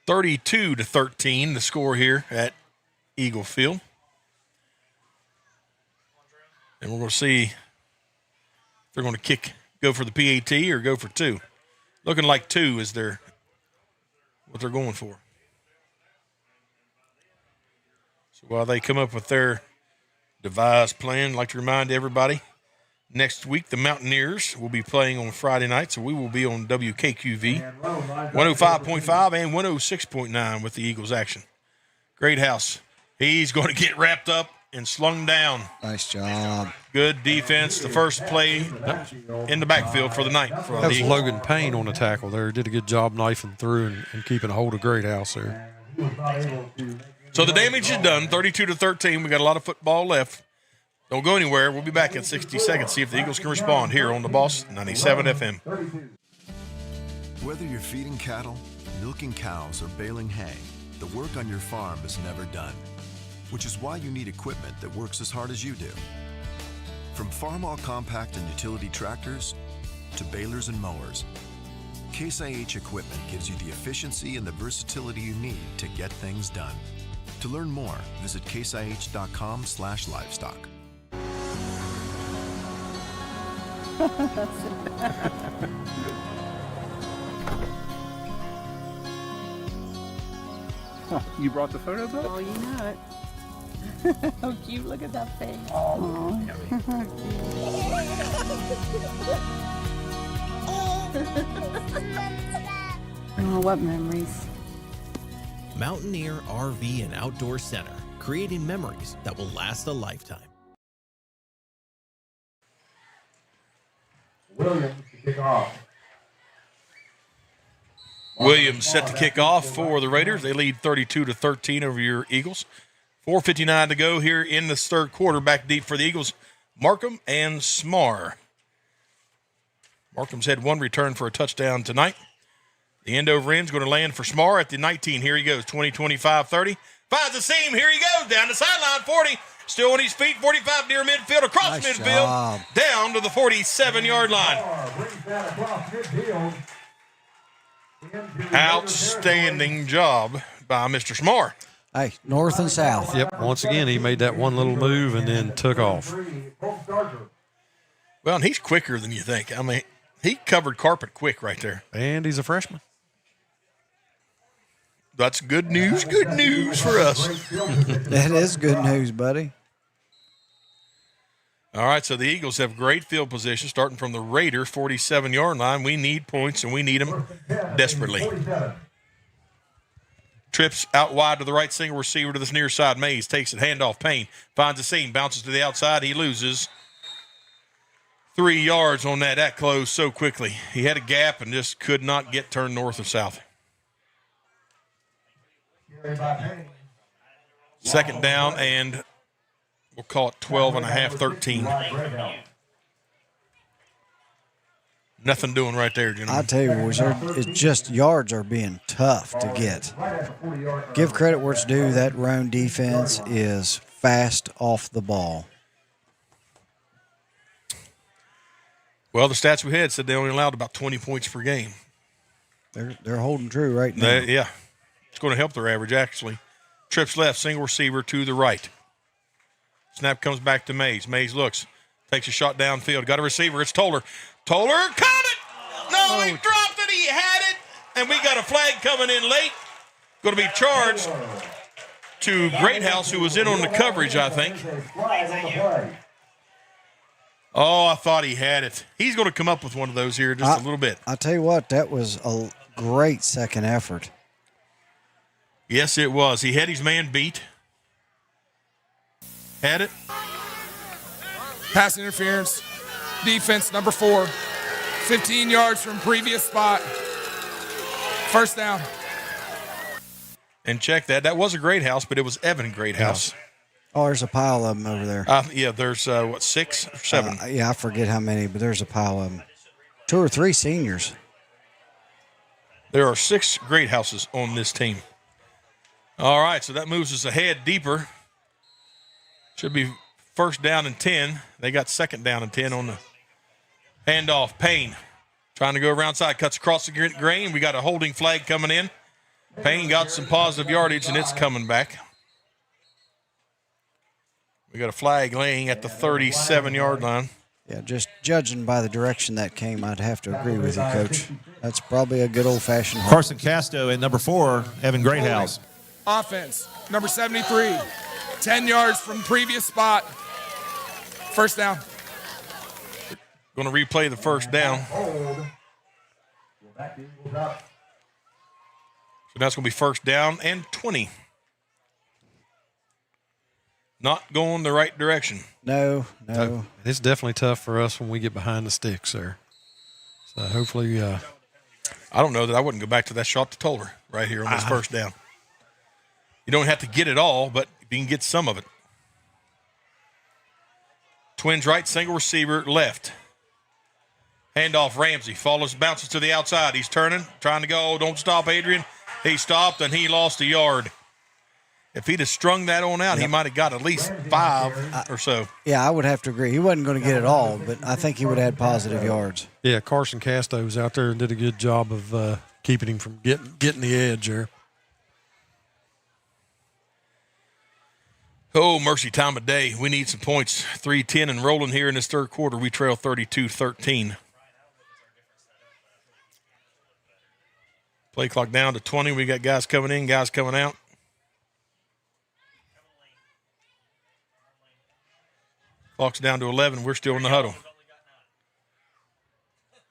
32-13, the score here at Eagle Field. And we're going to see if they're going to go for the PAT or go for 2. Looking like 2 is what they're going for. So while they come up with their devised plan, I'd like to remind everybody, next week the Mountaineers will be playing on Friday night, so we will be on WKQV 105.5 and 106.9 with the Eagles action. Greathouse. He's going to get wrapped up and slung down. Nice job. Good defense. The first play in the backfield for the night. That was Logan Payne on the tackle there. Did a good job knifing through and keeping a hold of Greathouse there. So the damage is done, 32-13. We got a lot of football left. Don't go anywhere. We'll be back in 60 seconds. See if the Eagles can respond here on the Boss 97 FM. Whether you're feeding cattle, milking cows, or baling hay, the work on your farm is never done. Which is why you need equipment that works as hard as you do. From Farmall compact and utility tractors to balers and mowers, Case IH equipment gives you the efficiency and the versatility you need to get things done. To learn more, visit caseih.com/livestock. You brought the photo book? Oh, you know it. How cute. Look at that face. Oh. Oh, what memories. Mountaineer RV and Outdoor Center, creating memories that will last a lifetime. Williams to kick off. Williams set to kick off for the Raiders. They lead 32-13 over your Eagles. 4:59 to go here in the third quarter. Back deep for the Eagles, Markham and Smar. Markham's had one return for a touchdown tonight. The end over end's going to land for Smar at the 19. Here he goes, 20-25-30. Finds the seam. Here he goes, down the sideline, 40. Still on his feet, 45 near midfield, across Nice midfield, job. down to the 47-yard line. Brings that across midfield. Outstanding job by Mr. Smar. Hey, north and south. Yep. Once again, he made that one little move and then took off. Well, and he's quicker than you think. I mean, he covered carpet quick right there. And he's a freshman. That's good news for us. That is good news, buddy. All right, so the Eagles have great field position starting from the Raider 47-yard line. We need points, and we need them desperately. Trips out wide to the right, single receiver to this near side. Mays takes it, handoff, Payne finds a seam, bounces to the outside. He loses 3 yards on that. That closed so quickly. He had a gap and just could not get turned north or south. Second down, and we'll call it 12.5, 13. Nothing doing right there, gentlemen. I tell you, boys, it's just yards are being tough to get. Give credit where it's due. That Roane defense is fast off the ball. Well, the stats we had said they only allowed about 20 points per game. They're holding true right now. Yeah. It's going to help their average, actually. Trips left, single receiver to the right. Snap comes back to Mays. Mays looks, takes a shot downfield. Got a receiver. It's Toller. Toller caught it! No, he dropped it. He had it. And we got a flag coming in late. Going to be charged to Greathouse, who was in on the coverage, I think. Oh, I thought he had it. He's going to come up with one of those here just a little bit. I tell you what, that was a great second effort. Yes, it was. He had his man beat. Had it. Pass interference. Defense number 4. 15 yards from previous spot. First down. And check that. That was a Greathouse, but it was Evan Greathouse. Oh, there's a pile of them over there. Yeah, there's, 6 or 7? Yeah, I forget how many, but there's a pile of them. 2 or 3 seniors. There are 6 Greathouses on this team. All right, so that moves us ahead deeper. Should be first down and 10. They got second down and 10 on the handoff. Payne trying to go around side, cuts across the grain. We got a holding flag coming in. Payne got some positive yardage, and it's coming back. We got a flag laying at the 37-yard line. Yeah, just judging by the direction that came, I'd have to agree with you, Coach. That's probably a good old-fashioned hold. Carson Casto and number 4, Evan Greathouse. Offense, number 73. 10 yards from previous spot. First down. Going to replay the first down. So that's going to be first down and 20. Not going the right direction. No. It's definitely tough for us when we get behind the sticks there. So hopefully I don't know that I wouldn't go back to that shot to Toller right here on this first down. You don't have to get it all, but you can get some of it. Twins right, single receiver left. Handoff Ramsey. Follows, bounces to the outside. He's turning, trying to go. Don't stop, Adrian. He stopped, and he lost a yard. If he'd have strung that on out, he might have got at least 5 or so. Yeah, I would have to agree. He wasn't going to get it all, but I think he would have had positive yards. Yeah, Carson Casto was out there and did a good job of keeping him from getting the edge there. Oh, mercy time of day. We need some points. 3:10 and rolling here in this third quarter. We trail 32-13. Play clock down to 20. We got guys coming in, guys coming out. Clock's down to 11. We're still in the huddle.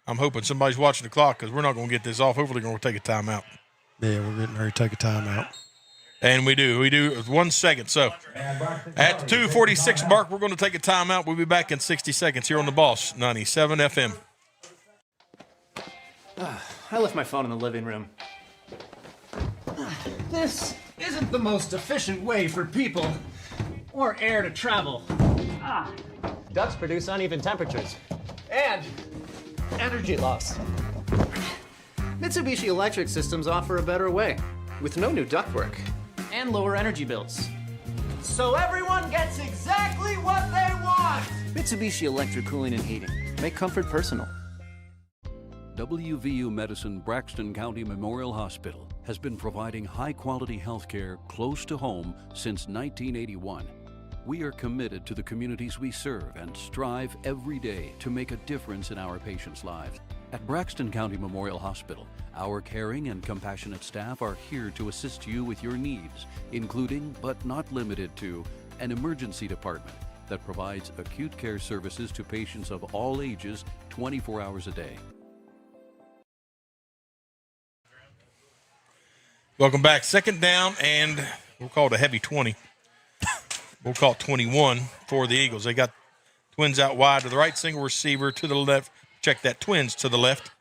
I'm hoping somebody's watching the clock because we're not going to get this off. Hopefully, we're going to take a timeout. Yeah, we're getting ready to take a timeout. And we do. We do 1 second. So at the 2:46 mark, we're going to take a timeout. We'll be back in 60 seconds here on the Boss 97 FM. I left my phone in the living room. This isn't the most efficient way for people or air to travel. Ducts produce uneven temperatures and energy loss. Mitsubishi Electric Systems offer a better way with no new ductwork and lower energy bills. So everyone gets exactly what they want! Mitsubishi Electric Cooling and Heating. Make comfort personal. WVU Medicine Braxton County Memorial Hospital has been providing high-quality health care close to home since 1981. We are committed to the communities we serve and strive every day to make a difference in our patients' lives. At Braxton County Memorial Hospital, our caring and compassionate staff are here to assist you with your needs, including, but not limited to, an emergency department that provides acute care services to patients of all ages 24 hours a day. Welcome back. Second down, and we'll call it a heavy 20. We'll call it 21 for the Eagles. They got twins out wide to the right, single receiver to the left. Check that, twins to the left.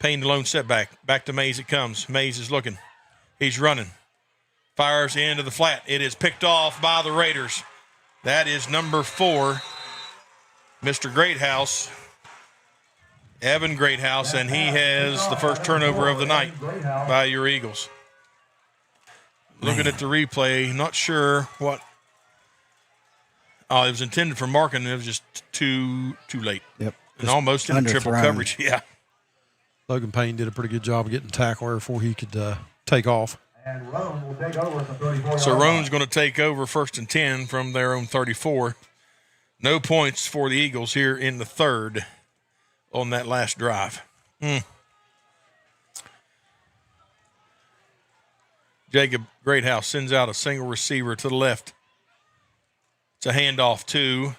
Payne the lone setback. Back to Mays it comes. Mays is looking. He's running. Fires into the flat. It is picked off by the Raiders. That is number 4, Mr. Greathouse, Evan Greathouse, and he has the first turnover of the night by your Eagles. Looking at the replay, not sure what. Oh, it was intended for marking. It was just too late. Yep. And almost in triple coverage. Yeah. Logan Payne did a pretty good job of getting tackle there before he could take off. And Roane will take over from 34. So Roane's going to take over 1st and 10 from their own 34. No points for the Eagles here in the third on that last drive. Jacob Greathouse sends out a single receiver to the left. It's a handoff to,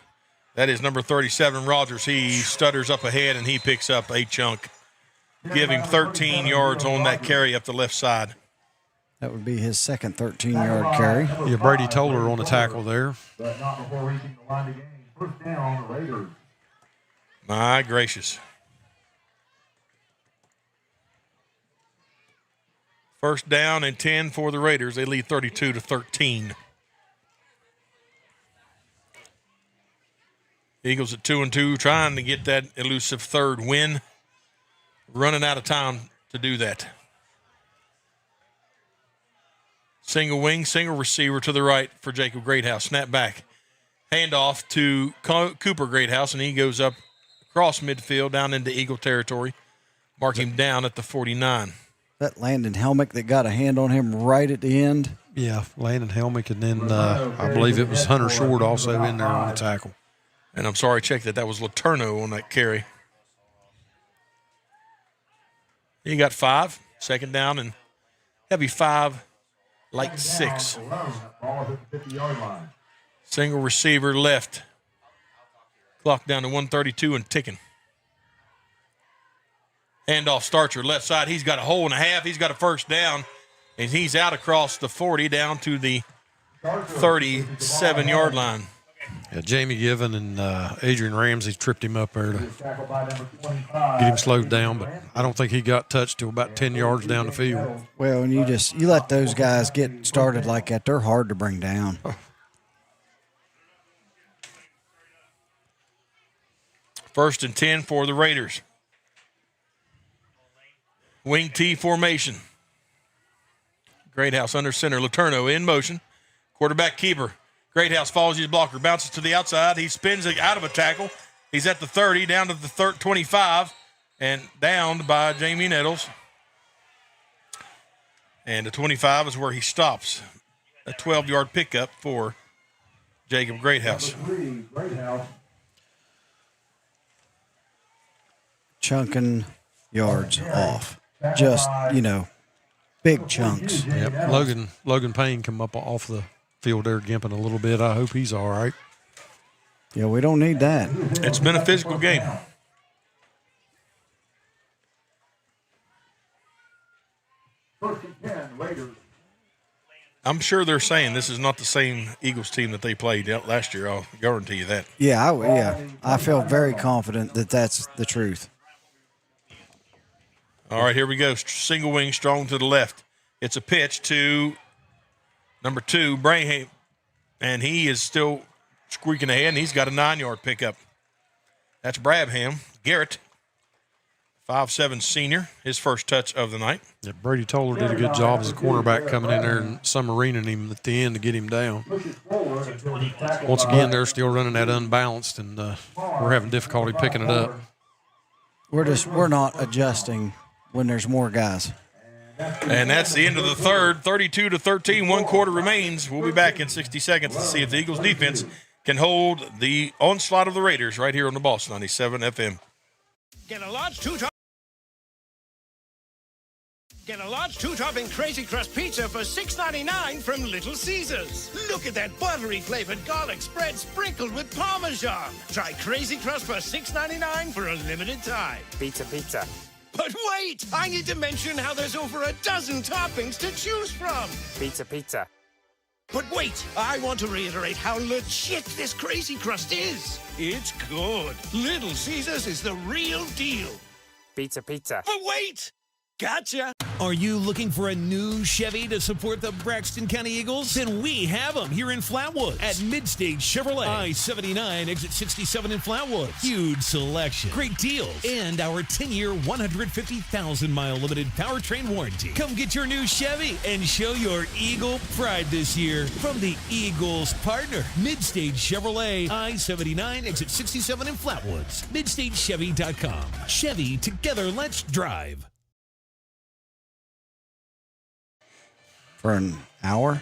that is number 37, Rogers. He stutters up ahead, and he picks up a chunk. Give him 13 yards on that carry up the left side. That would be his second 13-yard carry. Yeah, Brady Toller on the tackle there. But not before reaching the line of game. First down, the Raiders. My gracious. First down and 10 for the Raiders. They lead 32-13. Eagles at 2-2, trying to get that elusive third win. Running out of time to do that. Single wing, single receiver to the right for Jacob Greathouse. Snap back. Handoff to Cooper Greathouse, and he goes up across midfield down into Eagle territory. Mark him down at the 49. That Landon Helmick that got a hand on him right at the end. Yeah, Landon Helmick, and then I believe it was Hunter Short also in there on the tackle. And I'm sorry, check that. That was Letourneau on that carry. You got 5. Second down and heavy 5, light 6. Single receiver left. Clock down to 132 and ticking. Handoff Starcher, left side. He's got a hole and a half. He's got a first down, and he's out across the 40 down to the 37-yard line. Yeah, Jamie Given and Adrian Ramsey tripped him up there to get him slowed down, but I don't think he got touched till about 10 yards down the field. Well, when you let those guys get started like that, they're hard to bring down. First and 10 for the Raiders. Wing T formation. Greathouse under center. Letourneau in motion. Quarterback keeper. Greathouse follows his blocker. Bounces to the outside. He spins out of a tackle. He's at the 30, down to the 25, and downed by Jamie Nettles. And the 25 is where he stops. A 12-yard pickup for Jacob Greathouse. Chunking yards off. Just, big chunks. Yep. Logan Payne come up off the field there, gimping a little bit. I hope he's all right. Yeah, we don't need that. It's been a physical game. I'm sure they're saying this is not the same Eagles team that they played last year. I'll guarantee you that. Yeah, I feel very confident that that's the truth. All right, here we go. Single wing, strong to the left. It's a pitch to number 2, Braham, and he is still squeaking ahead, and he's got a 9-yard pickup. That's Brabham. Garrett, 5'7" senior, his first touch of the night. Yeah, Brady Toller did a good job as a cornerback coming in there and submarining him at the end to get him down. Once again, they're still running that unbalanced, and we're having difficulty picking it up. We're not adjusting when there's more guys. And that's the end of the third, 32-13. 1 quarter remains. We'll be back in 60 seconds to see if the Eagles defense can hold the onslaught of the Raiders right here on the Boss 97 FM. Get a large two-topping Crazy Crust pizza for $6.99 from Little Caesars. Look at that buttery flavored garlic spread sprinkled with Parmesan. Try Crazy Crust for $6.99 for a limited time. Pizza. But wait, I need to mention how there's over a dozen toppings to choose from. Pizza. But wait, I want to reiterate how legit this Crazy Crust is. It's good. Little Caesars is the real deal. Pizza. But wait! Gotcha. Are you looking for a new Chevy to support the Braxton County Eagles? Then we have them here in Flatwoods at Mid-State Chevrolet. I-79, exit 67 in Flatwoods. Huge selection, great deals, and our 10-year, 150,000-mile limited powertrain warranty. Come get your new Chevy and show your Eagle pride this year from the Eagles partner, Mid-State Chevrolet. I-79, exit 67 in Flatwoods. MidStateChevy.com. Chevy, together, let's drive. For an hour?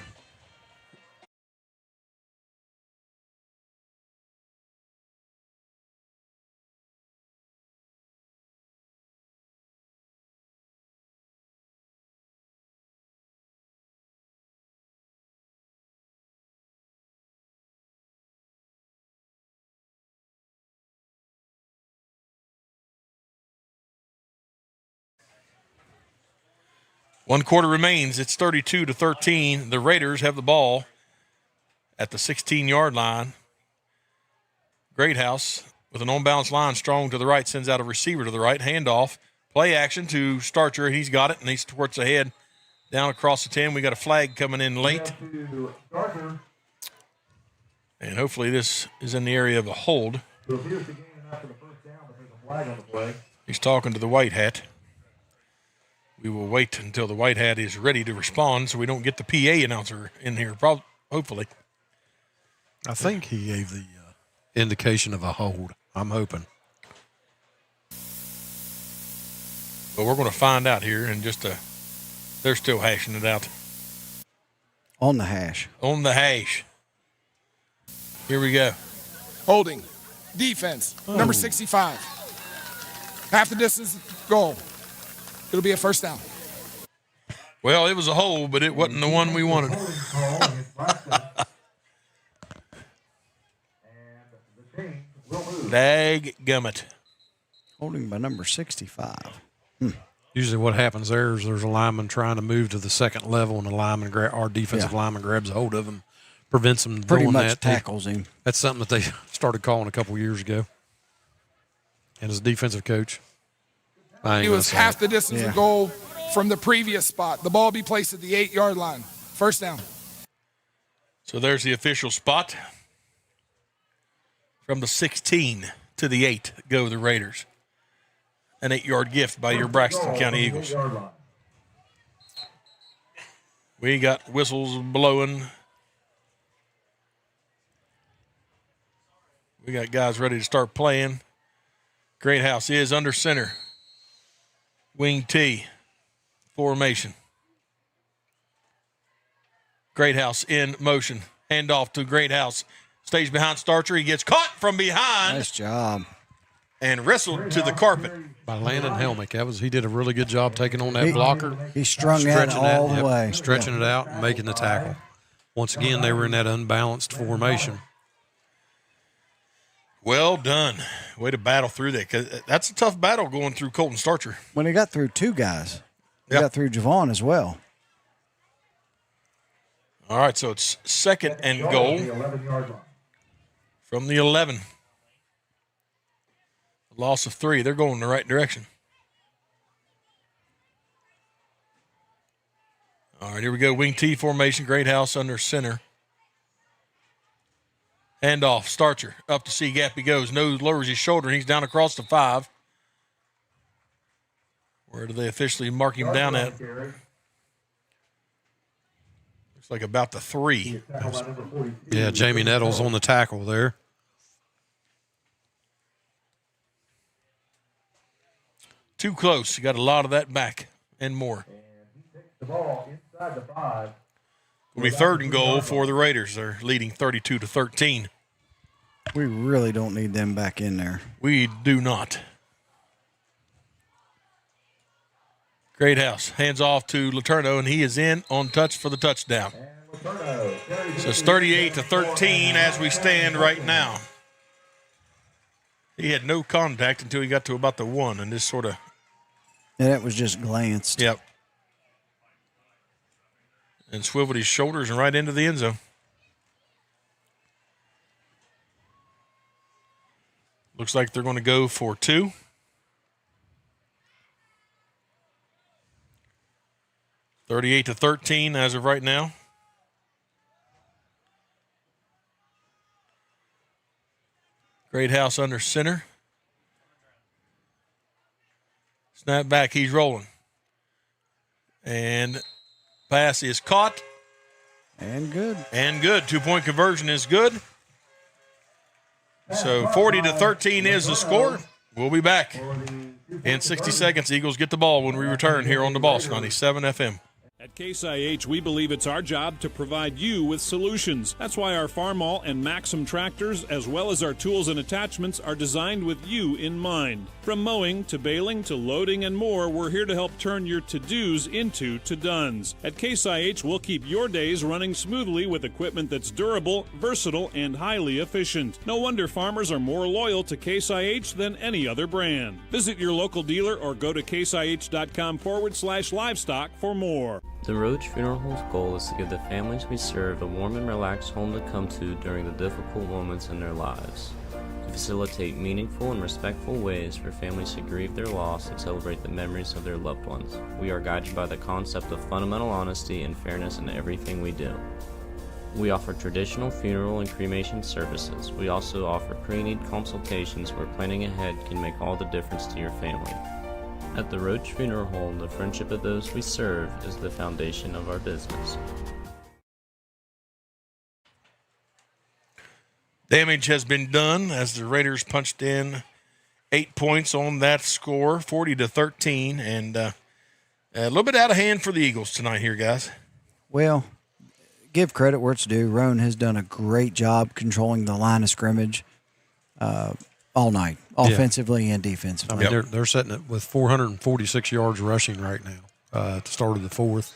One quarter remains. It's 32-13. The Raiders have the ball at the 16-yard line. Greathouse with an on-balance line, strong to the right, sends out a receiver to the right. Handoff. Play action to Starcher. He's got it, and he's towards the head. Down across the 10. We got a flag coming in late. And hopefully this is in the area of a hold. He's talking to the white hat. We will wait until the white hat is ready to respond so we don't get the PA announcer in here, hopefully. I think he gave the indication of a hold. I'm hoping. But we're going to find out here in just a – they're still hashing it out. On the hash. On the hash. Here we go. Holding. Defense. Number 65. Half the distance, goal. It'll be a first down. Well, it was a hold, but it wasn't the one we wanted. Dag-gummit. Holding by number 65. Usually what happens there is there's a lineman trying to move to the second level, and our defensive lineman grabs a hold of him, prevents him Pretty doing much that. Tackles him. That's something that they started calling a couple years ago. And as a defensive coach, He was half the distance of goal from the previous spot. The ball will be placed at the 8-yard line. First down. So there's the official spot. From the 16 to the 8 go the Raiders. An 8-yard gift by your Braxton County Eagles. We got whistles blowing. We got guys ready to start playing. Greathouse is under center. Wing T formation. Greathouse in motion. Handoff to Greathouse. Stays behind Starcher. He gets caught from behind. Nice job. And wrestled to the carpet. By Landon Helmick. He did a really good job taking on that blocker. He strung that all the way. Stretching it out and making the tackle. Once again, they were in that unbalanced formation. Well done. Way to battle through that. 'Cause that's a tough battle going through Colton Starcher. When he got through two guys, he got through Javon as well. All right, so it's 2nd and goal from the 11. Loss of 3. They're going in the right direction. All right, here we go. Wing T formation. Greathouse under center. Hand off. Starcher. Up to C gap he goes. Nose lowers his shoulder, and he's down across the 5. Where do they officially mark him down at? Looks like about the 3. Yeah, Jamie Nettles on the tackle there. Too close. You got a lot of that back and more. The ball inside the 5. Will be 3rd and goal for the Raiders. They're leading 32-13. We really don't need them back in there. We do not. Greathouse hands off to Letourneau, and he is in on touch for the touchdown. So it's 38-13 as we stand right now. He had no contact until he got to about the 1, and this sort of... And that was just glanced. Yep. And swiveled his shoulders and right into the end zone. Looks like they're going to go for 2. (38-13) as of right now. Greathouse under center. Snap back, he's rolling. And pass is caught. And good. And good. 2-point conversion is good. So 40-13 is the score. We'll be back in 60 seconds. Eagles get the ball when we return here on the Boss 97 FM. At Case IH, we believe it's our job to provide you with solutions. That's why our Farmall and Maxim tractors, as well as our tools and attachments, are designed with you in mind. From mowing to baling to loading and more, we're here to help turn your to-dos into to-dones. At Case IH, we'll keep your days running smoothly with equipment that's durable, versatile, and highly efficient. No wonder farmers are more loyal to Case IH than any other brand. Visit your local dealer or go to caseih.com/livestock for more. The Roach Funeral Home's goal is to give the families we serve a warm and relaxed home to come to during the difficult moments in their lives. To facilitate meaningful and respectful ways for families to grieve their loss and celebrate the memories of their loved ones. We are guided by the concept of fundamental honesty and fairness in everything we do. We offer traditional funeral and cremation services. We also offer pre-need consultations where planning ahead can make all the difference to your family. At the Roach Funeral Home, the friendship of those we serve is the foundation of our business. Damage has been done as the Raiders punched in 8 points on that score, 40-13, and a little bit out of hand for the Eagles tonight here, guys. Well, give credit where it's due. Roane has done a great job controlling the line of scrimmage all night, offensively and defensively. I mean, they're setting it with 446 yards rushing right now at the start of the 4th.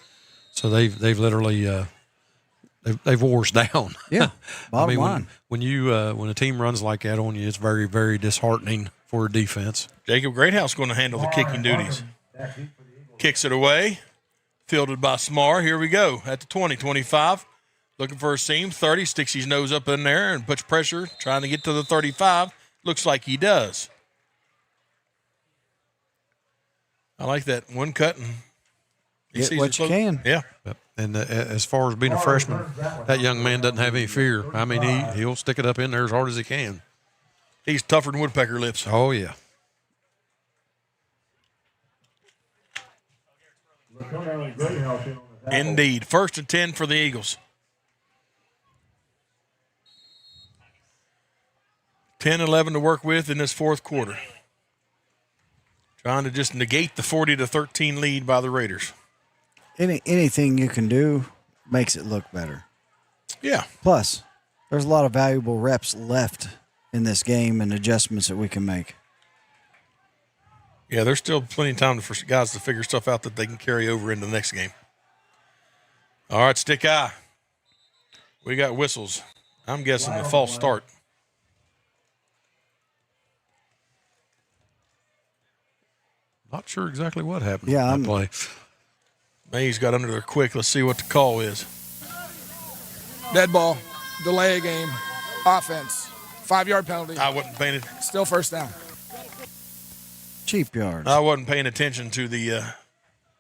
So they've literally they've wore us down. Yeah, bottom line. When a team runs like that on you, it's very, very disheartening for a defense. Jacob Greathouse going to handle the kicking duties. Kicks it away, fielded by Smar. Here we go at the 20, 25. Looking for a seam, 30, sticks his nose up in there and puts pressure, trying to get to the 35. Looks like he does. I like that one cut. And he get sees what you close. can. Yeah. And as far as being a freshman, that young man doesn't have any fear. I mean, he'll stick it up in there as hard as he can. He's tougher than woodpecker lips. Oh, yeah. Indeed. 1st and 10 for the Eagles. 10-11 to work with in this 4th quarter. Trying to just negate the 40-13 lead by the Raiders. Anything you can do makes it look better. Yeah. Plus, There's a lot of valuable reps left in this game and adjustments that we can make. Yeah, there's still plenty of time for guys to figure stuff out that they can carry over into the next game. All right, stick eye. We got whistles. I'm guessing the false start. Not sure exactly what happened. Yeah, on that play. Mays got under there quick. Let's see what the call is. Dead ball, delay a game, offense, 5-yard penalty. I wasn't paying it. Still first down. Cheap yards. I wasn't paying attention to the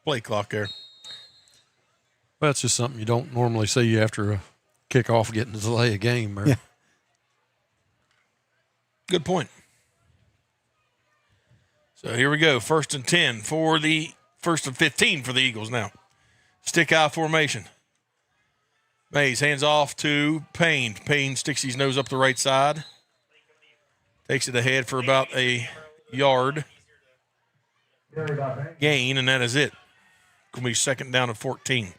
play clock there. Well, that's just something you don't normally see after a kickoff getting to delay a game. Or... Yeah. Good point. So here we go. 1st and 10 for the 1st and 15 for the Eagles now. Stick eye formation. Mays hands off to Payne. Payne sticks his nose up the right side. Takes it ahead for about a yard gain, and that is it. Going to be 2nd down and 14.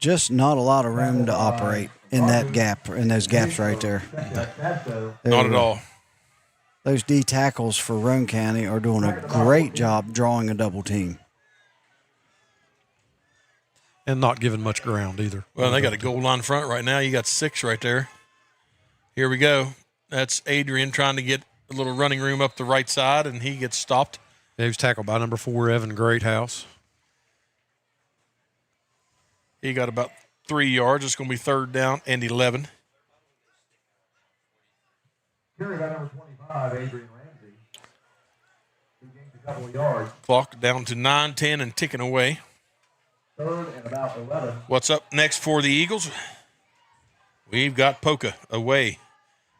Just not a lot of room to operate in that gap, in those gaps right there. Not at all. Those D tackles for Roane County are doing a great job drawing a double team. And not giving much ground either. Well, they got a goal line front right now. You got 6 right there. Here we go. That's Adrian trying to get a little running room up the right side, and he gets stopped. He was tackled by number 4, Evan Greathouse. He got about 3 yards. It's going to be 3rd down and 11. Carry by number 25, Adrian Ramsey, who gains a couple of yards. Clock down to 9-10 and ticking away. 3rd and about 11. What's up next for the Eagles? We've got Polka away.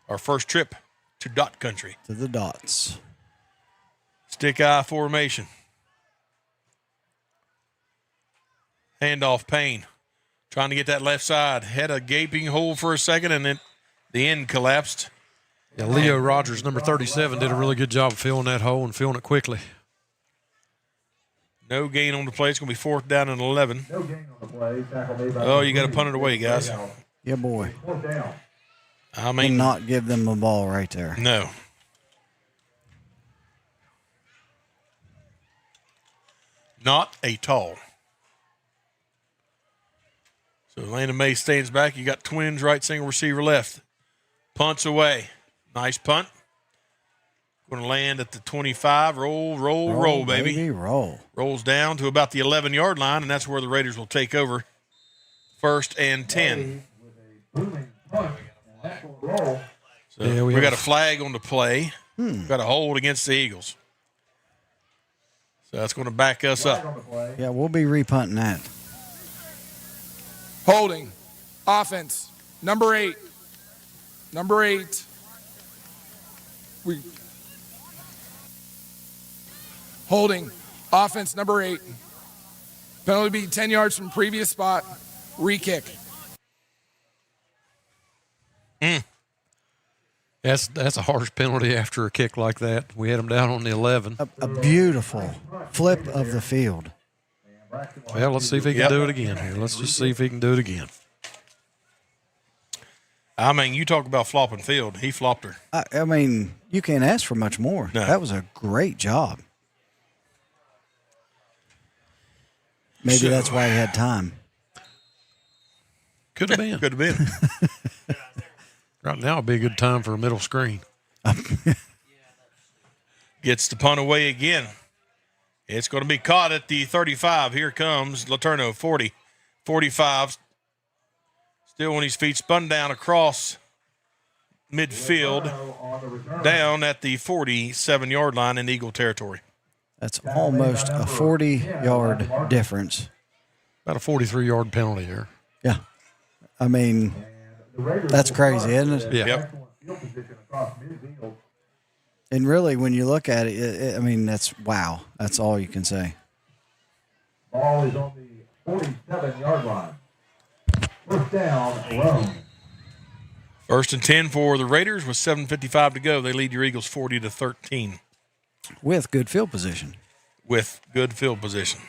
Our first trip to dot country. To the dots. Stick eye formation. Handoff Payne. Trying to get that left side. Had a gaping hole for a second, and then the end collapsed. Yeah, Leo Rogers, number 37, did a really good job of filling that hole and filling it quickly. No gain on the play. It's going to be 4th down and 11. No gain on the play. Tackle made by Oh, you got to punt it away, guys. Yeah, boy. 4th down. I mean, and not give them the ball right there. No. Not at all. So Landon May stands back. You got twins right, single receiver left. Punts away. Nice punt. Going to land at the 25. Roll, baby. Roll. Rolls down to about the 11-yard line, and that's where the Raiders will take over. 1st and 10. So yeah, we got a flag on the play. Got a hold against the Eagles. So that's going to back us up. Yeah, we'll be repunting that. Holding. Offense. Number 8. Number 8. Holding. Offense, number 8. Penalty be 10 yards from previous spot. Re-kick. That's a harsh penalty after a kick like that. We had him down on the 11. A beautiful flip of the field. Well, let's see if he can do it again here. Let's just see if he can do it again. I mean, you talk about flopping field. He flopped her. I mean, you can't ask for much more. No. That was a great job. Maybe that's why he had time. Could have been. Could have been. Right now would be a good time for a middle screen. Gets the punt away again. It's going to be caught at the 35. Here comes Letourneau, 40, 45. Still on his feet, spun down across midfield, down at the 47-yard line in Eagle territory. That's almost a 40-yard difference. About a 43-yard penalty there. Yeah. I mean, that's crazy, isn't it? Yeah. Yep. And really, when you look at it, I mean, that's wow. That's all you can say. Ball is on the 47-yard line. 1st down, Roane. 1st and 10 for the Raiders with 7:55 to go. They lead your Eagles 40-13. With good field position. With good field position.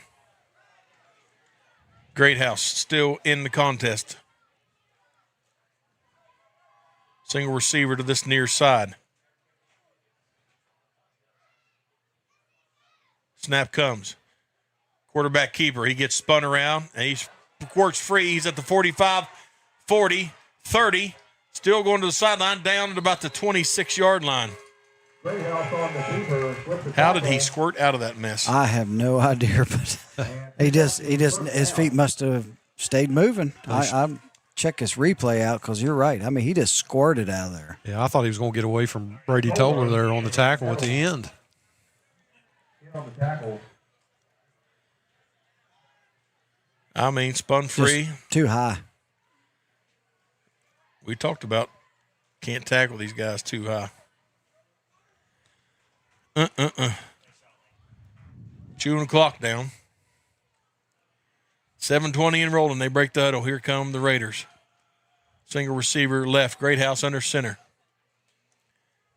Greathouse still in the contest. Single receiver to this near side. Snap comes. Quarterback keeper. He gets spun around, and he works free. He's at the 45, 40, 30. Still going to the sideline, down at about the 26-yard line. How did he squirt out of that mess? I have no idea, but his feet must have stayed moving. I check his replay out because you're right. I mean, he just squirted out of there. Yeah, I thought he was going to get away from Brady Toller there on the tackle at the end. I mean, spun free. Just too high. We talked about can't tackle these guys too high. Chewing the clock down. 7:20 and rolling. They break the huddle. Here come the Raiders. Single receiver left. Greathouse under center.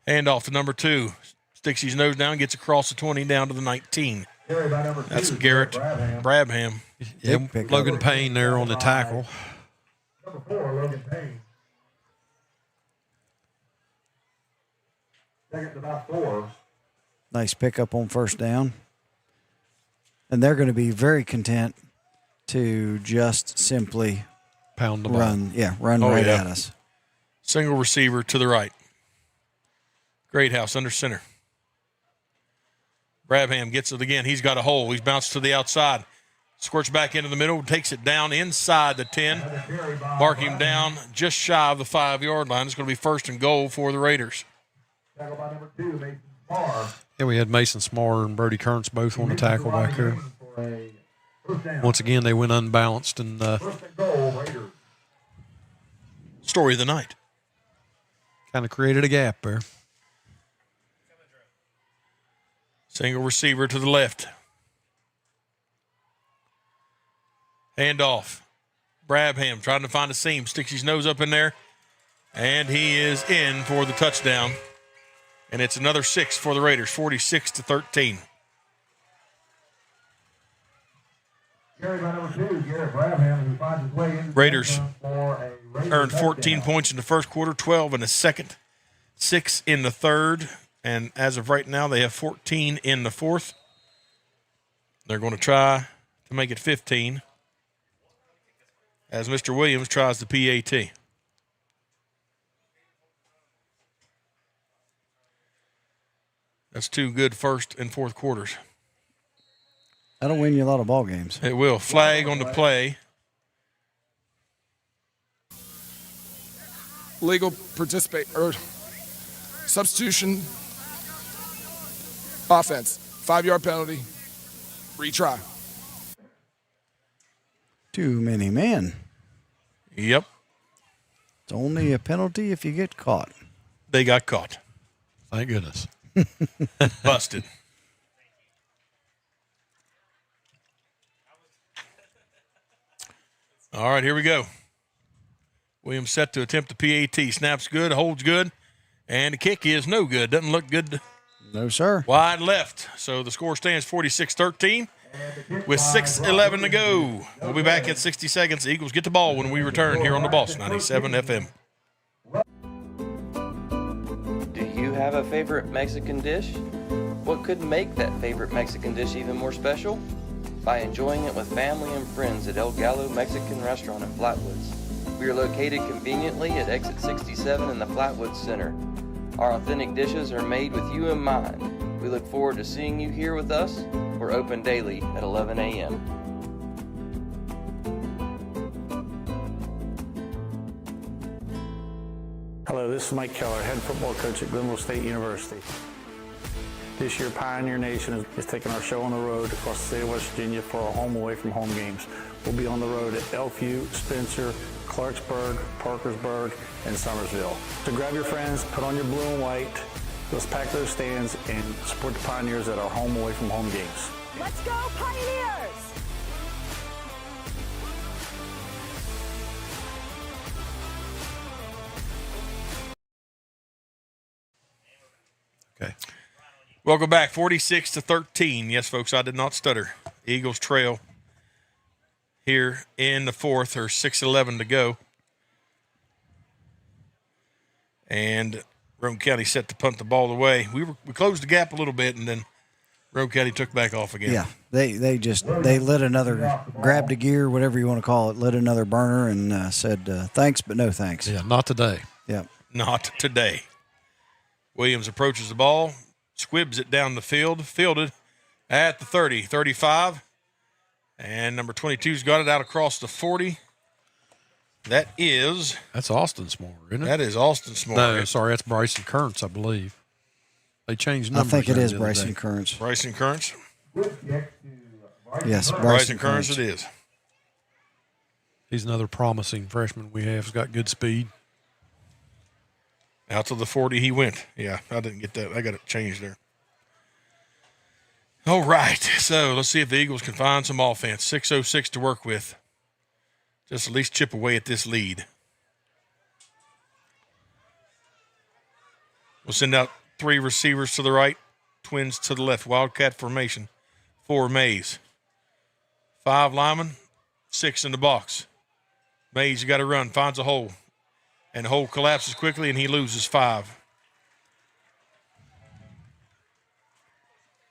Handoff to number 2. Sticks his nose down, gets across the 20 down to the 19. That's Garrett Brabham. Yeah, Logan Payne there on the tackle. Number 4, Logan Payne. Second to about 4. Nice pickup on first down. And they're going to be very content to just simply pound the ball. Run at us. Single receiver to the right. Greathouse under center. Brabham gets it again. He's got a hole. He's bounced to the outside. Squirts back into the middle. Takes it down inside the 10. Mark him down just shy of the 5-yard line. It's going to be first and goal for the Raiders. Tackle by number 2, Mason Spar. Yeah, we had Mason Smarr and Brody Kearns both on the tackle back there. Once again, they went unbalanced and story of the night. Kind of created a gap there. Single receiver to the left. Handoff. Brabham trying to find a seam. Sticks his nose up in there. And he is in for the touchdown. And it's another 6 for the Raiders, 46-13. Raiders earned 14 points in the first quarter, 12 in the second, 6 in the third, and as of right now, they have 14 in the fourth. They're going to try to make it 15 as Mr. Williams tries the PAT. That's 2 good first and fourth quarters. That'll win you a lot of ball games. It will. Flag on the play. Legal participate or substitution offense. 5-yard penalty. Retry. Too many men. Yep. It's only a penalty if you get caught. They got caught. Thank goodness. Busted. All right, here we go. Williams set to attempt the PAT. Snaps good, holds good, and the kick is no good. Doesn't look good. No, sir. Wide left. So the score stands 46-13 with 6:11 to go. We'll be back in 60 seconds. The Eagles get the ball when we return here on the Boss 97 FM. Do you have a favorite Mexican dish? What could make that favorite Mexican dish even more special? By enjoying it with family and friends at El Gallo Mexican Restaurant in Flatwoods. We are located conveniently at exit 67 in the Flatwoods Center. Our authentic dishes are made with you in mind. We look forward to seeing you here with us. We're open daily at 11 a.m. Hello, this is Mike Keller, head football coach at Glenville State University. This year, Pioneer Nation is taking our show on the road across the state of West Virginia for our home away from home games. We'll be on the road at Elkview, Spencer, Clarksburg, Parkersburg, and Summersville. So grab your friends, put on your blue and white, let's pack those stands and support the Pioneers at our home away from home games. Let's go Pioneers! Okay. Welcome back, 46-13. Yes, folks, I did not stutter. Eagles trail here in the fourth, or 6:11 to go. And Roane County set to punt the ball away. We closed the gap a little bit, and then Roane County took back off again. Yeah, they lit another, grabbed a gear, whatever you want to call it, lit another burner and said thanks, but no thanks. Yeah, not today. Yeah. Not today. Williams approaches the ball, squibs it down the field, fielded at the 30, 35. And number 22's got it out across the 40. That's Austin Smore, isn't it? That is Austin Smore. No, sorry, that's Bryson Kearns, I believe. They changed numbers. I think it is Bryson Kearns. Bryson Kearns? Yes, Bryson Kearns it is. He's another promising freshman we have. He's got good speed. Out to the 40 he went. Yeah, I didn't get that. I got it changed there. All right, so let's see if the Eagles can find some offense. 6:06 to work with. Just at least chip away at this lead. We'll send out 3 receivers to the right, twins to the left. Wildcat formation. 4 Mays. 5 linemen, 6 in the box. Mays, you got to run, finds a hole. And the hole collapses quickly, and he loses 5.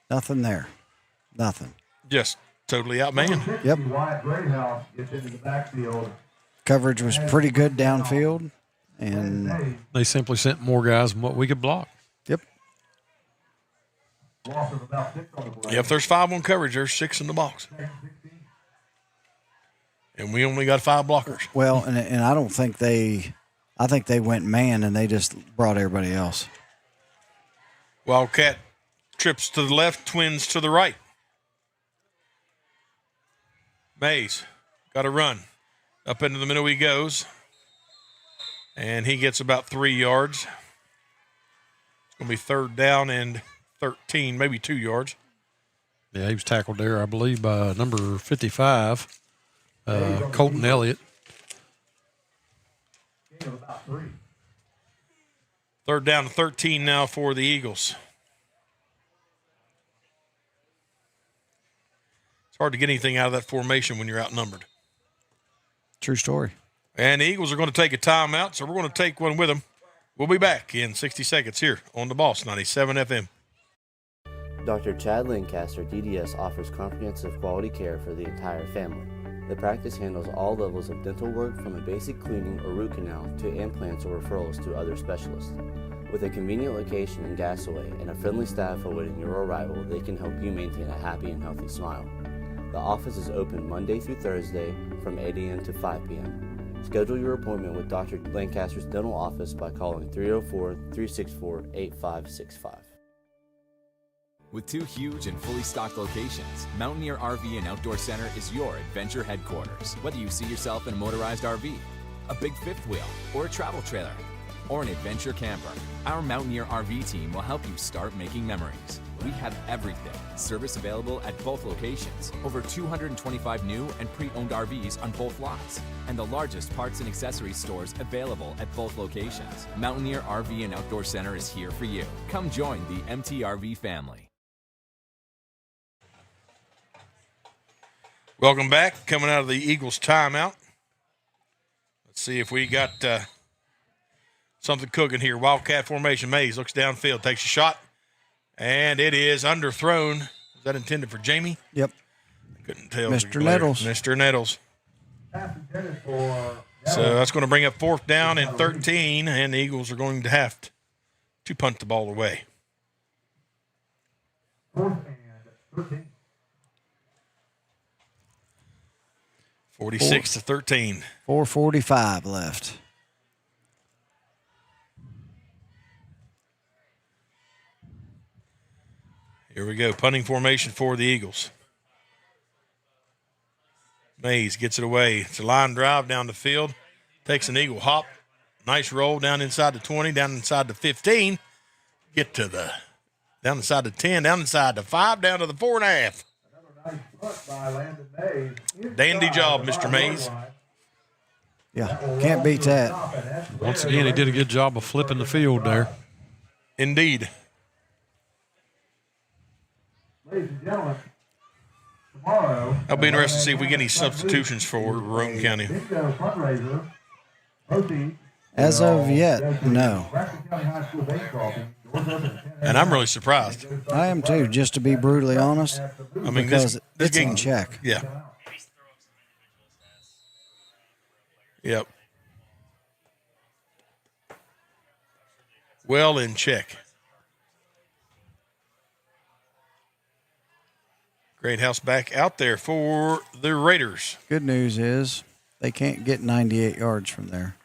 Nothing there. Nothing. Just totally outmanned. Yep. Coverage was pretty good downfield, and they simply sent more guys than what we could block. Yep. Yeah, if there's 5 on coverage, there's 6 in the box. And we only got 5 blockers. Well, and I don't think I think they went man and they just brought everybody else. Wildcat trips to the left, twins to the right. Mays got to run. Up into the middle he goes. And he gets about 3 yards. It's going to be 3rd down and 13, maybe 2 yards. Yeah, he was tackled there, I believe, by number 55, Colton Elliott. 3rd down and 13 now for the Eagles. It's hard to get anything out of that formation when you're outnumbered. True story. And the Eagles are going to take a timeout, so we're going to take one with them. We'll be back in 60 seconds here on The Boss 97 FM. Dr. Chad Lancaster, DDS, offers comprehensive quality care for the entire family. The practice handles all levels of dental work, from a basic cleaning or root canal to implants or referrals to other specialists. With a convenient location in Gassaway and a friendly staff awaiting your arrival, they can help you maintain a happy and healthy smile. The office is open Monday through Thursday from 8 a.m. to 5 p.m. Schedule your appointment with Dr. Lancaster's dental office by calling 304-364-8565. With 2 huge and fully stocked locations, Mountaineer RV and Outdoor Center is your adventure headquarters. Whether you see yourself in a motorized RV, a big fifth wheel, or a travel trailer, or an adventure camper, our Mountaineer RV team will help you start making memories. We have everything. Service available at both locations. Over 225 new and pre-owned RVs on both lots. And the largest parts and accessories stores available at both locations. Mountaineer RV and Outdoor Center is here for you. Come join the MTRV family. Welcome back. Coming out of the Eagles timeout. Let's see if we got something cooking here. Wildcat formation. Mays looks downfield, takes a shot, and it is underthrown. Was that intended for Jamie? Yep. Couldn't tell. Mr. Nettles. Mr. Nettles. So that's going to bring up 4th down and 13, and the Eagles are going to have to punt the ball away. 4th and 13. 46 to 13. 4:45 left. Here we go. Punting formation for the Eagles. Mays gets it away. It's a line drive down the field. Takes an Eagle hop. Nice roll down inside the 20, down inside the 15. Get to the down inside the 10, down inside the 5, down to the 4.5. Dandy job, Mr. Mays. Yeah, can't beat that. Once again, he did a good job of flipping the field there. Indeed. Ladies and gentlemen, tomorrow, I'll be interested to see if we get any substitutions for Roane County. Bingo fundraiser. Proceeds As of yet, no. And I'm really surprised. I am too, just to be brutally honest. I mean, because this it's game, in check. Yeah. Yep. Well in check. Great House back out there for the Raiders. Good news is they can't get 98 yards from there.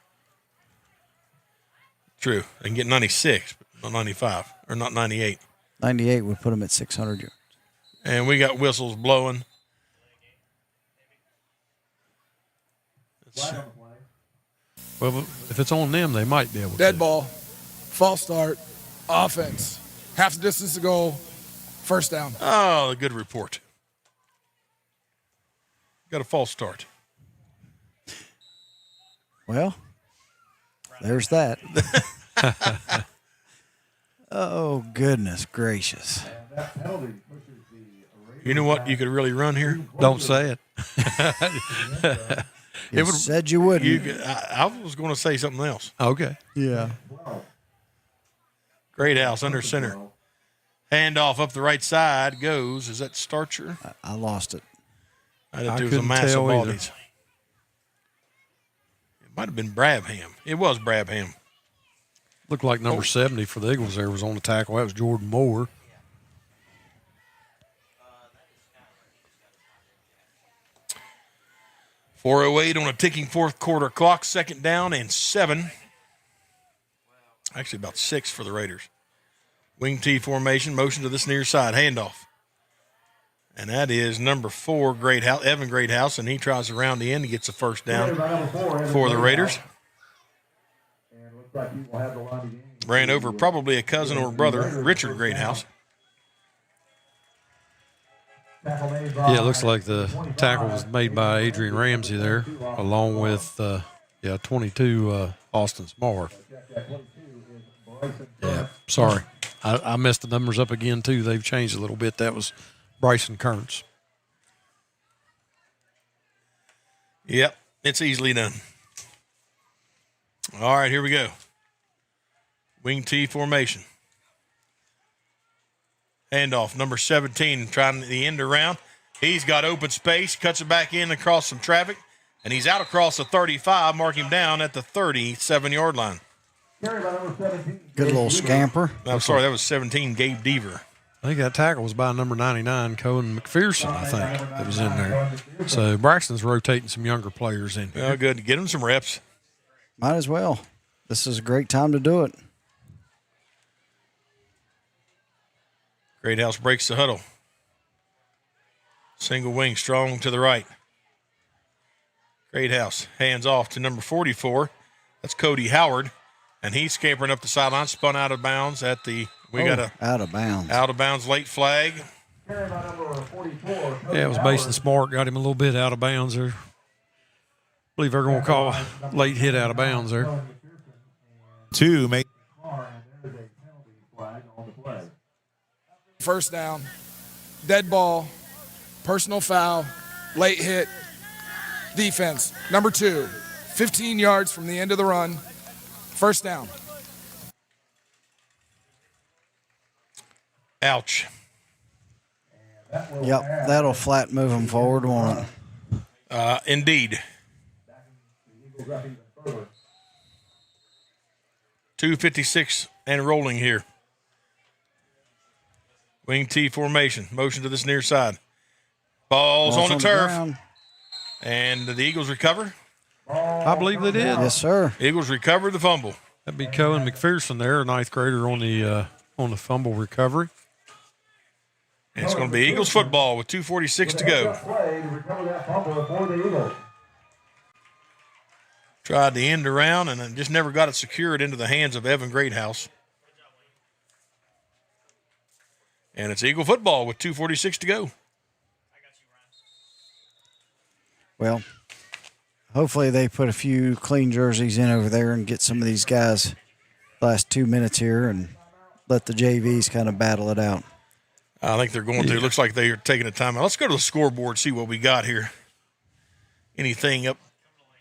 True. They can get 96, but not 95, or not 98. 98 would put them at 600 yards. And we got whistles blowing. Well, if it's on them, they might be able to. Dead ball, false start, offense, half the distance to go, first down. Oh, a good report. Got a false start. Well, there's that. Oh, goodness gracious. You know what you could really run here? Don't say it. You said you wouldn't. I was going to say something else. Okay. Yeah. Great House under center. Handoff up the right side goes. Is that Starcher? I lost it. I thought it was a mass of bodies. It might have been Brabham. It was Brabham. Looked like number 70 for the Eagles there was on the tackle. That was Jordan Moore. .408 on a ticking fourth quarter clock. Second down and 7. Actually, about 6 for the Raiders. Wing T formation, motion to this near side. Handoff. And that is number 4, Evan Greathouse, and he tries around the end. He gets a first down for the Raiders. Ran over probably a cousin or brother, Richard Greathouse. Yeah, it looks like the tackle was made by Adrian Ramsey there, along with, 22, Austin Smart. Yeah, sorry. I messed the numbers up again, too. They've changed a little bit. That was Bryson Kearns. Yep, it's easily done. All right, here we go. Wing T formation. Handoff, number 17, trying the end around. He's got open space, cuts it back in across some traffic, and he's out across the 35, mark him down at the 37-yard line. Good little scamper. I'm sorry, that was 17, Gabe Deaver. I think that tackle was by number 99, Cohen McPherson, I think, that was in there. So Braxton's rotating some younger players in here. Oh, good. Get him some reps. Might as well. This is a great time to do it. Great House breaks the huddle. Single wing, strong to the right. Great House hands off to number 44. That's Cody Howard. And he's scampering up the sideline, spun out of bounds at the out of bounds. Out of bounds late flag. Yeah, it was Mason Smart, got him a little bit out of bounds there. I believe they're going to call a late hit out of bounds there. 2, make First down, dead ball, personal foul, late hit, defense. Number 2, 15 yards from the end of the run, first down. Ouch. Yep, that'll flat move them forward, won't it? Indeed. 2:56 and rolling here. Wing T formation. Motion to this near side. Ball's on the turf. And the Eagles recover. I believe they did. Yes, sir. Eagles recover the fumble. That'd be Cohen McPherson there, a ninth grader on the fumble recovery. And it's going to be Eagles football with 2:46 to go. Tried to end around and just never got it secured into the hands of Evan Greathouse. And it's Eagle football with 2:46 to go. Well, hopefully they put a few clean jerseys in over there and get some of these guys last 2 minutes here and let the JVs kind of battle it out. I think they're going to. It looks like they are taking a timeout. Let's go to the scoreboard, see what we got here. Anything up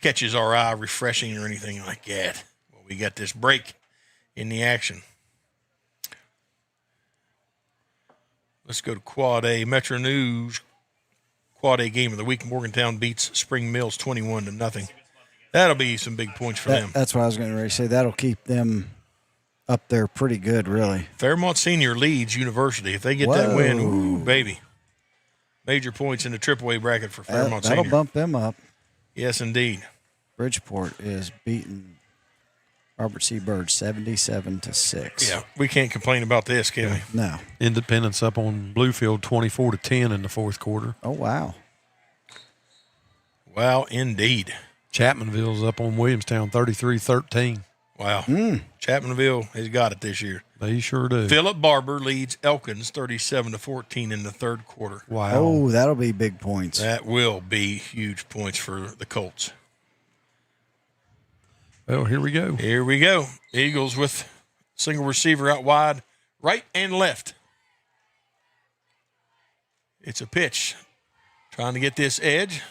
catches our eye, refreshing or anything like that. What We got this break in the action. Let's go to Quad A. Metro News Quad A game of the week. Morgantown beats Spring Mills 21-0. That'll be some big points for them. That's what I was going to say. That'll keep them up there pretty good, really. Fairmont Senior leads University. If they get that win, ooh, baby. Major points in the AAA bracket for Fairmont Senior. That'll bump them up. Yes, indeed. Bridgeport is beating Robert C. Byrd 77-6. Yeah, we can't complain about this, can we? No. Independence up on Bluefield 24-10 in the fourth quarter. Oh, wow. Wow, indeed. Chapmanville's up on Williamstown 33-13. Wow. Chapmanville has got it this year. They sure do. Philip Barber leads Elkins 37-14 in the third quarter. Wow. Oh, that'll be big points. That will be huge points for the Colts. Well, here we go. Here we go. Eagles with single receiver out wide, right and left. It's a pitch. Trying to get this edge.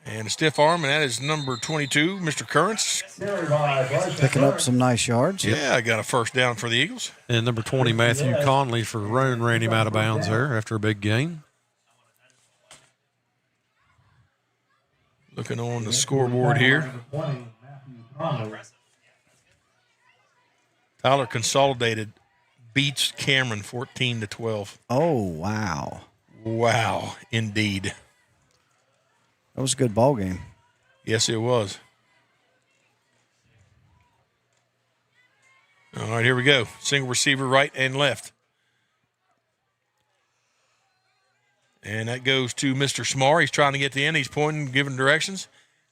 And a stiff arm, and that is number 22, Mr. Currents. Picking up some nice yards. Yeah, I got a first down for the Eagles. And number 20, Matthew Conley for Roane ran him out of bounds there after a big gain. Looking on the scoreboard here. Tyler Consolidated beats Cameron 14-12. Oh, wow. Wow, indeed. That was a good ball game. Yes, it was. All right, here we go. Single receiver right and left. And that goes to Mr. Smar. He's trying to get the end. He's pointing, giving directions.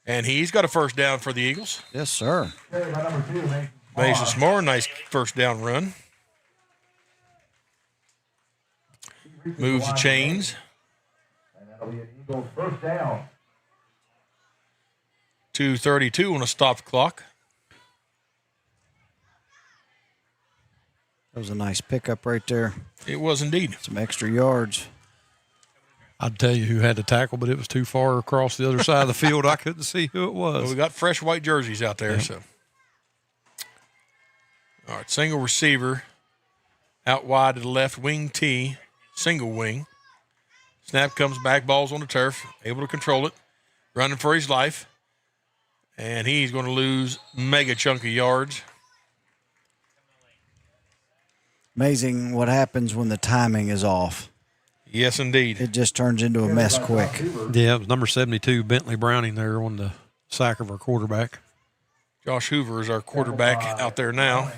And he's got a first down for the Eagles. Yes, sir. Mason Smar, nice first down run. Moves the chains. And that'll be an Eagles first down. 2:32 on a stopped clock. That was a nice pickup right there. It was indeed. Some extra yards. I'd tell you who had the tackle, but it was too far across the other side of the field. I couldn't see who it was. Well, we got fresh white jerseys out there. So, all right, single receiver out wide to the left, wing T, single wing. Snap comes back, ball's on the turf, able to control it, running for his life. And he's going to lose mega chunk of yards. Amazing what happens when the timing is off. Yes, indeed. It just turns into a mess quick. Yeah, it was number 72, Bentley Browning there on the sack of our quarterback. Josh Hoover is our quarterback out there now.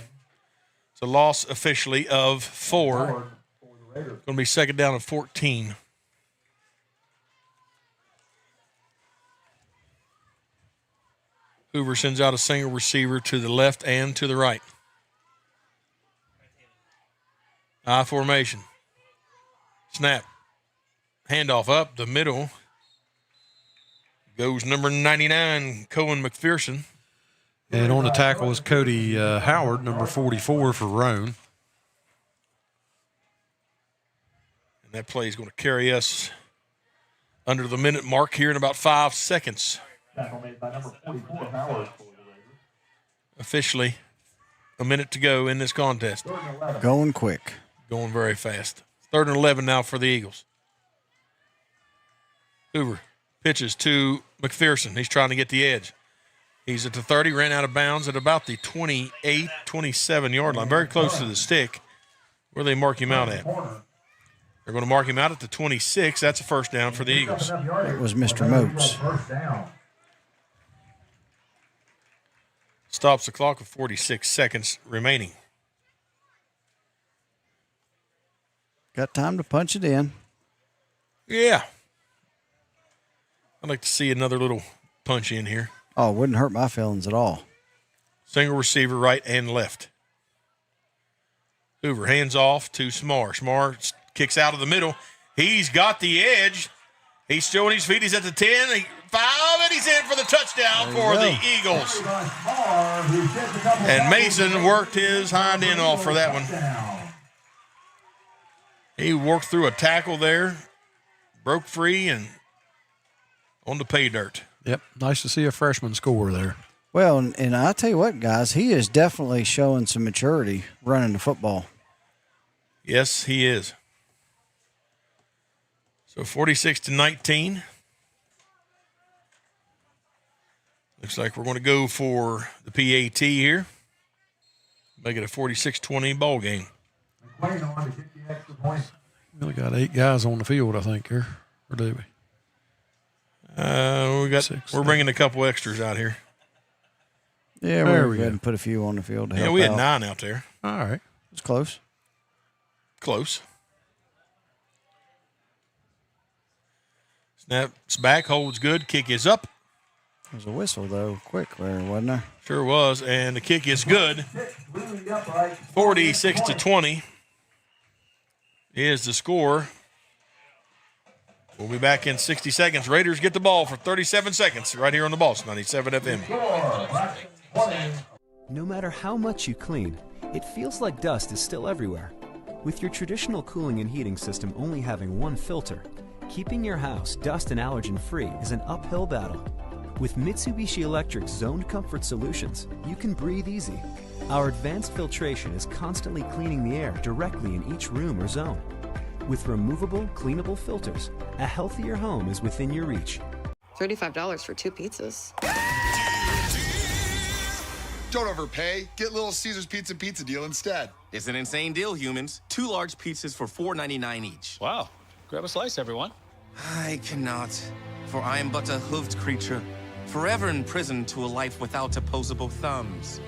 It's a loss officially of 4. Going to be second down at 14. Hoover sends out a single receiver to the left and to the right. I formation. Snap. Handoff up the middle. Goes number 99, Cohen McPherson. And on the tackle is Cody Howard, number 44 for Roane. And that play is going to carry us under the minute mark here in about 5 seconds. Tackle made by number 44, Howard. Officially, a minute to go in this contest. Going quick. Going very fast. 3rd and 11 now for the Eagles. Hoover pitches to McPherson. He's trying to get the edge. He's at the 30, ran out of bounds at about the 28, 27-yard line, very close to the stick. Where they mark him out at? They're going to mark him out at the 26. That's a first down for the Eagles. It was Mr. Moats. Stops the clock with 46 seconds remaining. Got time to punch it in. Yeah. I'd like to see another little punch in here. Oh, it wouldn't hurt my feelings at all. Single receiver right and left. Hoover hands off to Smar. Smar kicks out of the middle. He's got the edge. He's showing his feet. He's at the 10, 5, and he's in for the touchdown for the Eagles. And Mason worked his hind end off for that one. He worked through a tackle there, broke free, and on the pay dirt. Yep, nice to see a freshman score there. Well, and I tell you what, guys, he is definitely showing some maturity running the football. Yes, he is. So 46-19. Looks like we're going to go for the PAT here. Make it a 46-20 ball game. McLean on to kick the extra point. We only got 8 guys on the field, I think, here. Or do we? We're bringing a couple extras out here. Yeah, we're going to put a few on the field to help we had out. 9 out there. All right. It's close. Close. Snaps back, holds good, kick is up. There's a whistle, though, quick there, wasn't there? Sure was, and the kick is good. 46-20 is the score. We'll be back in 60 seconds. Raiders get the ball for 37 seconds right here on the Boss 97 FM. No matter how much you clean, it feels like dust is still everywhere. With your traditional cooling and heating system only having one filter, keeping your house dust and allergen free is an uphill battle. With Mitsubishi Electric's Zoned Comfort Solutions, you can breathe easy. Our advanced filtration is constantly cleaning the air directly in each room or zone. With removable, cleanable filters, a healthier home is within your reach. $35 for 2 pizzas. Don't overpay. Get Little Caesars pizza deal instead. It's an insane deal, humans. 2 large pizzas for $4.99 each. Wow. Grab a slice, everyone. I cannot, for I am but a hoofed creature, forever imprisoned to a life without opposable thumbs.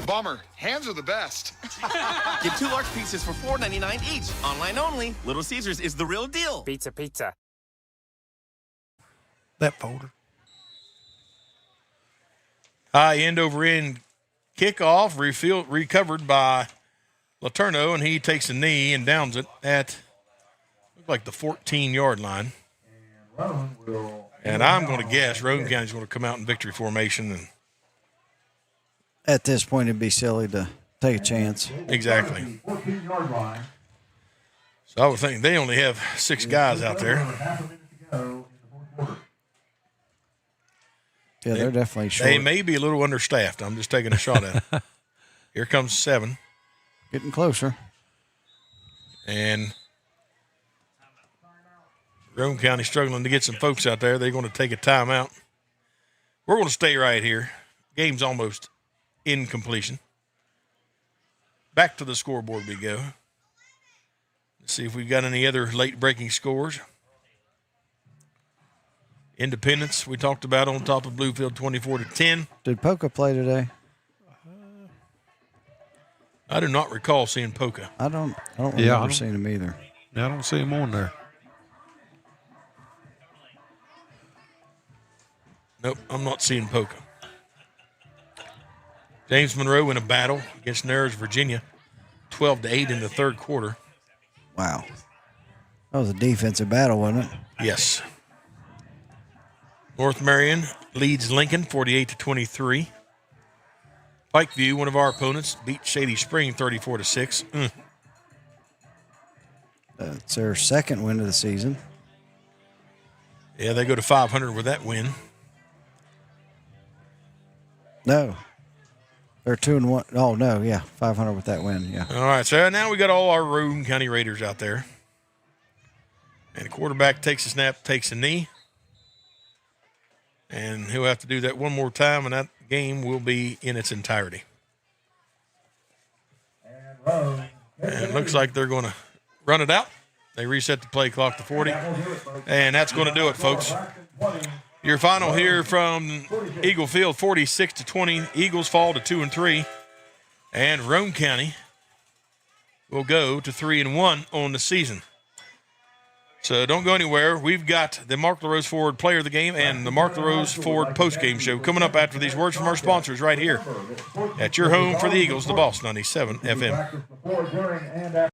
Bummer. Hands are the best. Get 2 large pizzas for $4.99 each. Online only. Little Caesars is the real deal. Pizza. That folder. High end over end kickoff, recovered by Laterno, and he takes a knee and downs it at like the 14-yard line. And I'm going to guess Roane County's going to come out in victory formation. And at this point, it'd be silly to take a chance. Exactly. So I would think they only have 6 guys out there. Yeah, they're definitely short. They may be a little understaffed. I'm just taking a shot at it. Here comes 7. Getting closer. And Roane County struggling to get some folks out there. They're going to take a timeout. We're going to stay right here. Game's almost in completion. Back to the scoreboard we go. Let's see if we got any other late breaking scores. Independence, we talked about on top of Bluefield 24-10. Did Polka play today? I do not recall seeing Polka. I don't remember seeing him either. Yeah, I don't see him on there. Nope, I'm not seeing Polka. James Monroe in a battle against Narrows, Virginia, 12-8 in the third quarter. Wow. That was a defensive battle, wasn't it? Yes. North Marion leads Lincoln 48-23. Pikeview, one of our opponents, beat Shady Spring 34-6. It's their second win of the season. Yeah, they go to 500 with that win. No. They're 2-1. Oh, no, yeah, 500 with that win, yeah. All right, so now we got all our Roane County Raiders out there. And the quarterback takes a snap, takes a knee. And he'll have to do that one more time, and that game will be in its entirety. And it looks like they're going to run it out. They reset the play clock to 40. And that's going to do it, folks. Your final here from Eagle Field, 46-20. Eagles fall to 2-3. And Roane County will go to 3-1 on the season. So don't go anywhere. We've got the Mark LaRose Ford Player of the Game and the Mark LaRose Ford Postgame Show coming up after these words from our sponsors right here at your home for the Eagles, the Boss 97 FM. Before, during, and after